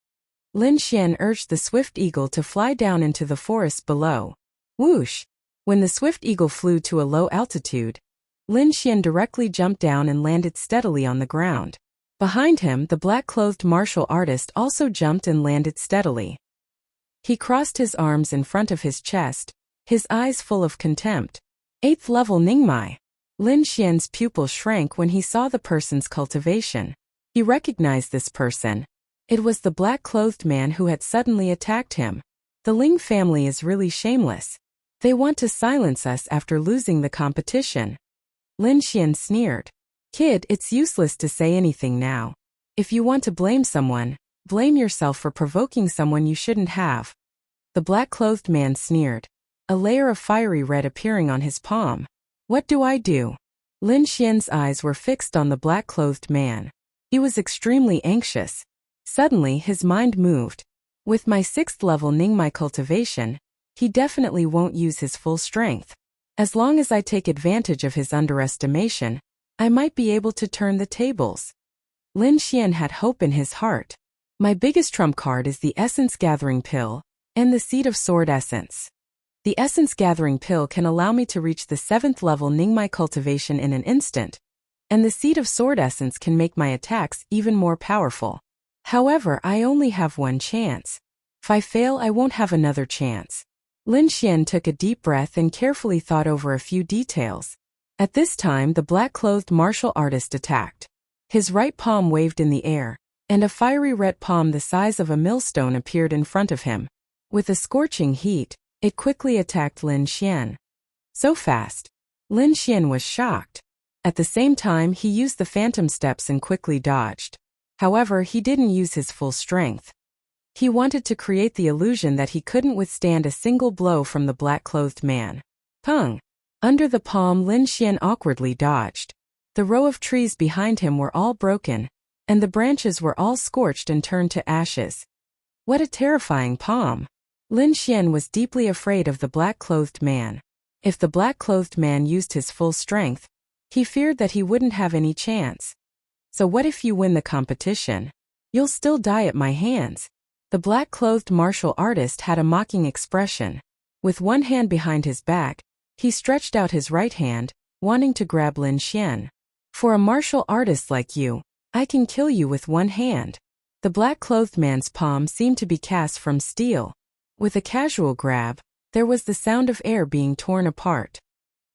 S1: Lin Xian urged the swift eagle to fly down into the forest below. Whoosh! When the swift eagle flew to a low altitude, Lin Xian directly jumped down and landed steadily on the ground. Behind him, the black-clothed martial artist also jumped and landed steadily. He crossed his arms in front of his chest, his eyes full of contempt. 8th level Ningmai. Lin Xian's pupil shrank when he saw the person's cultivation. He recognized this person. It was the black-clothed man who had suddenly attacked him. The Ling family is really shameless. They want to silence us after losing the competition. Lin Xian sneered. Kid, it's useless to say anything now. If you want to blame someone, blame yourself for provoking someone you shouldn't have. The black-clothed man sneered. A layer of fiery red appearing on his palm. What do I do? Lin Xian's eyes were fixed on the black-clothed man. He was extremely anxious. Suddenly his mind moved. With my 6th level Ningmai cultivation, he definitely won't use his full strength. As long as I take advantage of his underestimation, I might be able to turn the tables. Lin Xian had hope in his heart. My biggest trump card is the Essence Gathering Pill and the Seed of Sword Essence. The Essence Gathering Pill can allow me to reach the 7th level Ningmai cultivation in an instant, and the Seed of Sword Essence can make my attacks even more powerful. However, I only have one chance. If I fail, I won't have another chance. Lin Xian took a deep breath and carefully thought over a few details. At this time, the black-clothed martial artist attacked. His right palm waved in the air, and a fiery red palm the size of a millstone appeared in front of him. With a scorching heat, it quickly attacked Lin Xian. So fast. Lin Xian was shocked. At the same time, he used the phantom steps and quickly dodged. However, he didn't use his full strength. He wanted to create the illusion that he couldn't withstand a single blow from the black-clothed man. Pung! Under the palm, Lin Xian awkwardly dodged. The row of trees behind him were all broken, and the branches were all scorched and turned to ashes. What a terrifying palm! Lin Xian was deeply afraid of the black-clothed man. If the black-clothed man used his full strength, he feared that he wouldn't have any chance. So what if you win the competition? You'll still die at my hands. The black-clothed martial artist had a mocking expression. With one hand behind his back, he stretched out his right hand, wanting to grab Lin Xian. For a martial artist like you, I can kill you with one hand. The black-clothed man's palm seemed to be cast from steel. With a casual grab, there was the sound of air being torn apart.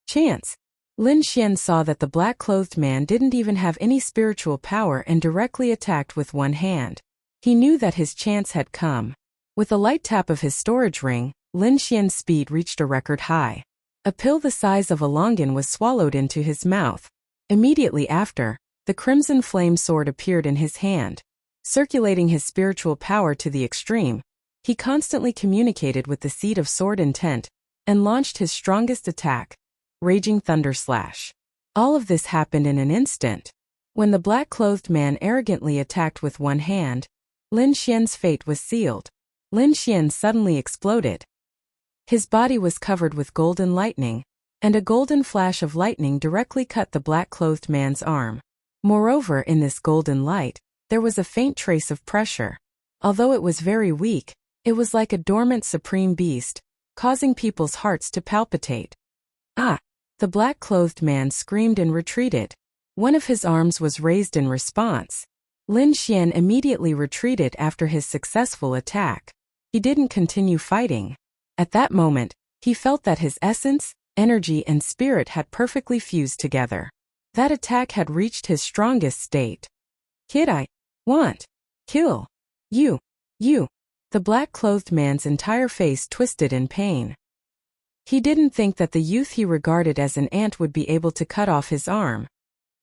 S1: Chance! Lin Xian saw that the black-clothed man didn't even have any spiritual power and directly attacked with one hand. He knew that his chance had come. With a light tap of his storage ring, Lin Xian's speed reached a record high. A pill the size of a longan was swallowed into his mouth. Immediately after, the crimson flame sword appeared in his hand. Circulating his spiritual power to the extreme, he constantly communicated with the Seed of Sword Intent and launched his strongest attack, Raging Thunder Slash. All of this happened in an instant. When the black-clothed man arrogantly attacked with one hand, Lin Xian's fate was sealed. Lin Xian suddenly exploded. His body was covered with golden lightning, and a golden flash of lightning directly cut the black-clothed man's arm. Moreover, in this golden light, there was a faint trace of pressure. Although it was very weak, it was like a dormant supreme beast, causing people's hearts to palpitate. Ah! The black-clothed man screamed and retreated. One of his arms was raised in response. Lin Xian immediately retreated after his successful attack. He didn't continue fighting. At that moment, he felt that his essence, energy and spirit had perfectly fused together. That attack had reached his strongest state. Kid, I want kill you. The black-clothed man's entire face twisted in pain. He didn't think that the youth he regarded as an ant would be able to cut off his arm.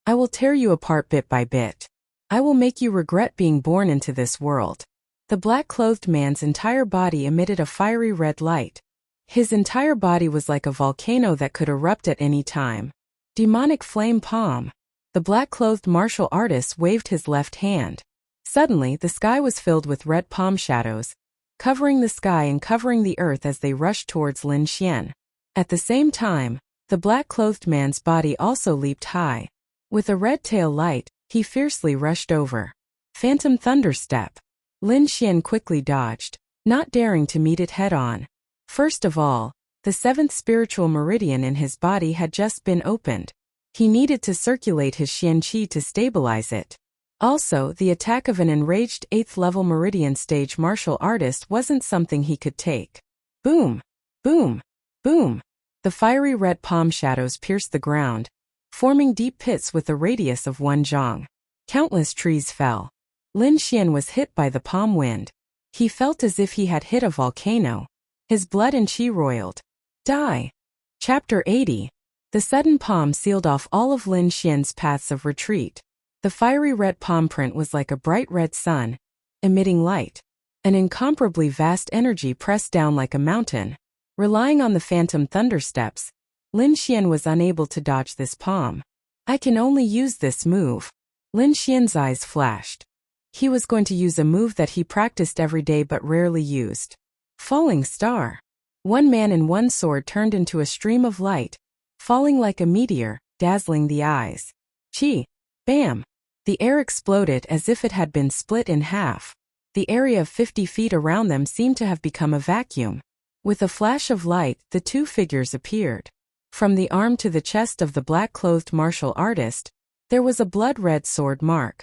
S1: I will tear you apart bit by bit. I will make you regret being born into this world. The black-clothed man's entire body emitted a fiery red light. His entire body was like a volcano that could erupt at any time. Demonic flame palm. The black-clothed martial artist waved his left hand. Suddenly, the sky was filled with red palm shadows, covering the sky and covering the earth as they rushed towards Lin Xian. At the same time, the black-clothed man's body also leaped high. With a red tail light, he fiercely rushed over. Phantom Thunderstep. Lin Xian quickly dodged, not daring to meet it head-on. First of all, the seventh spiritual meridian in his body had just been opened. He needed to circulate his Xian Qi to stabilize it. Also, the attack of an enraged 8th-level meridian stage martial artist wasn't something he could take. Boom! Boom! Boom! The fiery red palm shadows pierced the ground, forming deep pits with a radius of 1 zhang. Countless trees fell. Lin Xian was hit by the palm wind. He felt as if he had hit a volcano. His blood and qi roiled. Die! Chapter 80. The sudden palm sealed off all of Lin Xian's paths of retreat. The fiery red palm print was like a bright red sun, emitting light. An incomparably vast energy pressed down like a mountain. Relying on the phantom thundersteps, Lin Xian was unable to dodge this palm. I can only use this move. Lin Xian's eyes flashed. He was going to use a move that he practiced every day but rarely used. Falling Star. One man and one sword turned into a stream of light, falling like a meteor, dazzling the eyes. Chi! Bam! The air exploded as if it had been split in half. The area of 50 feet around them seemed to have become a vacuum. With a flash of light, the two figures appeared. From the arm to the chest of the black-clothed martial artist, there was a blood-red sword mark.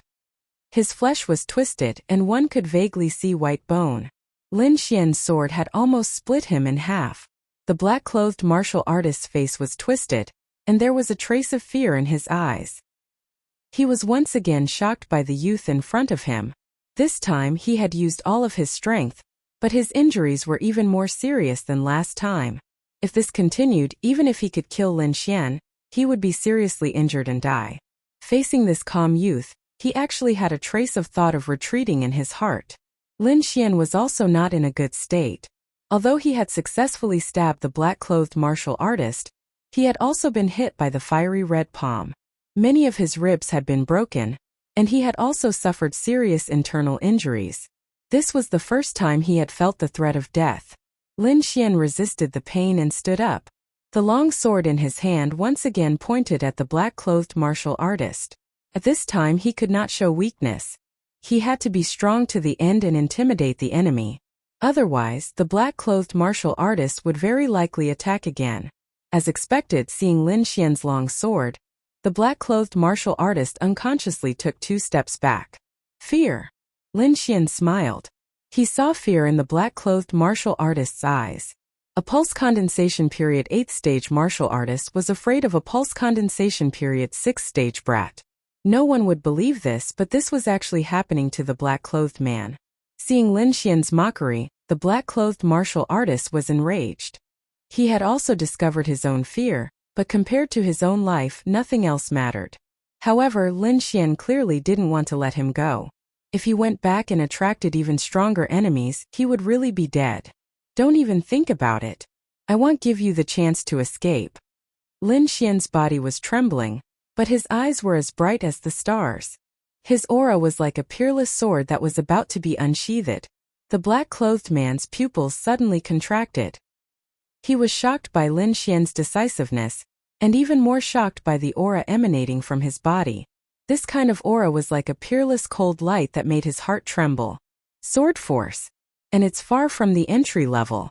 S1: His flesh was twisted and one could vaguely see white bone. Lin Xian's sword had almost split him in half. The black-clothed martial artist's face was twisted, and there was a trace of fear in his eyes. He was once again shocked by the youth in front of him. This time he had used all of his strength, but his injuries were even more serious than last time. If this continued, even if he could kill Lin Xian, he would be seriously injured and die. Facing this calm youth, he actually had a trace of thought of retreating in his heart. Lin Xian was also not in a good state. Although he had successfully stabbed the black-clothed martial artist, he had also been hit by the fiery red palm. Many of his ribs had been broken, and he had also suffered serious internal injuries. This was the first time he had felt the threat of death. Lin Xian resisted the pain and stood up. The long sword in his hand once again pointed at the black-clothed martial artist. At this time he could not show weakness. He had to be strong to the end and intimidate the enemy. Otherwise, the black-clothed martial artist would very likely attack again. As expected, seeing Lin Xian's long sword, the black-clothed martial artist unconsciously took 2 steps back. Fear. Lin Xian smiled. He saw fear in the black-clothed martial artist's eyes. A pulse condensation period 8th stage martial artist was afraid of a pulse condensation period 6th stage brat. No one would believe this, but this was actually happening to the black-clothed man. Seeing Lin Xian's mockery, the black-clothed martial artist was enraged. He had also discovered his own fear, but compared to his own life, nothing else mattered. However, Lin Xian clearly didn't want to let him go. If he went back and attracted even stronger enemies, he would really be dead. Don't even think about it. I won't give you the chance to escape. Lin Xian's body was trembling, but his eyes were as bright as the stars. His aura was like a peerless sword that was about to be unsheathed. The black-clothed man's pupils suddenly contracted. He was shocked by Lin Xian's decisiveness, and even more shocked by the aura emanating from his body. This kind of aura was like a peerless cold light that made his heart tremble. Sword force. And it's far from the entry level.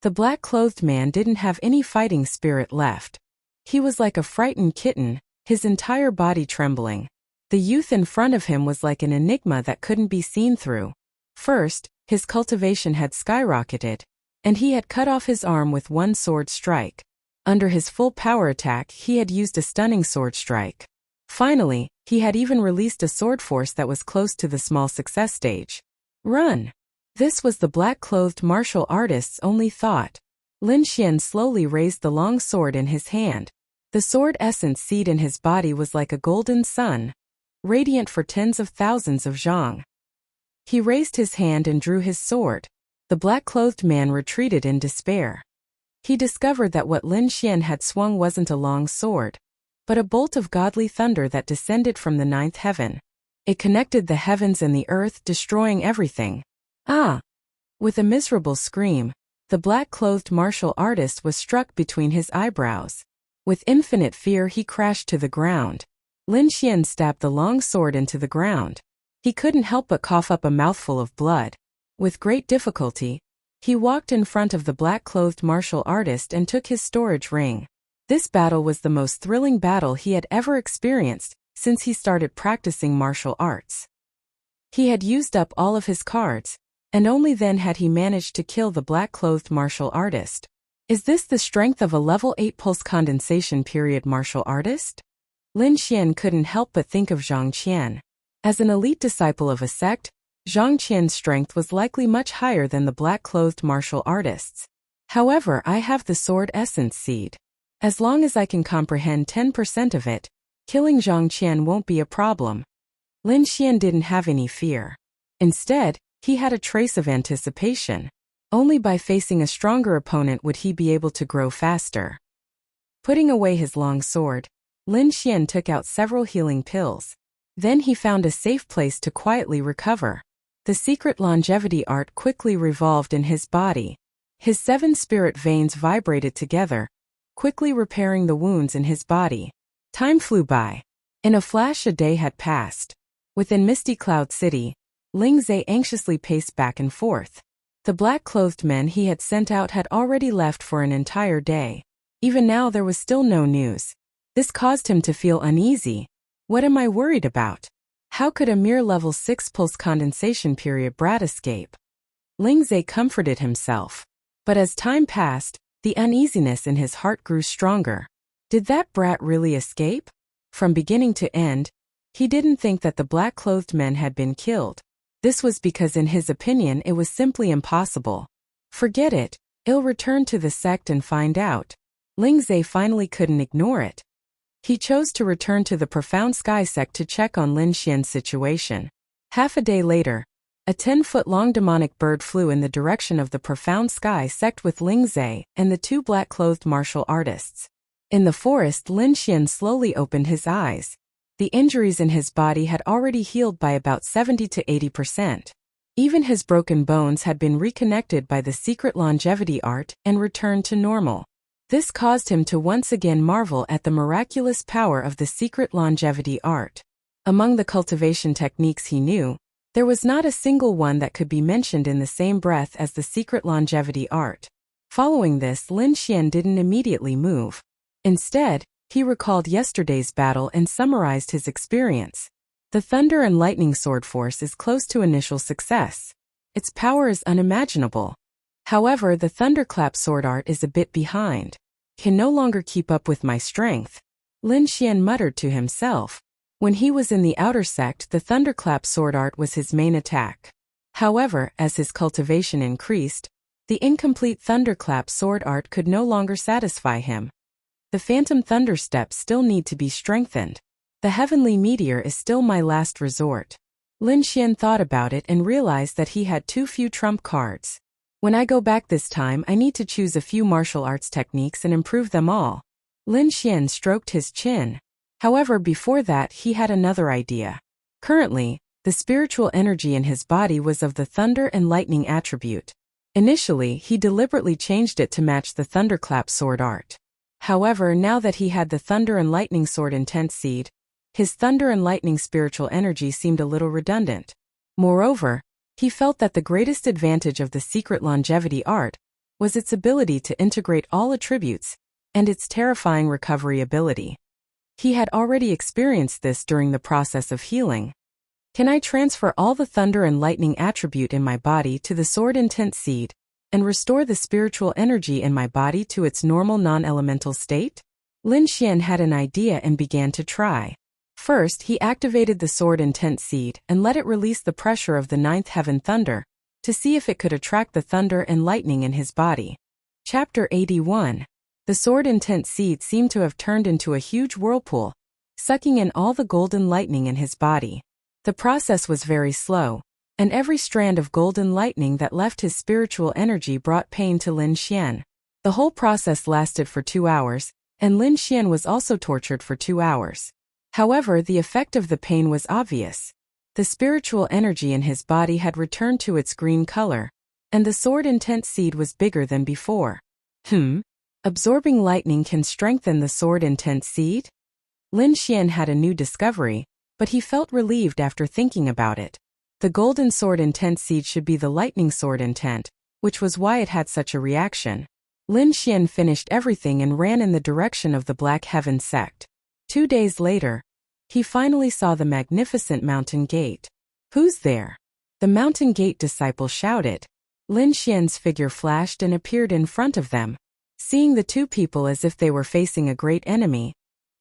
S1: The black-clothed man didn't have any fighting spirit left. He was like a frightened kitten, his entire body trembling. The youth in front of him was like an enigma that couldn't be seen through. First, his cultivation had skyrocketed, and he had cut off his arm with one sword strike. Under his full power attack, he had used a stunning sword strike. Finally, he had even released a sword force that was close to the small success stage. Run! This was the black-clothed martial artist's only thought. Lin Xian slowly raised the long sword in his hand. The sword essence seed in his body was like a golden sun, radiant for tens of thousands of zhang. He raised his hand and drew his sword. The black-clothed man retreated in despair. He discovered that what Lin Xian had swung wasn't a long sword, but a bolt of godly thunder that descended from the ninth heaven. It connected the heavens and the earth, destroying everything. Ah! With a miserable scream, the black-clothed martial artist was struck between his eyebrows. With infinite fear he crashed to the ground. Lin Xian stabbed the long sword into the ground. He couldn't help but cough up a mouthful of blood. With great difficulty, he walked in front of the black-clothed martial artist and took his storage ring. This battle was the most thrilling battle he had ever experienced since he started practicing martial arts. He had used up all of his cards, and only then had he managed to kill the black-clothed martial artist. Is this the strength of a level 8 pulse condensation period martial artist? Lin Xian couldn't help but think of Zhang Qian. As an elite disciple of a sect, Zhang Qian's strength was likely much higher than the black-clothed martial artist's. However, I have the sword essence seed. As long as I can comprehend 10% of it, killing Zhang Qian won't be a problem. Lin Xian didn't have any fear. Instead, he had a trace of anticipation. Only by facing a stronger opponent would he be able to grow faster. Putting away his long sword, Lin Xian took out several healing pills. Then he found a safe place to quietly recover. The secret longevity art quickly revolved in his body. His 7 spirit veins vibrated together, quickly repairing the wounds in his body. Time flew by. In a flash, a day had passed. Within Misty Cloud City, Ling Zhe anxiously paced back and forth. The black-clothed men he had sent out had already left for an entire day. Even now there was still no news. This caused him to feel uneasy. What am I worried about? How could a mere level 6 pulse condensation period brat escape? Ling Zhe comforted himself. But as time passed, the uneasiness in his heart grew stronger. Did that brat really escape? From beginning to end, he didn't think that the black-clothed men had been killed. This was because in his opinion it was simply impossible. Forget it, he'll return to the sect and find out. Ling Zhe finally couldn't ignore it. He chose to return to the Profound Sky sect to check on Lin Xian's situation. Half a day later, a 10-foot-long demonic bird flew in the direction of the Profound Sky sect with Ling Zhe and the 2 black-clothed martial artists. In the forest, Lin Xian slowly opened his eyes. The injuries in his body had already healed by about 70 to 80%. Even his broken bones had been reconnected by the secret longevity art and returned to normal. This caused him to once again marvel at the miraculous power of the secret longevity art. Among the cultivation techniques he knew, there was not a single one that could be mentioned in the same breath as the secret longevity art. Following this, Lin Xian didn't immediately move. Instead, he recalled yesterday's battle and summarized his experience. The Thunder and Lightning Sword Force is close to initial success. Its power is unimaginable. However, the Thunderclap Sword Art is a bit behind. Can no longer keep up with my strength. Lin Xian muttered to himself. When he was in the outer sect, the Thunderclap Sword Art was his main attack. However, as his cultivation increased, the incomplete Thunderclap Sword Art could no longer satisfy him. The Phantom Thunder Steps still need to be strengthened. The Heavenly Meteor is still my last resort. Lin Xian thought about it and realized that he had too few trump cards. When I go back this time, I need to choose a few martial arts techniques and improve them all. Lin Xian stroked his chin. However, before that, he had another idea. Currently, the spiritual energy in his body was of the thunder and lightning attribute. Initially, he deliberately changed it to match the Thunderclap Sword Art. However, now that he had the Thunder and Lightning Sword Intense Seed, his Thunder and Lightning spiritual energy seemed a little redundant. Moreover, he felt that the greatest advantage of the secret longevity art was its ability to integrate all attributes, and its terrifying recovery ability. He had already experienced this during the process of healing. Can I transfer all the thunder and lightning attribute in my body to the sword intent seed, and restore the spiritual energy in my body to its normal non-elemental state? Lin Xian had an idea and began to try. First, he activated the sword intent seed and let it release the pressure of the ninth heaven thunder, to see if it could attract the thunder and lightning in his body. Chapter 81. The sword intent seed seemed to have turned into a huge whirlpool, sucking in all the golden lightning in his body. The process was very slow, and every strand of golden lightning that left his spiritual energy brought pain to Lin Xian. The whole process lasted for 2 hours, and Lin Xian was also tortured for 2 hours. However, the effect of the pain was obvious. The spiritual energy in his body had returned to its green color, and the sword intent seed was bigger than before. Absorbing lightning can strengthen the sword intent seed? Lin Xian had a new discovery, but he felt relieved after thinking about it. The golden sword intent seed should be the lightning sword intent, which was why it had such a reaction. Lin Xian finished everything and ran in the direction of the Black Heaven sect. 2 days later, he finally saw the magnificent mountain gate. Who's there? The mountain gate disciple shouted. Lin Xian's figure flashed and appeared in front of them. Seeing the two people as if they were facing a great enemy,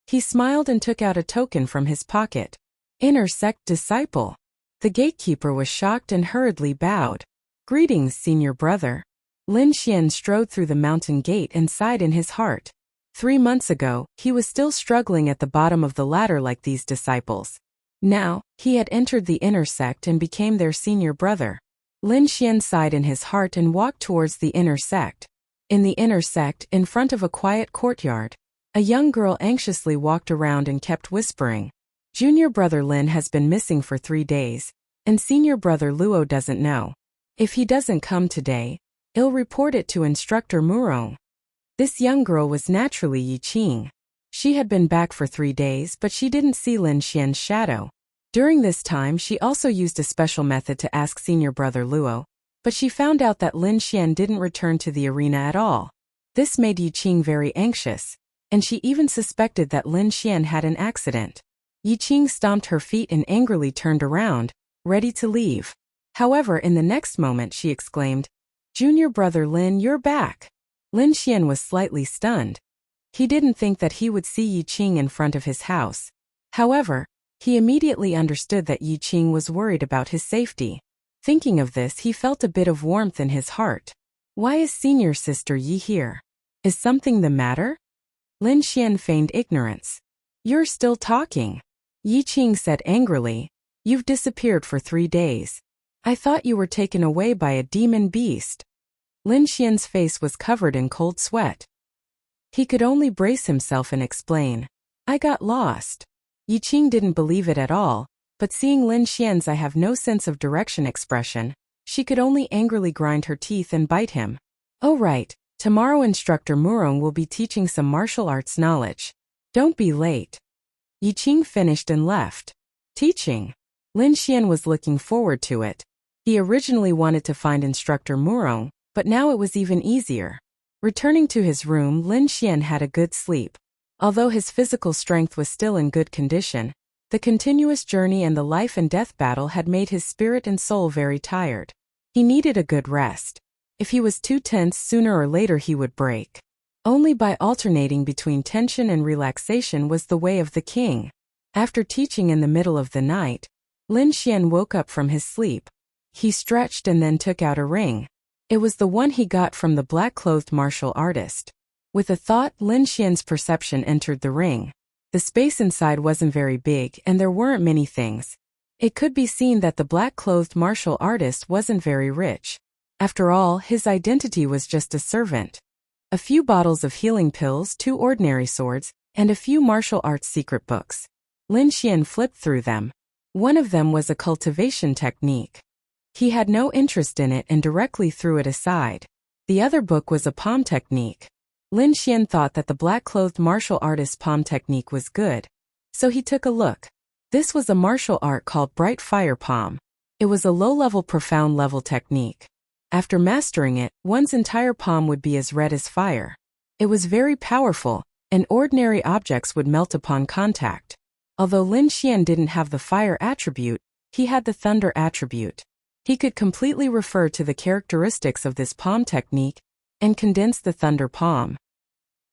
S1: he smiled and took out a token from his pocket. Inner sect disciple. The gatekeeper was shocked and hurriedly bowed. Greetings, senior brother. Lin Xian strode through the mountain gate and sighed in his heart. 3 months ago, he was still struggling at the bottom of the ladder like these disciples. Now, he had entered the inner sect and became their senior brother. Lin Xian sighed in his heart and walked towards the inner sect. In the inner sect, in front of a quiet courtyard, a young girl anxiously walked around and kept whispering. Junior brother Lin has been missing for 3 days, and senior brother Luo doesn't know. If he doesn't come today, I'll report it to instructor Murong. This young girl was naturally Yi Qing. She had been back for 3 days, but she didn't see Lin Xian's shadow. During this time, she also used a special method to ask senior brother Luo, but she found out that Lin Xian didn't return to the arena at all. This made Yi Qing very anxious, and she even suspected that Lin Xian had an accident. Yi Qing stomped her feet and angrily turned around, ready to leave. However, in the next moment she exclaimed, Junior brother Lin, you're back. Lin Xian was slightly stunned. He didn't think that he would see Yi Qing in front of his house. However, he immediately understood that Yi Qing was worried about his safety. Thinking of this, he felt a bit of warmth in his heart. Why is senior sister Yi here? Is something the matter? Lin Xian feigned ignorance. You're still talking. Yi Qing said angrily. You've disappeared for 3 days. I thought you were taken away by a demon beast. Lin Xian's face was covered in cold sweat. He could only brace himself and explain. I got lost. Yi Qing didn't believe it at all, but seeing Lin Xian's I have no sense of direction expression, she could only angrily grind her teeth and bite him. Oh right, tomorrow instructor Murong will be teaching some martial arts knowledge. Don't be late. Yi Qing finished and left. Teaching. Lin Xian was looking forward to it. He originally wanted to find instructor Murong, but now it was even easier. Returning to his room, Lin Xian had a good sleep. Although his physical strength was still in good condition, the continuous journey and the life and death battle had made his spirit and soul very tired. He needed a good rest. If he was too tense, sooner or later he would break. Only by alternating between tension and relaxation was the way of the king. After teaching in the middle of the night, Lin Xian woke up from his sleep. He stretched and then took out a ring. It was the one he got from the black-clothed martial artist. With a thought, Lin Xian's perception entered the ring. The space inside wasn't very big and there weren't many things. It could be seen that the black-clothed martial artist wasn't very rich. After all, his identity was just a servant. A few bottles of healing pills, 2 ordinary swords, and a few martial arts secret books. Lin Xian flipped through them. One of them was a cultivation technique. He had no interest in it and directly threw it aside. The other book was a palm technique. Lin Xian thought that the black-clothed martial artist's palm technique was good, so he took a look. This was a martial art called Bright Fire Palm. It was a low-level profound level technique. After mastering it, one's entire palm would be as red as fire. It was very powerful, and ordinary objects would melt upon contact. Although Lin Xian didn't have the fire attribute, he had the thunder attribute. He could completely refer to the characteristics of this palm technique and condense the thunder palm.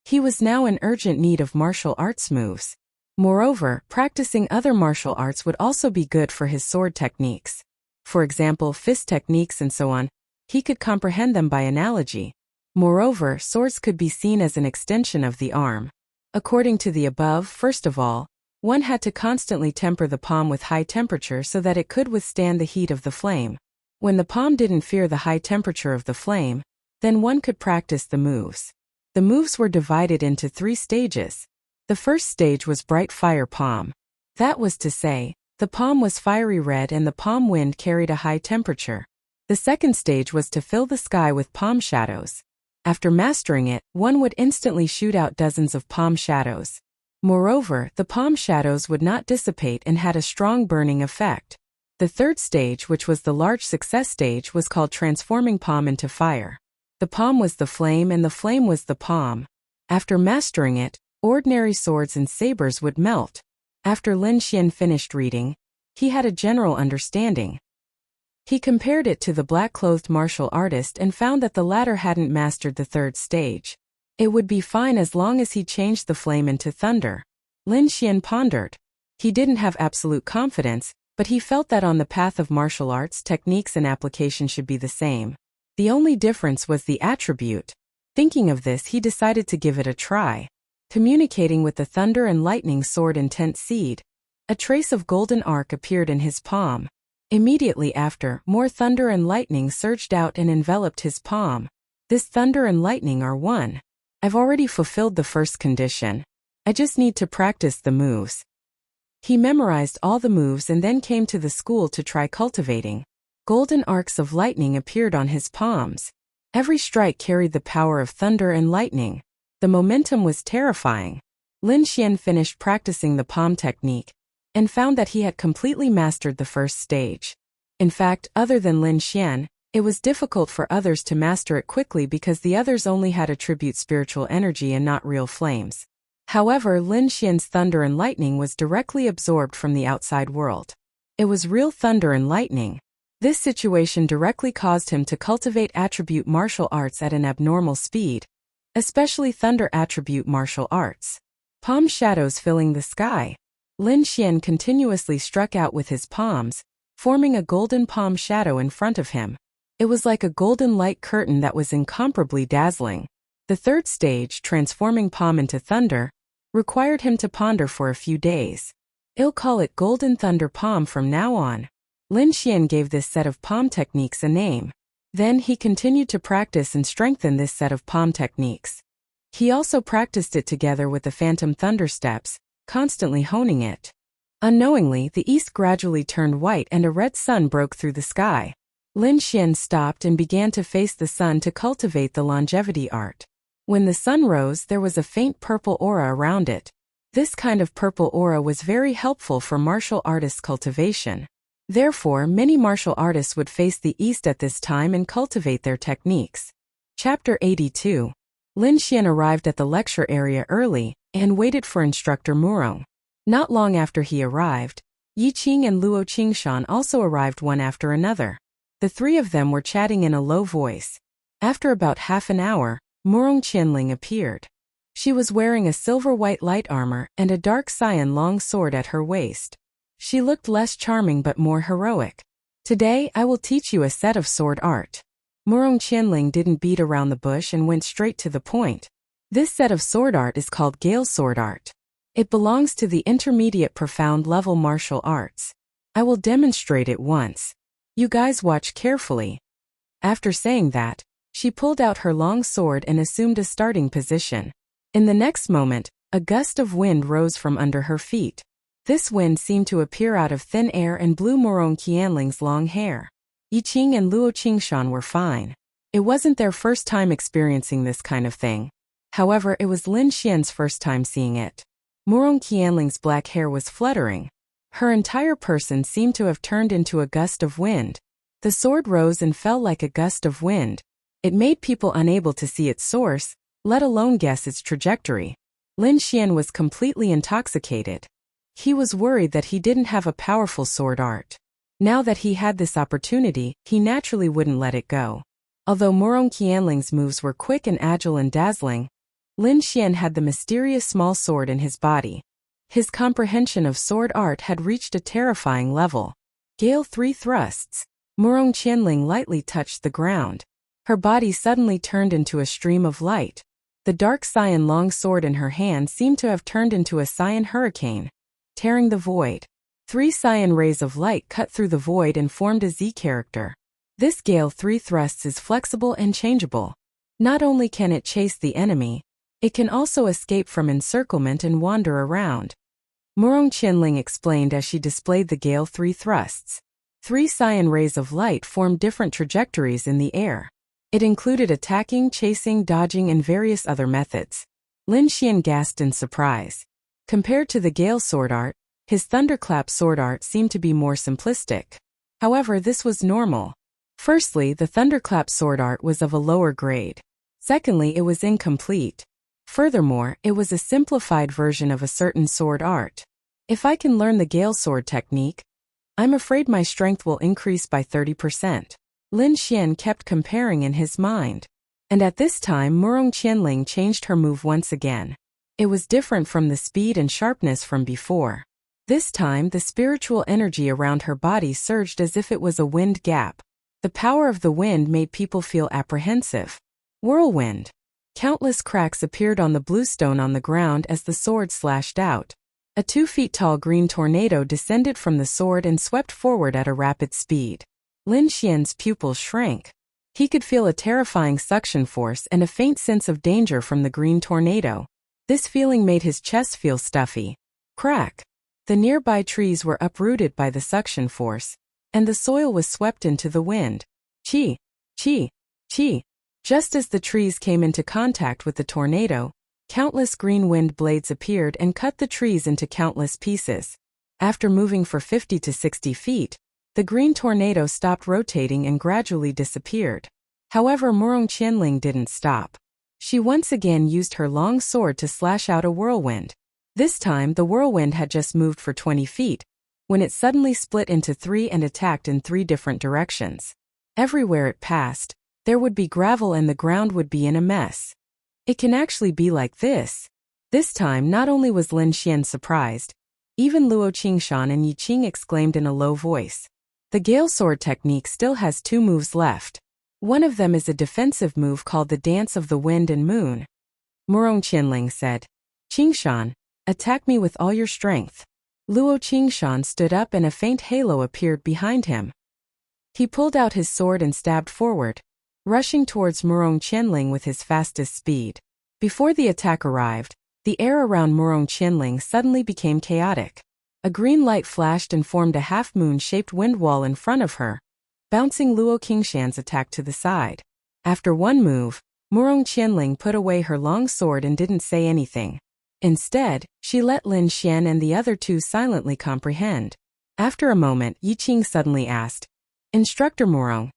S1: He was now in urgent need of martial arts moves. Moreover, practicing other martial arts would also be good for his sword techniques. For example, fist techniques and so on. He could comprehend them by analogy. Moreover, swords could be seen as an extension of the arm. According to the above, first of all, one had to constantly temper the palm with high temperature so that it could withstand the heat of the flame. When the palm didn't fear the high temperature of the flame, then one could practice the moves. The moves were divided into 3 stages. The first stage was bright fire palm. That was to say, the palm was fiery red and the palm wind carried a high temperature. The second stage was to fill the sky with palm shadows. After mastering it, one would instantly shoot out dozens of palm shadows. Moreover, the palm shadows would not dissipate and had a strong burning effect. The third stage, which was the large success stage, was called transforming palm into fire. The palm was the flame and the flame was the palm. After mastering it, ordinary swords and sabers would melt. After Lin Xian finished reading, he had a general understanding. He compared it to the black-clothed martial artist and found that the latter hadn't mastered the third stage. It would be fine as long as he changed the flame into thunder. Lin Xian pondered. He didn't have absolute confidence, but he felt that on the path of martial arts, techniques and application should be the same. The only difference was the attribute. Thinking of this, he decided to give it a try. Communicating with the thunder and lightning sword intent seed, a trace of golden arc appeared in his palm. Immediately after, more thunder and lightning surged out and enveloped his palm. This thunder and lightning are one. I've already fulfilled the first condition. I just need to practice the moves. He memorized all the moves and then came to the school to try cultivating. Golden arcs of lightning appeared on his palms. Every strike carried the power of thunder and lightning. The momentum was terrifying. Lin Xian finished practicing the palm technique and found that he had completely mastered the first stage. In fact, other than Lin Xian, it was difficult for others to master it quickly because the others only had attribute spiritual energy and not real flames. However, Lin Xian's thunder and lightning was directly absorbed from the outside world. It was real thunder and lightning. This situation directly caused him to cultivate attribute martial arts at an abnormal speed, especially thunder attribute martial arts. Palm shadows filling the sky. Lin Xian continuously struck out with his palms, forming a golden palm shadow in front of him. It was like a golden light curtain that was incomparably dazzling. The third stage, transforming palm into thunder, required him to ponder for a few days. I'll call it Golden Thunder Palm from now on. Lin Xian gave this set of palm techniques a name. Then he continued to practice and strengthen this set of palm techniques. He also practiced it together with the phantom thunder steps, constantly honing it. Unknowingly, the east gradually turned white and a red sun broke through the sky. Lin Xian stopped and began to face the sun to cultivate the longevity art. When the sun rose, there was a faint purple aura around it. This kind of purple aura was very helpful for martial artists' cultivation. Therefore, many martial artists would face the east at this time and cultivate their techniques. Chapter 82. Lin Xian arrived at the lecture area early and waited for instructor Murong. Not long after he arrived, Yi Qing and Luo Qingshan also arrived one after another. The three of them were chatting in a low voice. After about half an hour, Murong Qianling appeared. She was wearing a silver-white light armor and a dark cyan long sword at her waist. She looked less charming but more heroic. Today, I will teach you a set of sword art. Murong Qianling didn't beat around the bush and went straight to the point. This set of sword art is called Gale Sword Art. It belongs to the intermediate profound level martial arts. I will demonstrate it once. You guys watch carefully. After saying that, she pulled out her long sword and assumed a starting position. In the next moment, a gust of wind rose from under her feet. This wind seemed to appear out of thin air and blew Murong Qianling's long hair. Yi Qing and Luo Qingshan were fine. It wasn't their first time experiencing this kind of thing. However, it was Lin Xian's first time seeing it. Murong Qianling's black hair was fluttering. Her entire person seemed to have turned into a gust of wind. The sword rose and fell like a gust of wind. It made people unable to see its source, let alone guess its trajectory. Lin Xian was completely intoxicated. He was worried that he didn't have a powerful sword art. Now that he had this opportunity, he naturally wouldn't let it go. Although Murong Qianling's moves were quick and agile and dazzling, Lin Xian had the mysterious small sword in his body. His comprehension of sword art had reached a terrifying level. Gale 3 thrusts. Murong Qianling lightly touched the ground. Her body suddenly turned into a stream of light. The dark cyan long sword in her hand seemed to have turned into a cyan hurricane, tearing the void. 3 cyan rays of light cut through the void and formed a Z character. This Gale 3 thrusts is flexible and changeable. Not only can it chase the enemy, it can also escape from encirclement and wander around. Murong Qianling explained as she displayed the Gale 3 thrusts. 3 cyan rays of light formed different trajectories in the air. It included attacking, chasing, dodging, and various other methods. Lin Xian gasped in surprise. Compared to the Gale sword art, his Thunderclap sword art seemed to be more simplistic. However, this was normal. Firstly, the Thunderclap sword art was of a lower grade. Secondly, it was incomplete. Furthermore, it was a simplified version of a certain sword art. If I can learn the Gale sword technique, I'm afraid my strength will increase by 30%. Lin Xian kept comparing in his mind. And at this time Murong Qianling changed her move once again. It was different from the speed and sharpness from before. This time the spiritual energy around her body surged as if it was a wind gap. The power of the wind made people feel apprehensive. Whirlwind. Countless cracks appeared on the bluestone on the ground as the sword slashed out. A 2 feet tall green tornado descended from the sword and swept forward at a rapid speed. Lin Xian's pupils shrank. He could feel a terrifying suction force and a faint sense of danger from the green tornado. This feeling made his chest feel stuffy. Crack. The nearby trees were uprooted by the suction force, and the soil was swept into the wind. Chi, chi, chi. Just as the trees came into contact with the tornado, countless green wind blades appeared and cut the trees into countless pieces. After moving for 50 to 60 feet, the green tornado stopped rotating and gradually disappeared. However, Murong Qianling didn't stop. She once again used her long sword to slash out a whirlwind. This time the whirlwind had just moved for 20 feet, when it suddenly split into 3 and attacked in 3 different directions. Everywhere it passed, there would be gravel and the ground would be in a mess. It can actually be like this. This time not only was Lin Xian surprised, even Luo Qingshan and Yi Qing exclaimed in a low voice. The Gale sword technique still has 2 moves left. One of them is a defensive move called the Dance of the Wind and Moon. Murong Qianling said, Qingshan, attack me with all your strength. Luo Qingshan stood up and a faint halo appeared behind him. He pulled out his sword and stabbed forward, rushing towards Murong Qianling with his fastest speed. Before the attack arrived, the air around Murong Qianling suddenly became chaotic. A green light flashed and formed a half-moon-shaped wind wall in front of her, bouncing Luo Qingshan's attack to the side. After one move, Murong Qianling put away her long sword and didn't say anything. Instead, she let Lin Xian and the other 2 silently comprehend. After a moment, Yi Qing suddenly asked, Instructor Murong,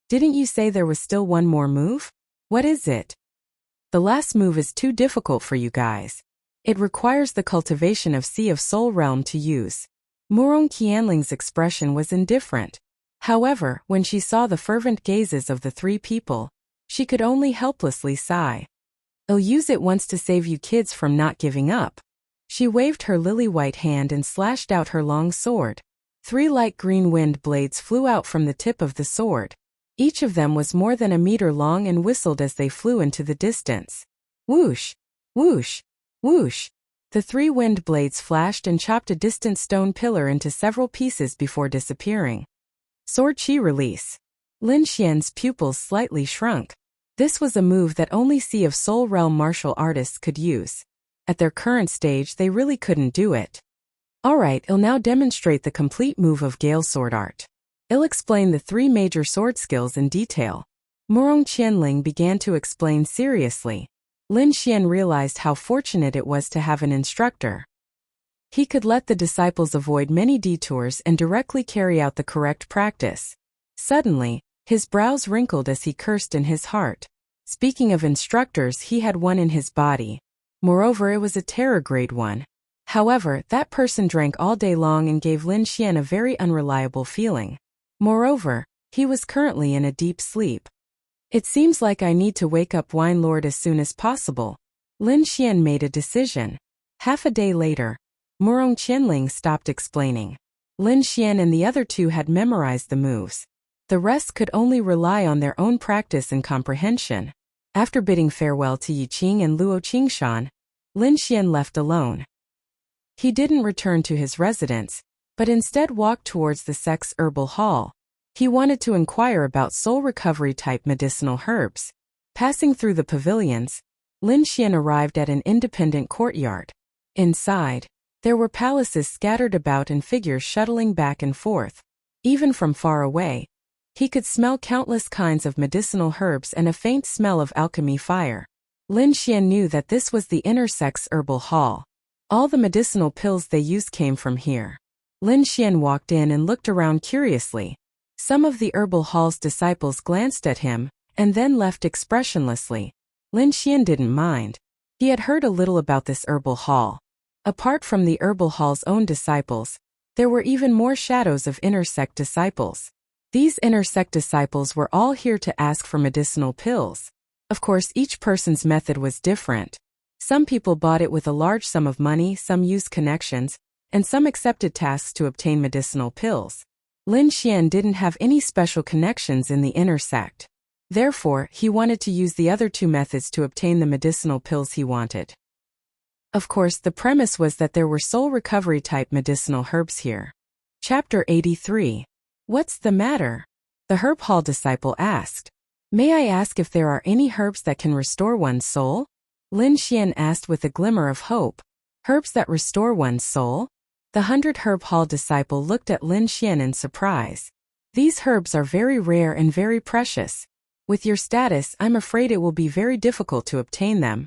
S1: didn't you say there was still one more move? What is it? The last move is too difficult for you guys. It requires the cultivation of Sea of Soul Realm to use. Murong Qianling's expression was indifferent. However, when she saw the fervent gazes of the 3 people, she could only helplessly sigh. I'll use it once to save you kids from not giving up. She waved her lily-white hand and slashed out her long sword. 3 light green wind blades flew out from the tip of the sword. Each of them was more than a meter long and whistled as they flew into the distance. Whoosh! Whoosh! Whoosh! The 3 wind blades flashed and chopped a distant stone pillar into several pieces before disappearing. Sword Chi release. Lin Xian's pupils slightly shrunk. This was a move that only Sea of Soul Realm martial artists could use. At their current stage they really couldn't do it. Alright, I'll now demonstrate the complete move of Gale sword art. I'll explain the 3 major sword skills in detail. Murong Qianling began to explain seriously. Lin Xian realized how fortunate it was to have an instructor. He could let the disciples avoid many detours and directly carry out the correct practice. Suddenly, his brows wrinkled as he cursed in his heart. Speaking of instructors, he had one in his body. Moreover, it was a terror grade one. However, that person drank all day long and gave Lin Xian a very unreliable feeling. Moreover, he was currently in a deep sleep. It seems like I need to wake up Wine Lord as soon as possible. Lin Xian made a decision. Half a day later, Murong Qianling stopped explaining. Lin Xian and the other two had memorized the moves. The rest could only rely on their own practice and comprehension. After bidding farewell to Yi Qing and Luo Qingshan, Lin Xian left alone. He didn't return to his residence, but instead walked towards the sect's herbal hall. He wanted to inquire about soul recovery-type medicinal herbs. Passing through the pavilions, Lin Xian arrived at an independent courtyard. Inside, there were palaces scattered about and figures shuttling back and forth. Even from far away, he could smell countless kinds of medicinal herbs and a faint smell of alchemy fire. Lin Xian knew that this was the inner sect's herbal hall. All the medicinal pills they used came from here. Lin Xian walked in and looked around curiously. Some of the herbal hall's disciples glanced at him, and then left expressionlessly. Lin Xian didn't mind. He had heard a little about this herbal hall. Apart from the herbal hall's own disciples, there were even more shadows of inner sect disciples. These inner sect disciples were all here to ask for medicinal pills. Of course, each person's method was different. Some people bought it with a large sum of money, some used connections, and some accepted tasks to obtain medicinal pills. Lin Xian didn't have any special connections in the inner sect. Therefore, he wanted to use the other two methods to obtain the medicinal pills he wanted. Of course, the premise was that there were soul recovery-type medicinal herbs here. Chapter 83. What's the matter? The herb hall disciple asked. May I ask if there are any herbs that can restore one's soul? Lin Xian asked with a glimmer of hope. Herbs that restore one's soul? The 100 herb hall disciple looked at Lin Xian in surprise. These herbs are very rare and very precious. With your status, I'm afraid it will be very difficult to obtain them.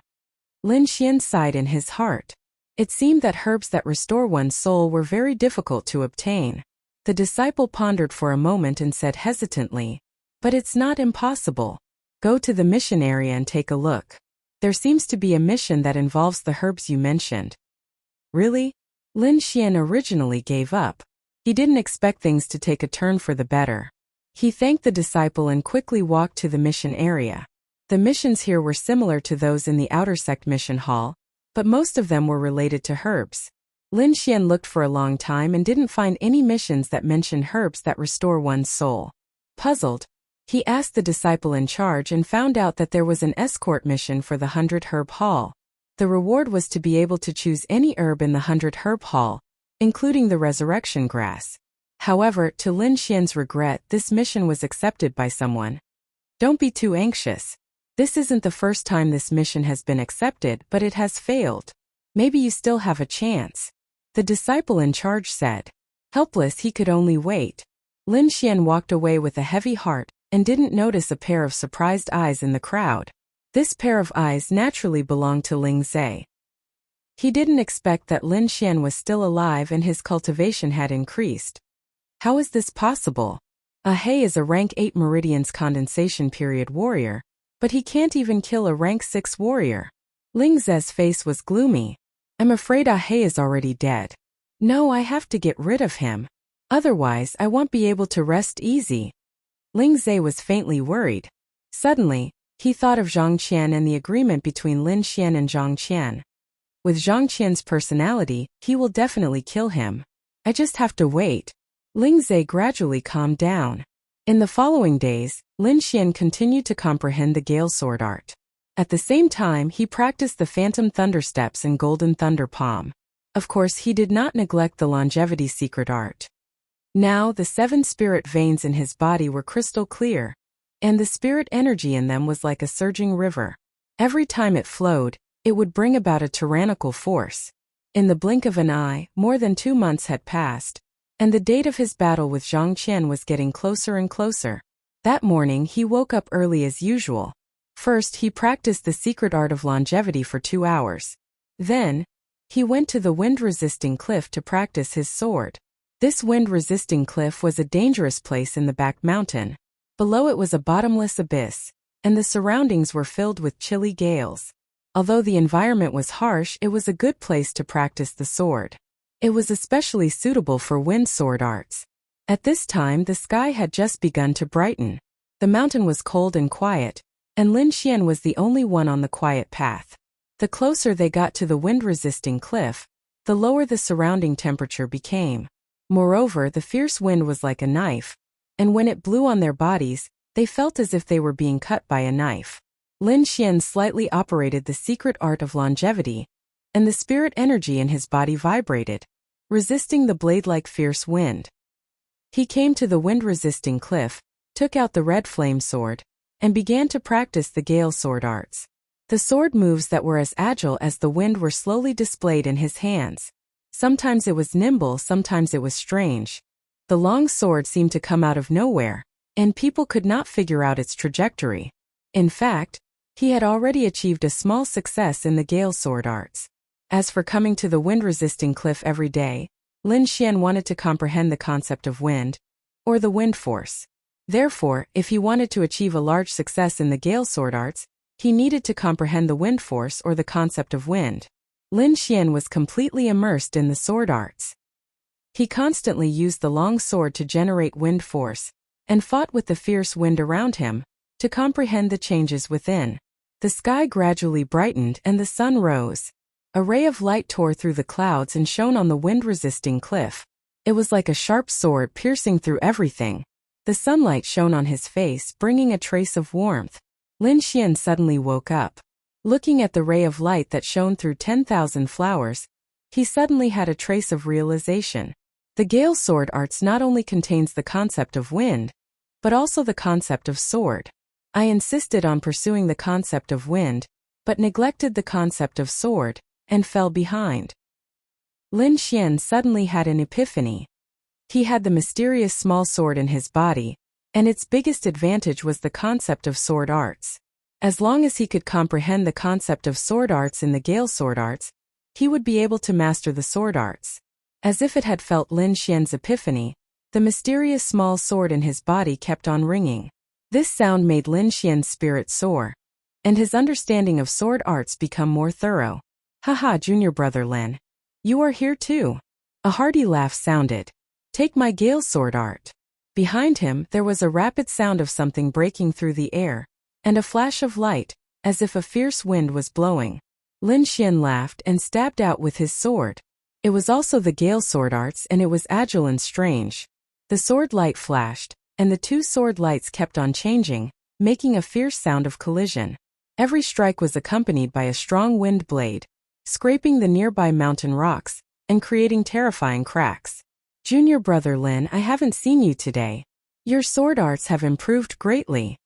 S1: Lin Xian sighed in his heart. It seemed that herbs that restore one's soul were very difficult to obtain. The disciple pondered for a moment and said hesitantly, but it's not impossible. Go to the mission area and take a look. There seems to be a mission that involves the herbs you mentioned. Really? Lin Xian originally gave up. He didn't expect things to take a turn for the better. He thanked the disciple and quickly walked to the mission area. The missions here were similar to those in the outer sect mission hall, but most of them were related to herbs. Lin Xian looked for a long time and didn't find any missions that mentioned herbs that restore one's soul. Puzzled, he asked the disciple in charge and found out that there was an escort mission for the 100 herb hall. The reward was to be able to choose any herb in the 100 herb hall, including the resurrection grass. However, to Lin Xian's regret, this mission was accepted by someone. Don't be too anxious. This isn't the first time this mission has been accepted, but it has failed. Maybe you still have a chance. The disciple in charge said. Helpless, he could only wait. Lin Xian walked away with a heavy heart and didn't notice a pair of surprised eyes in the crowd. This pair of eyes naturally belonged to Ling Zhe. He didn't expect that Lin Xian was still alive and his cultivation had increased. How is this possible? He is a rank 8 meridians condensation period warrior, but he can't even kill a rank 6 warrior. Ling Zhe's face was gloomy. I'm afraid He is already dead. No, I have to get rid of him. Otherwise, I won't be able to rest easy. Ling Zhe was faintly worried. Suddenly, he thought of Zhang Qian and the agreement between Lin Xian and Zhang Qian. With Zhang Qian's personality, he will definitely kill him. I just have to wait. Ling Zhe gradually calmed down. In the following days, Lin Xian continued to comprehend the Gale Sword art. At the same time, he practiced the Phantom Thunder Steps and Golden Thunder Palm. Of course, he did not neglect the Longevity Secret art. Now, the 7 spirit veins in his body were crystal clear, and the spirit energy in them was like a surging river. Every time it flowed, it would bring about a tyrannical force. In the blink of an eye, more than 2 months had passed, and the date of his battle with Zhang Qian was getting closer and closer. That morning, he woke up early as usual. First, he practiced the secret art of longevity for 2 hours. Then, he went to the wind-resisting cliff to practice his sword. This wind-resisting cliff was a dangerous place in the back mountain. Below it was a bottomless abyss, and the surroundings were filled with chilly gales. Although the environment was harsh, it was a good place to practice the sword. It was especially suitable for wind sword arts. At this time, the sky had just begun to brighten. The mountain was cold and quiet, and Lin Xian was the only one on the quiet path. The closer they got to the wind-resisting cliff, the lower the surrounding temperature became. Moreover, the fierce wind was like a knife, and when it blew on their bodies, they felt as if they were being cut by a knife. Lin Xian slightly operated the secret art of longevity, and the spirit energy in his body vibrated, resisting the blade-like fierce wind. He came to the wind-resisting cliff, took out the red flame sword, and began to practice the gale sword arts. The sword moves that were as agile as the wind were slowly displayed in his hands. Sometimes it was nimble, sometimes it was strange. The long sword seemed to come out of nowhere, and people could not figure out its trajectory. In fact, he had already achieved a small success in the gale sword arts. As for coming to the wind-resisting cliff every day, Lin Xian wanted to comprehend the concept of wind, or the wind force. Therefore, if he wanted to achieve a large success in the gale sword arts, he needed to comprehend the wind force or the concept of wind. Lin Xian was completely immersed in the sword arts. He constantly used the long sword to generate wind force, and fought with the fierce wind around him, to comprehend the changes within. The sky gradually brightened and the sun rose. A ray of light tore through the clouds and shone on the wind-resisting cliff. It was like a sharp sword piercing through everything. The sunlight shone on his face, bringing a trace of warmth. Lin Xian suddenly woke up. Looking at the ray of light that shone through 10,000 flowers, he suddenly had a trace of realization. The gale sword arts not only contains the concept of wind, but also the concept of sword. I insisted on pursuing the concept of wind, but neglected the concept of sword, and fell behind. Lin Xian suddenly had an epiphany. He had the mysterious small sword in his body, and its biggest advantage was the concept of sword arts. As long as he could comprehend the concept of sword arts in the gale sword arts, he would be able to master the sword arts. As if it had felt Lin Xian's epiphany, the mysterious small sword in his body kept on ringing. This sound made Lin Xian's spirit soar, and his understanding of sword arts become more thorough. Haha, junior brother Lin. You are here too. A hearty laugh sounded. Take my gale sword art. Behind him, there was a rapid sound of something breaking through the air, and a flash of light, as if a fierce wind was blowing. Lin Xian laughed and stabbed out with his sword. It was also the gale sword arts, and it was agile and strange. The sword light flashed, and the two sword lights kept on changing, making a fierce sound of collision. Every strike was accompanied by a strong wind blade, scraping the nearby mountain rocks, and creating terrifying cracks. Junior brother Lin, I haven't seen you today. Your sword arts have improved greatly.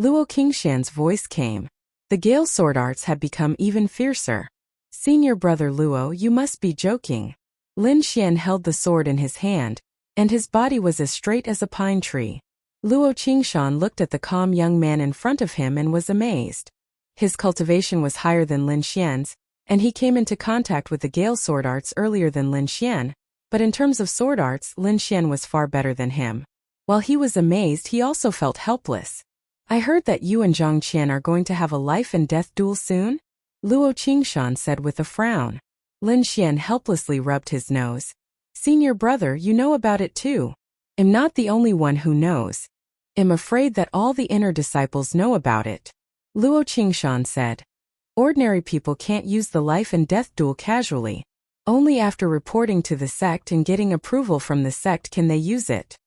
S1: Luo Qingshan's voice came. The gale sword arts had become even fiercer. Senior brother Luo, you must be joking. Lin Xian held the sword in his hand, and his body was as straight as a pine tree. Luo Qingshan looked at the calm young man in front of him and was amazed. His cultivation was higher than Lin Xian's, and he came into contact with the gale sword arts earlier than Lin Xian, but in terms of sword arts, Lin Xian was far better than him. While he was amazed, he also felt helpless. I heard that you and Zhang Qian are going to have a life and death duel soon? Luo Qingshan said with a frown. Lin Xian helplessly rubbed his nose. Senior brother, you know about it too. I'm not the only one who knows. I'm afraid that all the inner disciples know about it. Luo Qingshan said. Ordinary people can't use the life and death duel casually. Only after reporting to the sect and getting approval from the sect can they use it.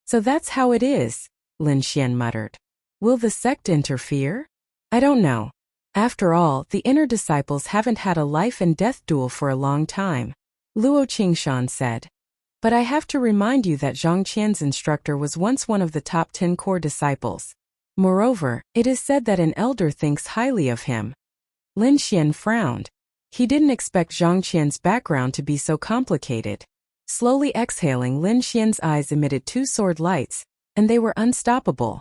S1: So that's how it is, Lin Xian muttered. Will the sect interfere? I don't know. After all, the inner disciples haven't had a life and death duel for a long time. Luo Qingshan said. But I have to remind you that Zhang Qian's instructor was once one of the top 10 core disciples. Moreover, it is said that an elder thinks highly of him. Lin Xian frowned. He didn't expect Zhang Qian's background to be so complicated. Slowly exhaling, Lin Xian's eyes emitted two sword lights, and they were unstoppable.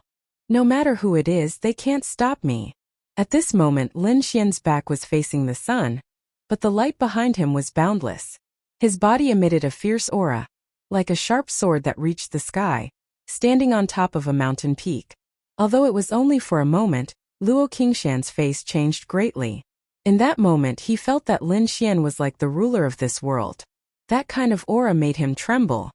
S1: No matter who it is, they can't stop me. At this moment, Lin Xian's back was facing the sun, but the light behind him was boundless. His body emitted a fierce aura, like a sharp sword that reached the sky, standing on top of a mountain peak. Although it was only for a moment, Luo Qingshan's face changed greatly. In that moment he felt that Lin Xian was like the ruler of this world. That kind of aura made him tremble.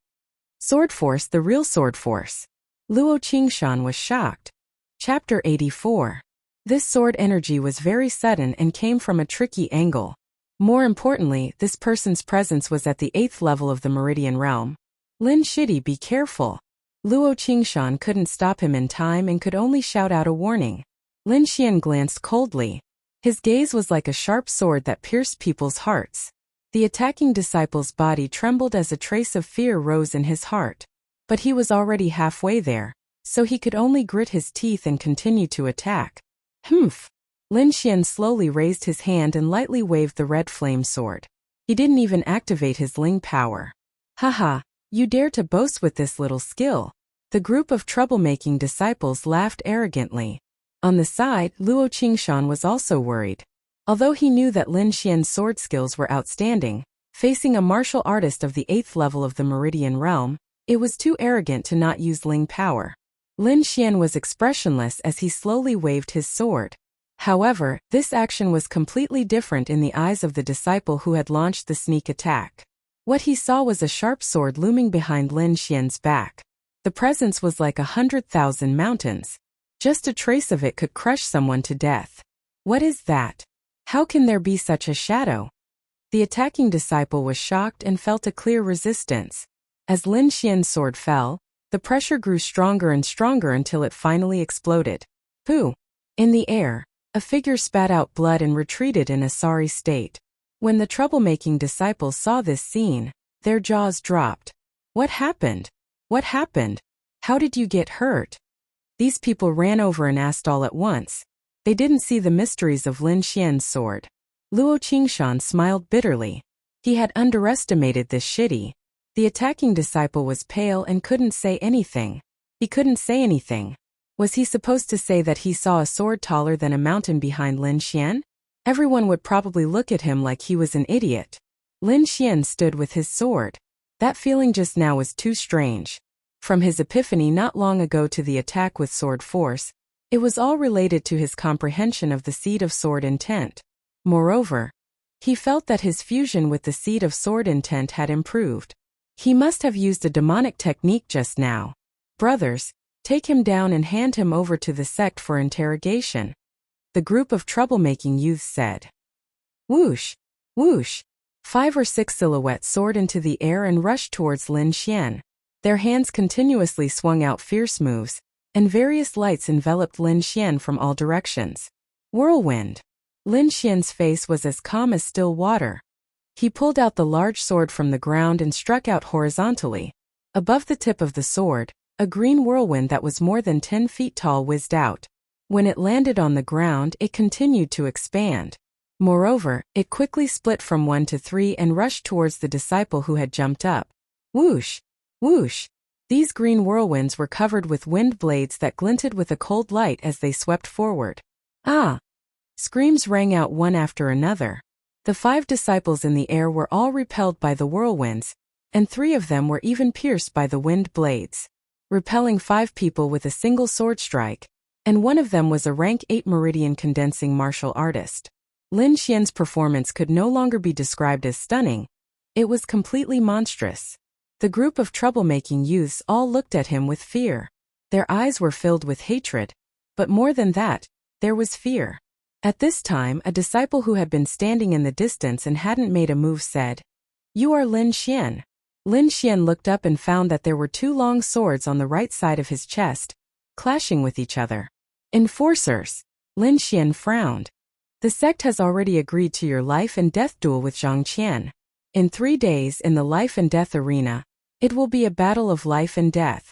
S1: Sword force, the real sword force. Luo Qingshan was shocked. Chapter 84. This sword energy was very sudden and came from a tricky angle. More importantly, this person's presence was at the 8th level of the Meridian realm. Lin Shidi, be careful. Luo Qingshan couldn't stop him in time and could only shout out a warning. Lin Xian glanced coldly. His gaze was like a sharp sword that pierced people's hearts. The attacking disciple's body trembled as a trace of fear rose in his heart. But he was already halfway there, so he could only grit his teeth and continue to attack. Humph! Lin Xian slowly raised his hand and lightly waved the red flame sword. He didn't even activate his Ling power. Haha, you dare to boast with this little skill. The group of troublemaking disciples laughed arrogantly. On the side, Luo Qingshan was also worried. Although he knew that Lin Xian's sword skills were outstanding, facing a martial artist of the 8th level of the Meridian realm, it was too arrogant to not use Ling power. Lin Xian was expressionless as he slowly waved his sword. However, this action was completely different in the eyes of the disciple who had launched the sneak attack. What he saw was a sharp sword looming behind Lin Xian's back. The presence was like 100,000 mountains. Just a trace of it could crush someone to death. What is that? How can there be such a shadow? The attacking disciple was shocked and felt a clear resistance. As Lin Xian's sword fell, the pressure grew stronger and stronger until it finally exploded. Pooh! In the air, a figure spat out blood and retreated in a sorry state. When the troublemaking disciples saw this scene, their jaws dropped. What happened? What happened? How did you get hurt? These people ran over and asked all at once. They didn't see the mysteries of Lin Xian's sword. Luo Qingshan smiled bitterly. He had underestimated this shitty. The attacking disciple was pale and couldn't say anything. He couldn't say anything. Was he supposed to say that he saw a sword taller than a mountain behind Lin Xian? Everyone would probably look at him like he was an idiot. Lin Xian stood with his sword. That feeling just now was too strange. From his epiphany not long ago to the attack with sword force, it was all related to his comprehension of the seed of sword intent. Moreover, he felt that his fusion with the seed of sword intent had improved. He must have used a demonic technique just now. Brothers, take him down and hand him over to the sect for interrogation. The group of troublemaking youths said. Whoosh! Whoosh! 5 or 6 silhouettes soared into the air and rushed towards Lin Xian. Their hands continuously swung out fierce moves, and various lights enveloped Lin Xian from all directions. Whirlwind! Lin Xian's face was as calm as still water. He pulled out the large sword from the ground and struck out horizontally. Above the tip of the sword, a green whirlwind that was more than 10 feet tall whizzed out. When it landed on the ground, it continued to expand. Moreover, it quickly split from 1 to 3 and rushed towards the disciple who had jumped up. Whoosh! Whoosh! These green whirlwinds were covered with wind blades that glinted with a cold light as they swept forward. Ah! Screams rang out one after another. The 5 disciples in the air were all repelled by the whirlwinds, and 3 of them were even pierced by the wind blades, repelling 5 people with a single sword strike, and one of them was a rank 8 meridian condensing martial artist. Lin Xian's performance could no longer be described as stunning. It was completely monstrous. The group of troublemaking youths all looked at him with fear. Their eyes were filled with hatred, but more than that, there was fear. At this time, a disciple who had been standing in the distance and hadn't made a move said, "You are Lin Xian." Lin Xian looked up and found that there were 2 long swords on the right side of his chest, clashing with each other. Enforcers! Lin Xian frowned. The sect has already agreed to your life and death duel with Zhang Qian. In 3 days in the life and death arena, it will be a battle of life and death.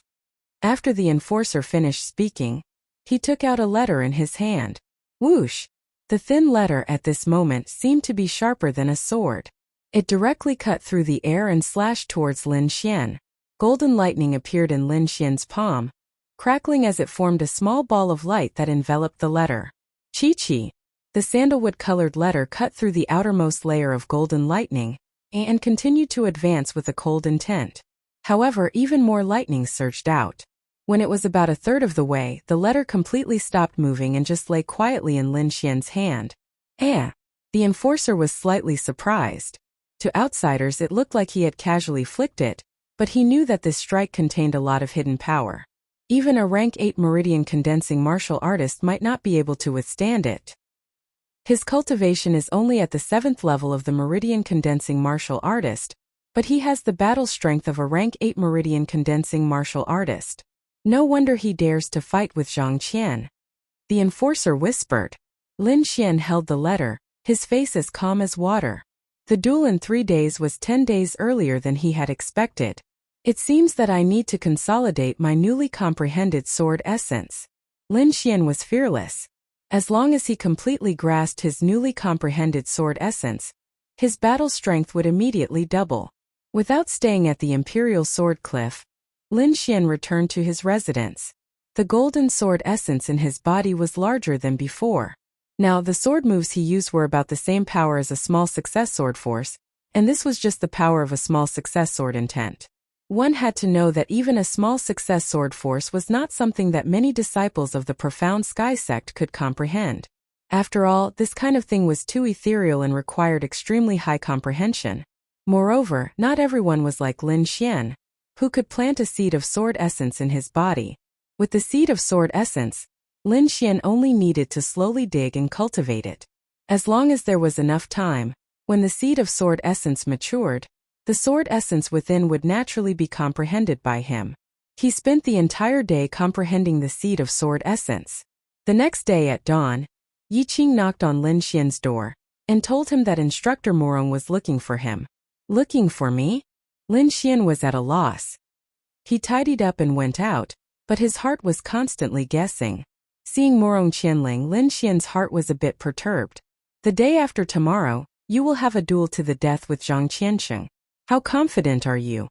S1: After the enforcer finished speaking, he took out a letter in his hand. Whoosh! The thin letter at this moment seemed to be sharper than a sword. It directly cut through the air and slashed towards Lin Xian. Golden lightning appeared in Lin Xian's palm, crackling as it formed a small ball of light that enveloped the letter. Chi-chi! The sandalwood-colored letter cut through the outermost layer of golden lightning, and continued to advance with a cold intent. However, even more lightning surged out. When it was about a third of the way, the letter completely stopped moving and just lay quietly in Lin Xian's hand. Eh? The enforcer was slightly surprised. To outsiders it looked like he had casually flicked it, but he knew that this strike contained a lot of hidden power. Even a rank 8 meridian condensing martial artist might not be able to withstand it. His cultivation is only at the 7th level of the meridian condensing martial artist, but he has the battle strength of a rank 8 meridian condensing martial artist. No wonder he dares to fight with Zhang Qian. The enforcer whispered. Lin Xian held the letter, his face as calm as water. The duel in 3 days was 10 days earlier than he had expected. It seems that I need to consolidate my newly comprehended sword essence. Lin Xian was fearless. As long as he completely grasped his newly comprehended sword essence, his battle strength would immediately double. Without staying at the Imperial Sword Cliff, Lin Xian returned to his residence. The golden sword essence in his body was larger than before. Now, the sword moves he used were about the same power as a small success sword force, and this was just the power of a small success sword intent. One had to know that even a small success sword force was not something that many disciples of the profound sky sect could comprehend. After all, this kind of thing was too ethereal and required extremely high comprehension. Moreover, not everyone was like Lin Xian, who could plant a seed of sword essence in his body. With the seed of sword essence, Lin Xian only needed to slowly dig and cultivate it. As long as there was enough time, when the seed of sword essence matured, the sword essence within would naturally be comprehended by him. He spent the entire day comprehending the seed of sword essence. The next day at dawn, Yi Qing knocked on Lin Xian's door and told him that Instructor Morong was looking for him. Looking for me? Lin Xian was at a loss. He tidied up and went out, but his heart was constantly guessing. Seeing Morong Qianling, Lin Xian's heart was a bit perturbed. The day after tomorrow, you will have a duel to the death with Zhang Qiansheng. How confident are you?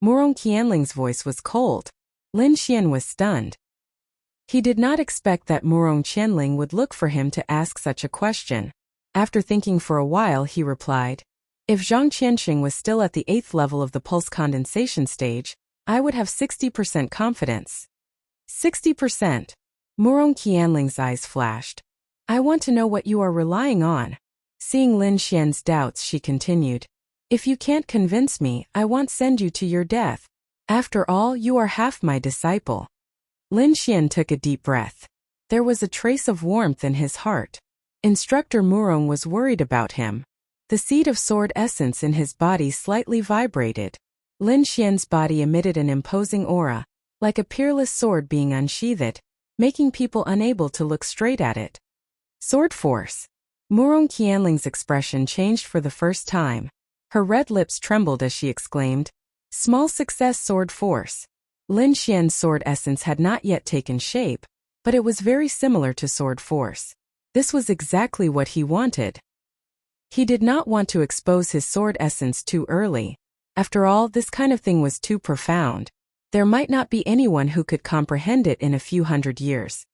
S1: Morong Qianling's voice was cold. Lin Xian was stunned. He did not expect that Morong Qianling would look for him to ask such a question. After thinking for a while, he replied, if Zhang Qiansheng was still at the 8th level of the pulse condensation stage, I would have 60% confidence. 60%. Morong Qianling's eyes flashed. I want to know what you are relying on. Seeing Lin Xian's doubts, she continued, if you can't convince me, I won't send you to your death. After all, you are half my disciple. Lin Xian took a deep breath. There was a trace of warmth in his heart. Instructor Morong was worried about him. The seed of sword essence in his body slightly vibrated. Lin Xian's body emitted an imposing aura, like a peerless sword being unsheathed, making people unable to look straight at it. Sword force. Morong Qianling's expression changed for the first time. Her red lips trembled as she exclaimed, small success sword force. Lin Xian's sword essence had not yet taken shape, but it was very similar to sword force. This was exactly what he wanted. He did not want to expose his sword essence too early. After all, this kind of thing was too profound. There might not be anyone who could comprehend it in a few hundred years.